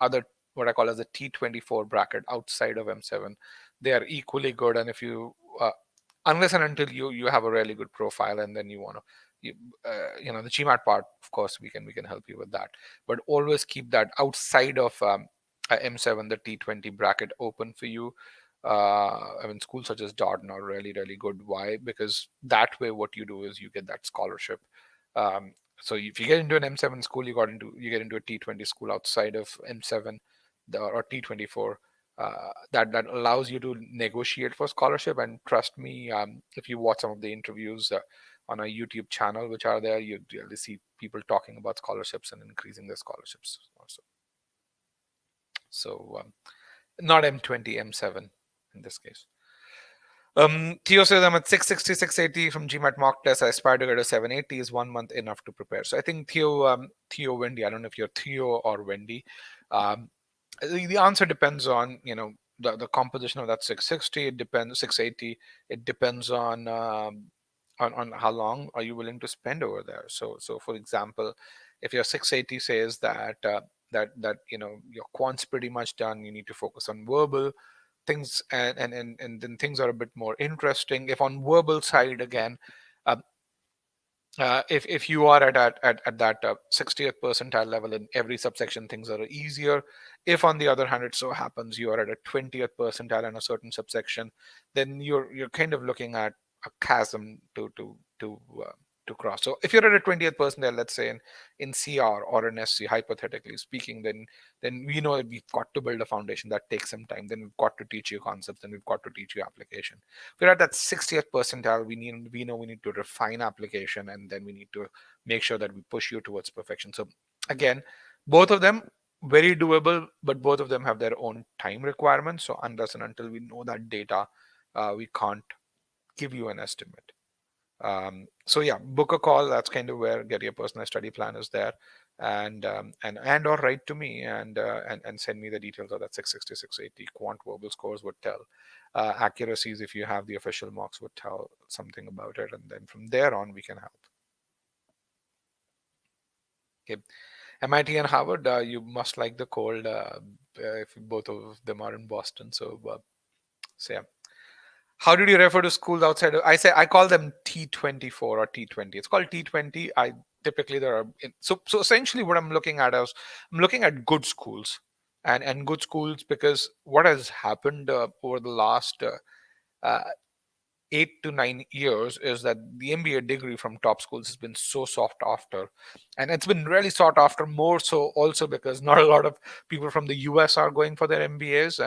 other, what I call as the T24 bracket outside of M7. They are equally good, and if you unless and until you have a really good profile, and then you want to, the GMAT part, of course, we can help you with that, but always keep that outside of M7, the T20 bracket open for you. I mean, schools such as Darden are really, really good. Why? Because that way, what you do is you get that scholarship. So if you get into an M7 school, you get into a T20 school outside of M7, or T24. That allows you to negotiate for scholarship. And trust me, if you watch some of the interviews on our YouTube channel, which are there, you really see people talking about scholarships and increasing their scholarships also. So not M20, M7 in this case. Theo says, I'm at 660, 680 from GMAT mock test. I aspire to get a 780. Is 1 month enough to prepare? So I think Theo Wendy, I don't know if you're Theo or Wendy. The answer depends on, the composition of that 660. It depends, 680. It depends on how long are you willing to spend over there. So for example, if your 680 says that your quant's pretty much done, you need to focus on verbal things, and then things are a bit more interesting. If on verbal side again, uh, if you are at that 60th percentile level in every subsection, things are easier. If on the other hand it so happens you are at a 20th percentile in a certain subsection, then you're kind of looking at a chasm to cross. So if you're at a 20th percentile, let's say in CR or in SC, hypothetically speaking, then we know that we've got to build a foundation. That takes some time. Then we've got to teach you concepts, then we've got to teach you application. If we're at that 60th percentile, we know we need to refine application, and then we need to make sure that we push you towards perfection. So again, both of them very doable, but both of them have their own time requirements. So unless and until we know that data, we can't give you an estimate. So yeah, book a call. That's kind of where get your personal study plan is there, and or write to me and send me the details of that 660, 680. Quant verbal scores would tell. Accuracies, if you have the official mocks, would tell something about it, and then from there on we can help. Okay, MIT and Harvard, you must like the cold. If both of them are in Boston, so yeah. How did you refer to schools outside of, I call them T24 or T20. It's called T20. I typically there are so essentially what I'm looking at is I'm looking at good schools, and good schools, because what has happened over the last uh, 8 to 9 years is that the MBA degree from top schools has been so sought after, and it's been really sought after more so also because not a lot of people from the US are going for their MBAs.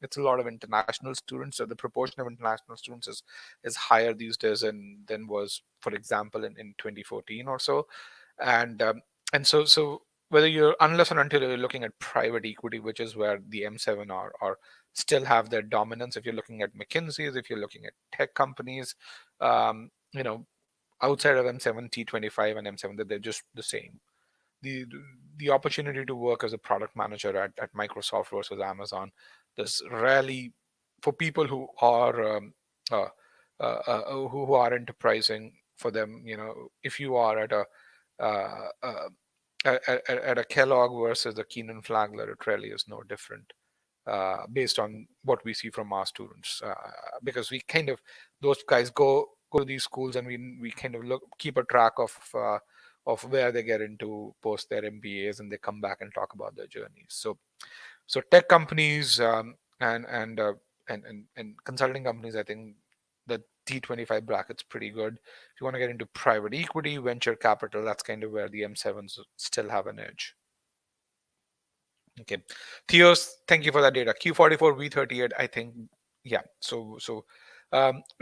It's a lot of international students, so the proportion of international students is higher these days than was, for example, in 2014 or so, and so whether you're, unless and until you're looking at private equity, which is where the M7 are still have their dominance. If you're looking at McKinsey's, if you're looking at tech companies, you know, outside of M7, T25 and M7, that they're just the same. The the opportunity to work as a product manager at Microsoft versus Amazon, there's rarely, for people who are who are enterprising, for them, you know, if you are at a uh, uh, at a Kellogg versus the Keenan Flagler, it really is no different, based on what we see from our students, because we kind of, those guys go to these schools, and we kind of keep a track of where they get into post their MBAs, and they come back and talk about their journeys. So tech companies, and consulting companies, I think the T25 bracket's pretty good. If you want to get into private equity, venture capital, that's kind of where the M7s still have an edge. Okay, Theos, thank you for that data. Q44, V38, I think, yeah. So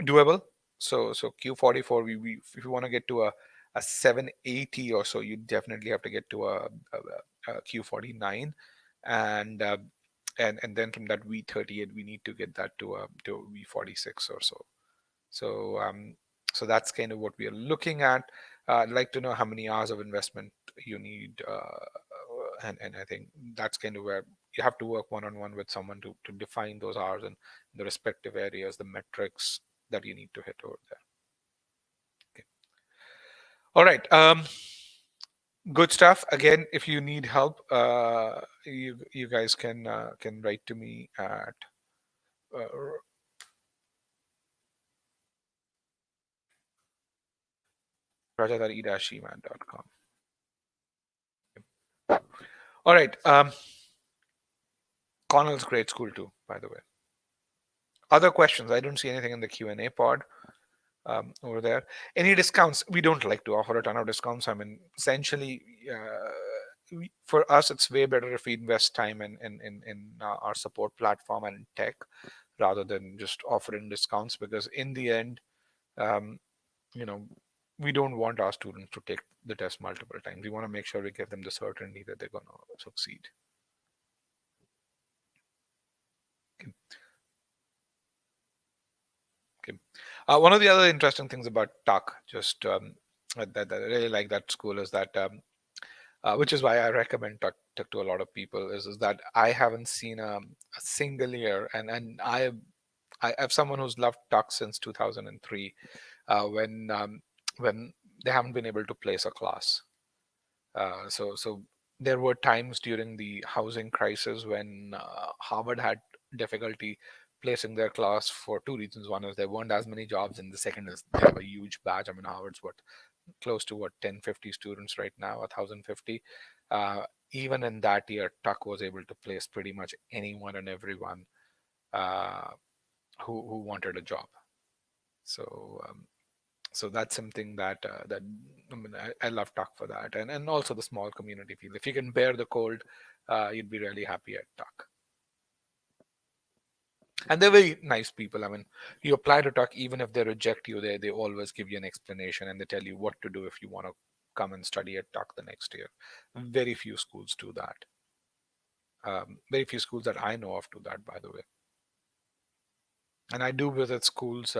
doable. So Q44, if you want to get to a 780 or so, you definitely have to get to a Q49, and and then from that V38, we need to get that to a V46 or so. So that's kind of what we are looking at. I'd like to know how many hours of investment you need, and I think that's kind of where you have to work one-on-one with someone to define those hours and the respective areas, the metrics that you need to hit over there. Okay. All right. Good stuff. Again, if you need help, you guys can write to me at rajat@e-gmat.com. All right. Cornell's great school too, by the way. Other questions? I don't see anything in the Q&A pod over there. Any discounts? We don't like to offer a ton of discounts. I mean, essentially, for us, it's way better if we invest time in our support platform and in tech, rather than just offering discounts, because in the end, you know, we don't want our students to take the test multiple times. We want to make sure we give them the certainty that they're going to succeed. Okay. One of the other interesting things about Tuck, just that I really like that school, is that, which is why I recommend Tuck to a lot of people, is that I haven't seen a single year, and I'm someone who's loved Tuck since 2003, when they haven't been able to place a class. So there were times during the housing crisis when Harvard had difficulty placing their class for two reasons. One is there weren't as many jobs, and the second is they have a huge batch. I mean, Harvard's close to 1050 students right now, 1050. Even in that year, Tuck was able to place pretty much anyone and everyone who wanted a job. So that's something that I mean, I love Tuck for that, and also the small community feel. If you can bear the cold, you'd be really happy at Tuck. And they're very nice people. I mean, you apply to Tuck, even if they reject you, they always give you an explanation, and they tell you what to do if you want to come and study at Tuck the next year. Very few schools do that. Very few schools that I know of do that, by the way. And I do visit schools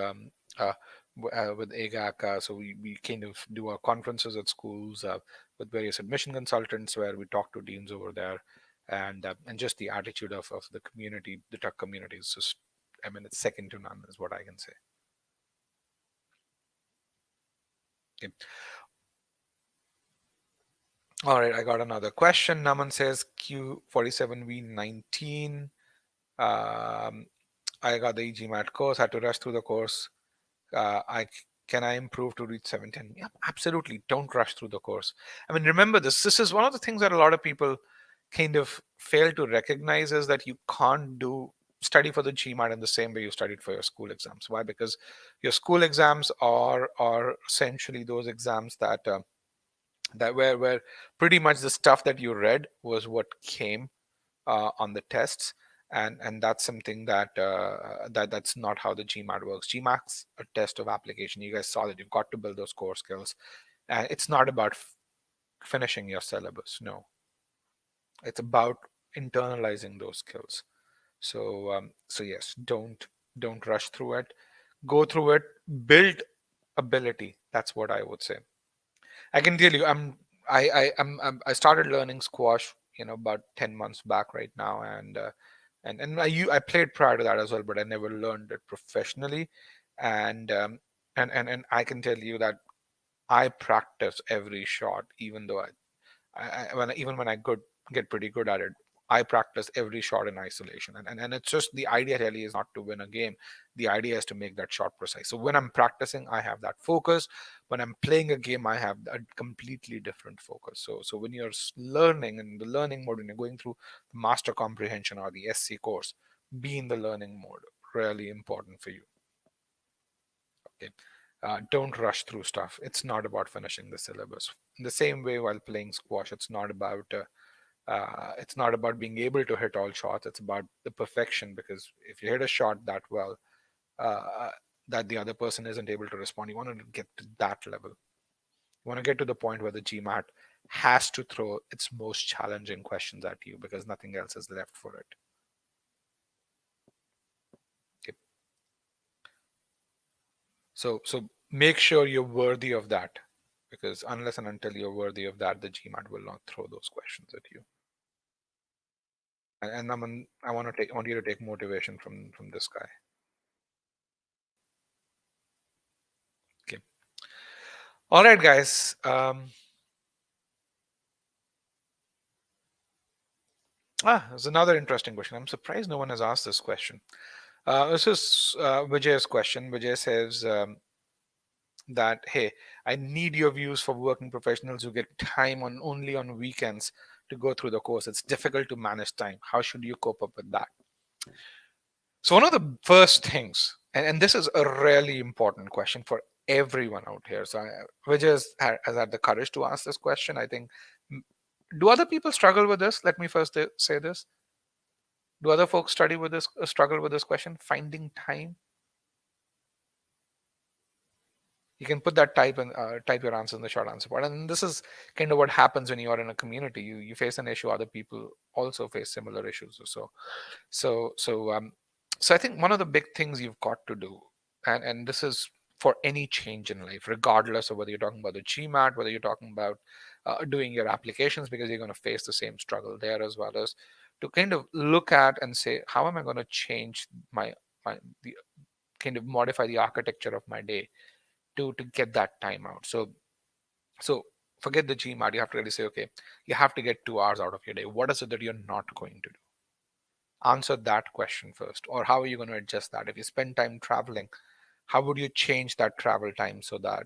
with AGAC, so we kind of do our conferences at schools with various admission consultants, where we talk to deans over there, and just the attitude of the community, the Tuck community, is just, I mean, it's second to none, is what I can say. Okay. All right, I got another question. Naman says Q47V19. I got the e-GMAT course, had to rush through the course. Can I improve to reach 710? Yeah, absolutely. Don't rush through the course. I mean, remember this. This is one of the things that a lot of people kind of fail to recognize, is that you can't study for the GMAT in the same way you studied for your school exams. Why? Because your school exams are essentially those exams that where pretty much the stuff that you read was what came on the tests, and that's something that that's not how the GMAT works. GMAT's a test of application. You guys saw that you've got to build those core skills, and it's not about finishing your syllabus. No, It's about internalizing those skills. So yes, don't rush through it. Go through it. Build ability. That's what I would say. I can tell you, I started learning squash, about 10 months back right now, and I played prior to that as well, but I never learned it professionally, and and I can tell you that I practice every shot, even though even when I get pretty good at it, I practice every shot in isolation. And it's just, the idea really is not to win a game. The idea is to make that shot precise. So when I'm practicing, I have that focus. When I'm playing a game, I have a completely different focus. So when you're learning, in the learning mode, when you're going through the master comprehension or the SC course, be in the learning mode. Really important for you. Okay. Don't rush through stuff. It's not about finishing the syllabus. In the same way, while playing squash, it's not about being able to hit all shots. It's about the perfection, because if you hit a shot that well, uh, that the other person isn't able to respond, you want to get to that level. You want to get to the point where the GMAT has to throw its most challenging questions at you because nothing else is left for it. Okay. So make sure you're worthy of that, because unless and until you're worthy of that, the GMAT will not throw those questions at you. And I want you to take motivation from this guy. Okay. All right, guys. There's another interesting question. I'm surprised no one has asked this question. This is Vijay's question. Vijay says that, hey, I need your views for working professionals who get time only on weekends to go through the course. It's difficult to manage time. How should you cope up with that? So one of the first things, and this is a really important question for everyone out here. So Vijay has had the courage to ask this question. I think, do other people struggle with this? Let me first say this. Do other folks struggle with this question? Finding time? You can put that type your answer in the short answer part. And this is kind of what happens when you are in a community. You face an issue, other people also face similar issues. So I think one of the big things you've got to do, and this is for any change in life, regardless of whether you're talking about the GMAT, whether you're talking about doing your applications, because you're going to face the same struggle there, as well as to kind of look at and say, how am I going to change the kind of modify the architecture of my day to get that time out. So forget the GMAT. You have to really say, okay, you have to get 2 hours out of your day. What is it that you're not going to do? Answer that question first. Or how are you going to adjust that? If you spend time traveling, how would you change that travel time so that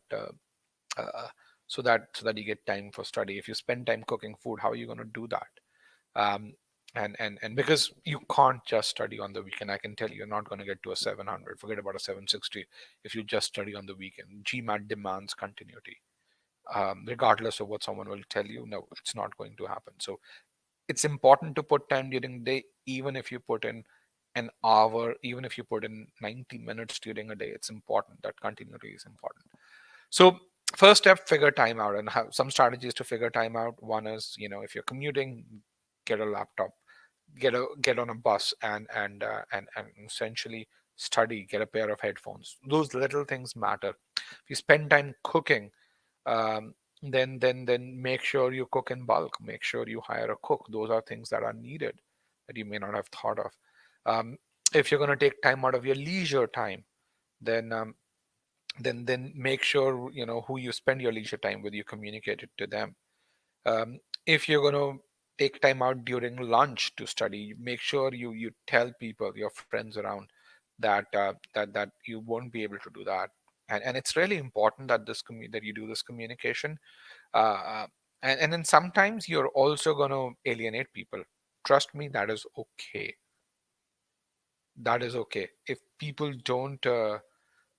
you get time for study? If you spend time cooking food, how are you going to do that? Um, and because you can't just study on the weekend, I can tell you, you're not going to get to a 700. Forget about a 760 if you just study on the weekend. GMAT demands continuity. Regardless of what someone will tell you, no, it's not going to happen. So it's important to put time during the day, even if you put in an hour, even if you put in 90 minutes during a day. It's important. That continuity is important. So first step, figure time out, and have some strategies to figure time out. One is, if you're commuting, get a laptop, get on a bus, and essentially study. Get a pair of headphones. Those little things matter. If you spend time cooking, um, then make sure you cook in bulk. Make sure you hire a cook. Those are things that are needed that you may not have thought of. If you're going to take time out of your leisure time, then then make sure who you spend your leisure time with, you communicate it to them. If you're going to take time out during lunch to study, make sure you tell people, your friends around, that you won't be able to do that. And it's really important that that you do this communication. And then sometimes you're also going to alienate people. Trust me, that is okay. That is okay. If people don't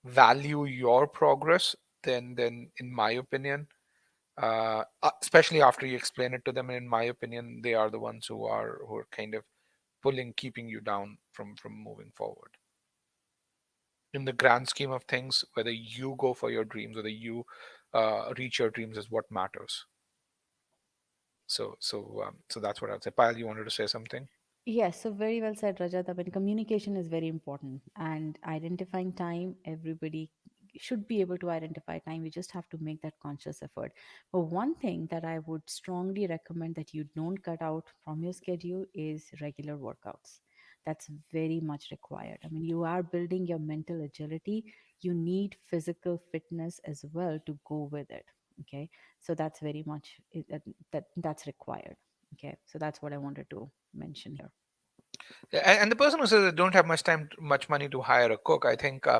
value your progress, then in my opinion, especially after you explain it to them, in my opinion, they are the ones who are kind of keeping you down from moving forward. In the grand scheme of things, whether you go for your dreams, whether you reach your dreams, is what matters. So that's what I'd say. Payal, you wanted to say something? Yes, so very well said, Rajat. I mean, communication is very important, and identifying time, everybody should be able to identify time. We just have to make that conscious effort. But one thing that I would strongly recommend that you don't cut out from your schedule is regular workouts. That's very much required. I mean, you are building your mental agility, you need physical fitness as well to go with it. Okay, so that's very much that's required. Okay, so that's what I wanted to mention here. And the person who says they don't have much money to hire a cook, I think eh,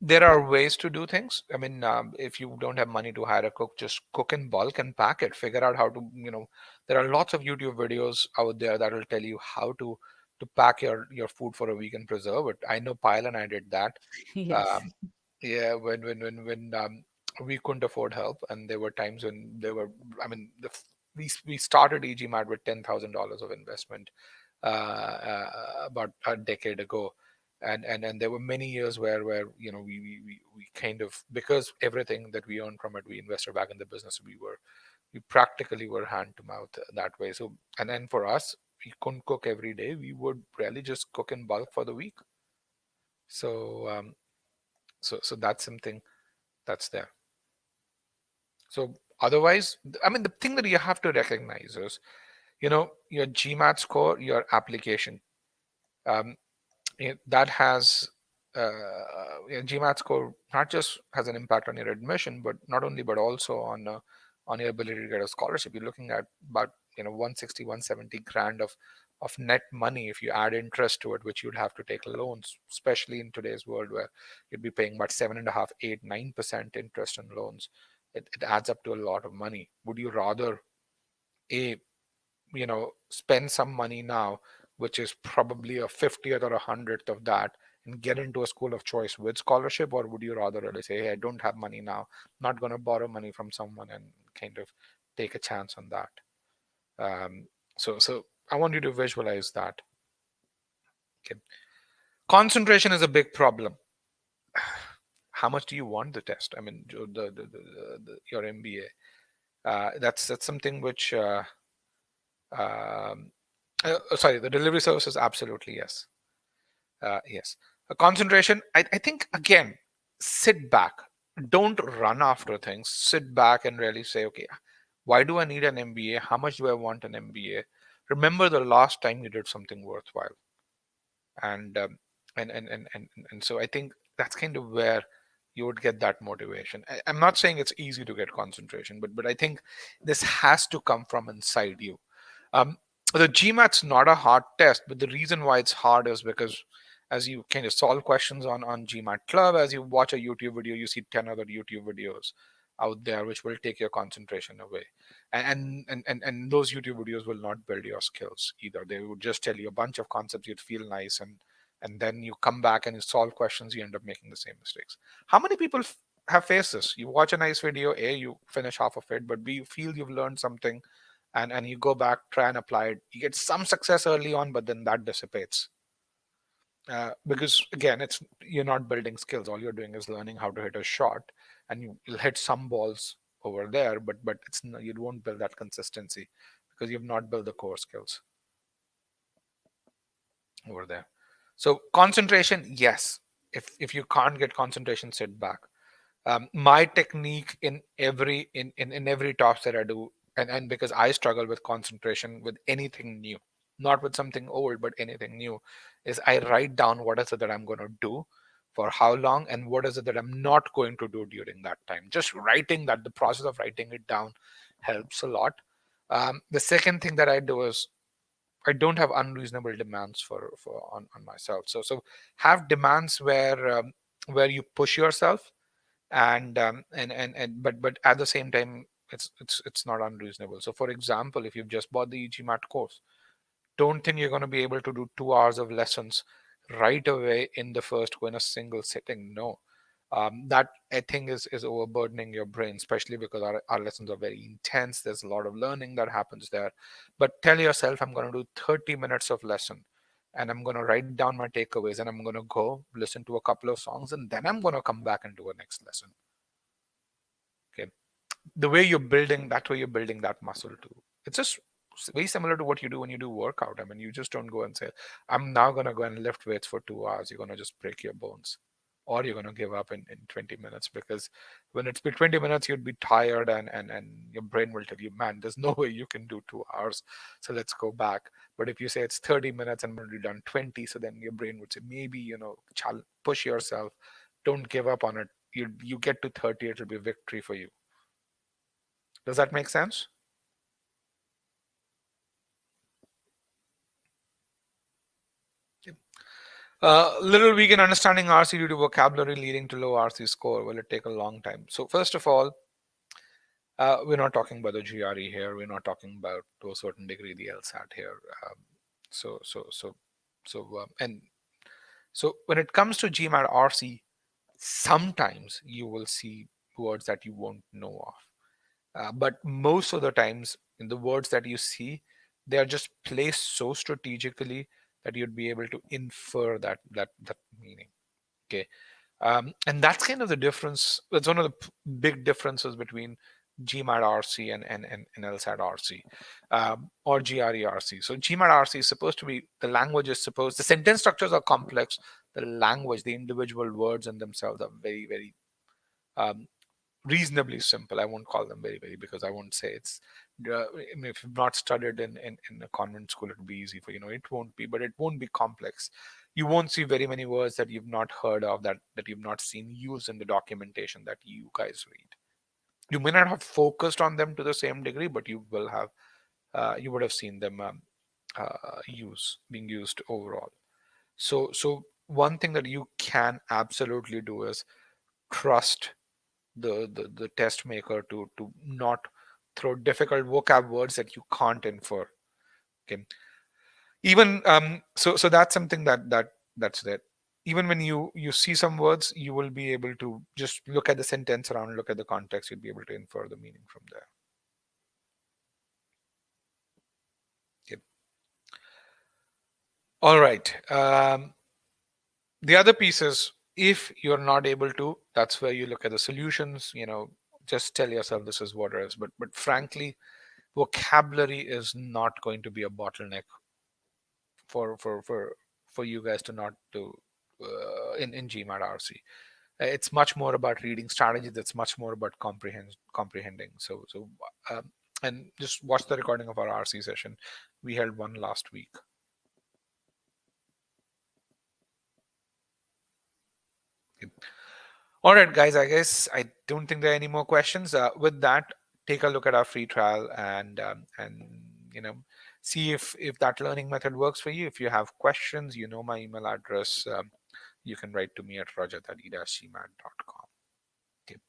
there are ways to do things. I mean, if you don't have money to hire a cook, just cook in bulk and pack it. Figure out how to, there are lots of YouTube videos out there that will tell you how to pack your food for a week and preserve it. I know Pyle and I did that. Yes. Um, yeah, when we couldn't afford help, and there were times when there were, I mean, we started e-GMAT with $10,000 of investment about a decade ago, and there were many years where we kind of, because everything that we earned from it we invested back in the business, we practically were hand to mouth that way. So and then for us, we couldn't cook every day. We would really just cook in bulk for the week. So um, so so that's something that's there. So otherwise, I mean, the thing that you have to recognize is, your GMAT score, your application. Um, that has GMAT score not just has an impact on your admission, but not only, but also on your ability to get a scholarship. You're looking at about 160, 170 grand of net money if you add interest to it, which you'd have to take loans, especially in today's world where you'd be paying about 7.5, 8, 9% interest on loans. It adds up to a lot of money. Would you rather a spend some money now, which is probably a 50th or a 100th of that, and get into a school of choice with scholarship? Or would you rather really say, hey, I don't have money now, not going to borrow money from someone and kind of take a chance on that? So I want you to visualize that. Okay. Concentration is a big problem. How much do you want the test? I mean, your MBA. That's something which um, sorry, the delivery services, absolutely yes. Yes. Concentration, I think, again, sit back. Don't run after things. Sit back and really say, okay, why do I need an MBA? How much do I want an MBA? Remember the last time you did something worthwhile. And and so I think that's kind of where you would get that motivation. I'm not saying it's easy to get concentration, but I think this has to come from inside you. um, the GMAT's not a hard test, but the reason why it's hard is because as you kind of solve questions on GMAT Club, as you watch a YouTube video, you see 10 other YouTube videos out there which will take your concentration away. And those YouTube videos will not build your skills either. They would just tell you a bunch of concepts, you'd feel nice, and then you come back and you solve questions, you end up making the same mistakes. How many people have faced this? You watch a nice video, A, you finish half of it, but B, you feel you've learned something, and you go back, try and apply it. You get some success early on, but then that dissipates. Because again, you're not building skills. All you're doing is learning how to hit a shot, and you'll hit some balls over there, but you won't build that consistency because you've not built the core skills over there. So concentration, yes. If you can't get concentration, sit back. My technique in every task that I do, and because I struggle with concentration with anything new, not with something old, but anything new, is I write down what is it that I'm going to do for how long, and what is it that I'm not going to do during that time. Just writing that, the process of writing it down helps a lot. The second thing that I do is I don't have unreasonable demands for on myself. So have demands where you push yourself, and but at the same time it's not unreasonable. So for example, if you've just bought the e-GMAT course, don't think you're going to be able to do 2 hours of lessons right away in the first go in a single sitting. No. That I think is overburdening your brain, especially because our lessons are very intense. There's a lot of learning that happens there. But tell yourself, I'm going to do 30 minutes of lesson, and I'm going to write down my takeaways, and I'm going to go listen to a couple of songs, and then I'm going to come back and do a next lesson. Okay. the way you're building that muscle too. It's just very similar to what you do when you do workout. I mean, you just don't go and say, I'm now going to go and lift weights for 2 hours. You're going to just break your bones, or you're going to give up in 20 minutes, because when it's been 20 minutes, you'd be tired, and your brain will tell you, man, there's no way you can do 2 hours. So let's go back. But if you say it's 30 minutes and we've done 20, so then your brain would say, maybe, push yourself. Don't give up on it. You get to 30, it'll be victory for you. Does that make sense? Little weak in understanding RC due to vocabulary leading to low RC score. Will it take a long time? So first of all, we're not talking about the GRE here. We're not talking about, to a certain degree, the LSAT here. And so when it comes to GMAT RC, sometimes you will see words that you won't know of. But most of the times, in the words that you see, they are just placed so strategically that you'd be able to infer that meaning. Okay, and that's kind of the difference. That's one of the big differences between GMAT RC and LSAT RC, or GRE RC. So GMAT RC is supposed to be, the language is supposed, the sentence structures are complex. The language, the individual words in themselves are very, very reasonably simple. I won't call them very, very, because I won't say it's, I mean, if you've not studied in a convent school, it would be easy for you. It won't be, but it won't be complex. You won't see very many words that you've not heard of, that you've not seen used in the documentation that you guys read. You may not have focused on them to the same degree, but you will have, you would have seen them being used overall. So one thing that you can absolutely do is trust the test maker to not throw difficult vocab words that you can't infer. Okay, even so that's something that's there. Even when you see some words, you will be able to just look at the sentence around, look at the context, you'll be able to infer the meaning from there. Okay. All right, the other piece is, if you're not able to, that's where you look at the solutions. Just tell yourself this is what it is. But frankly, vocabulary is not going to be a bottleneck for you guys to not do in GMAT RC. It's much more about reading strategies. It's much more about comprehending. And just watch the recording of our RC session. We held one last week. All right, guys, I guess I don't think there are any more questions. With that, take a look at our free trial and see if that learning method works for you. If you have questions, my email address. You can write to me at rajat@e-gmat.com. Okay.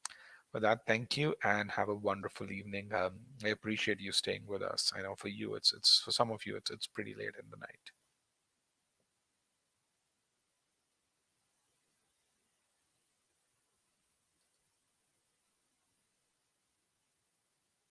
With that, thank you and have a wonderful evening. I appreciate you staying with us. I know for you, it's for some of you, it's pretty late in the night.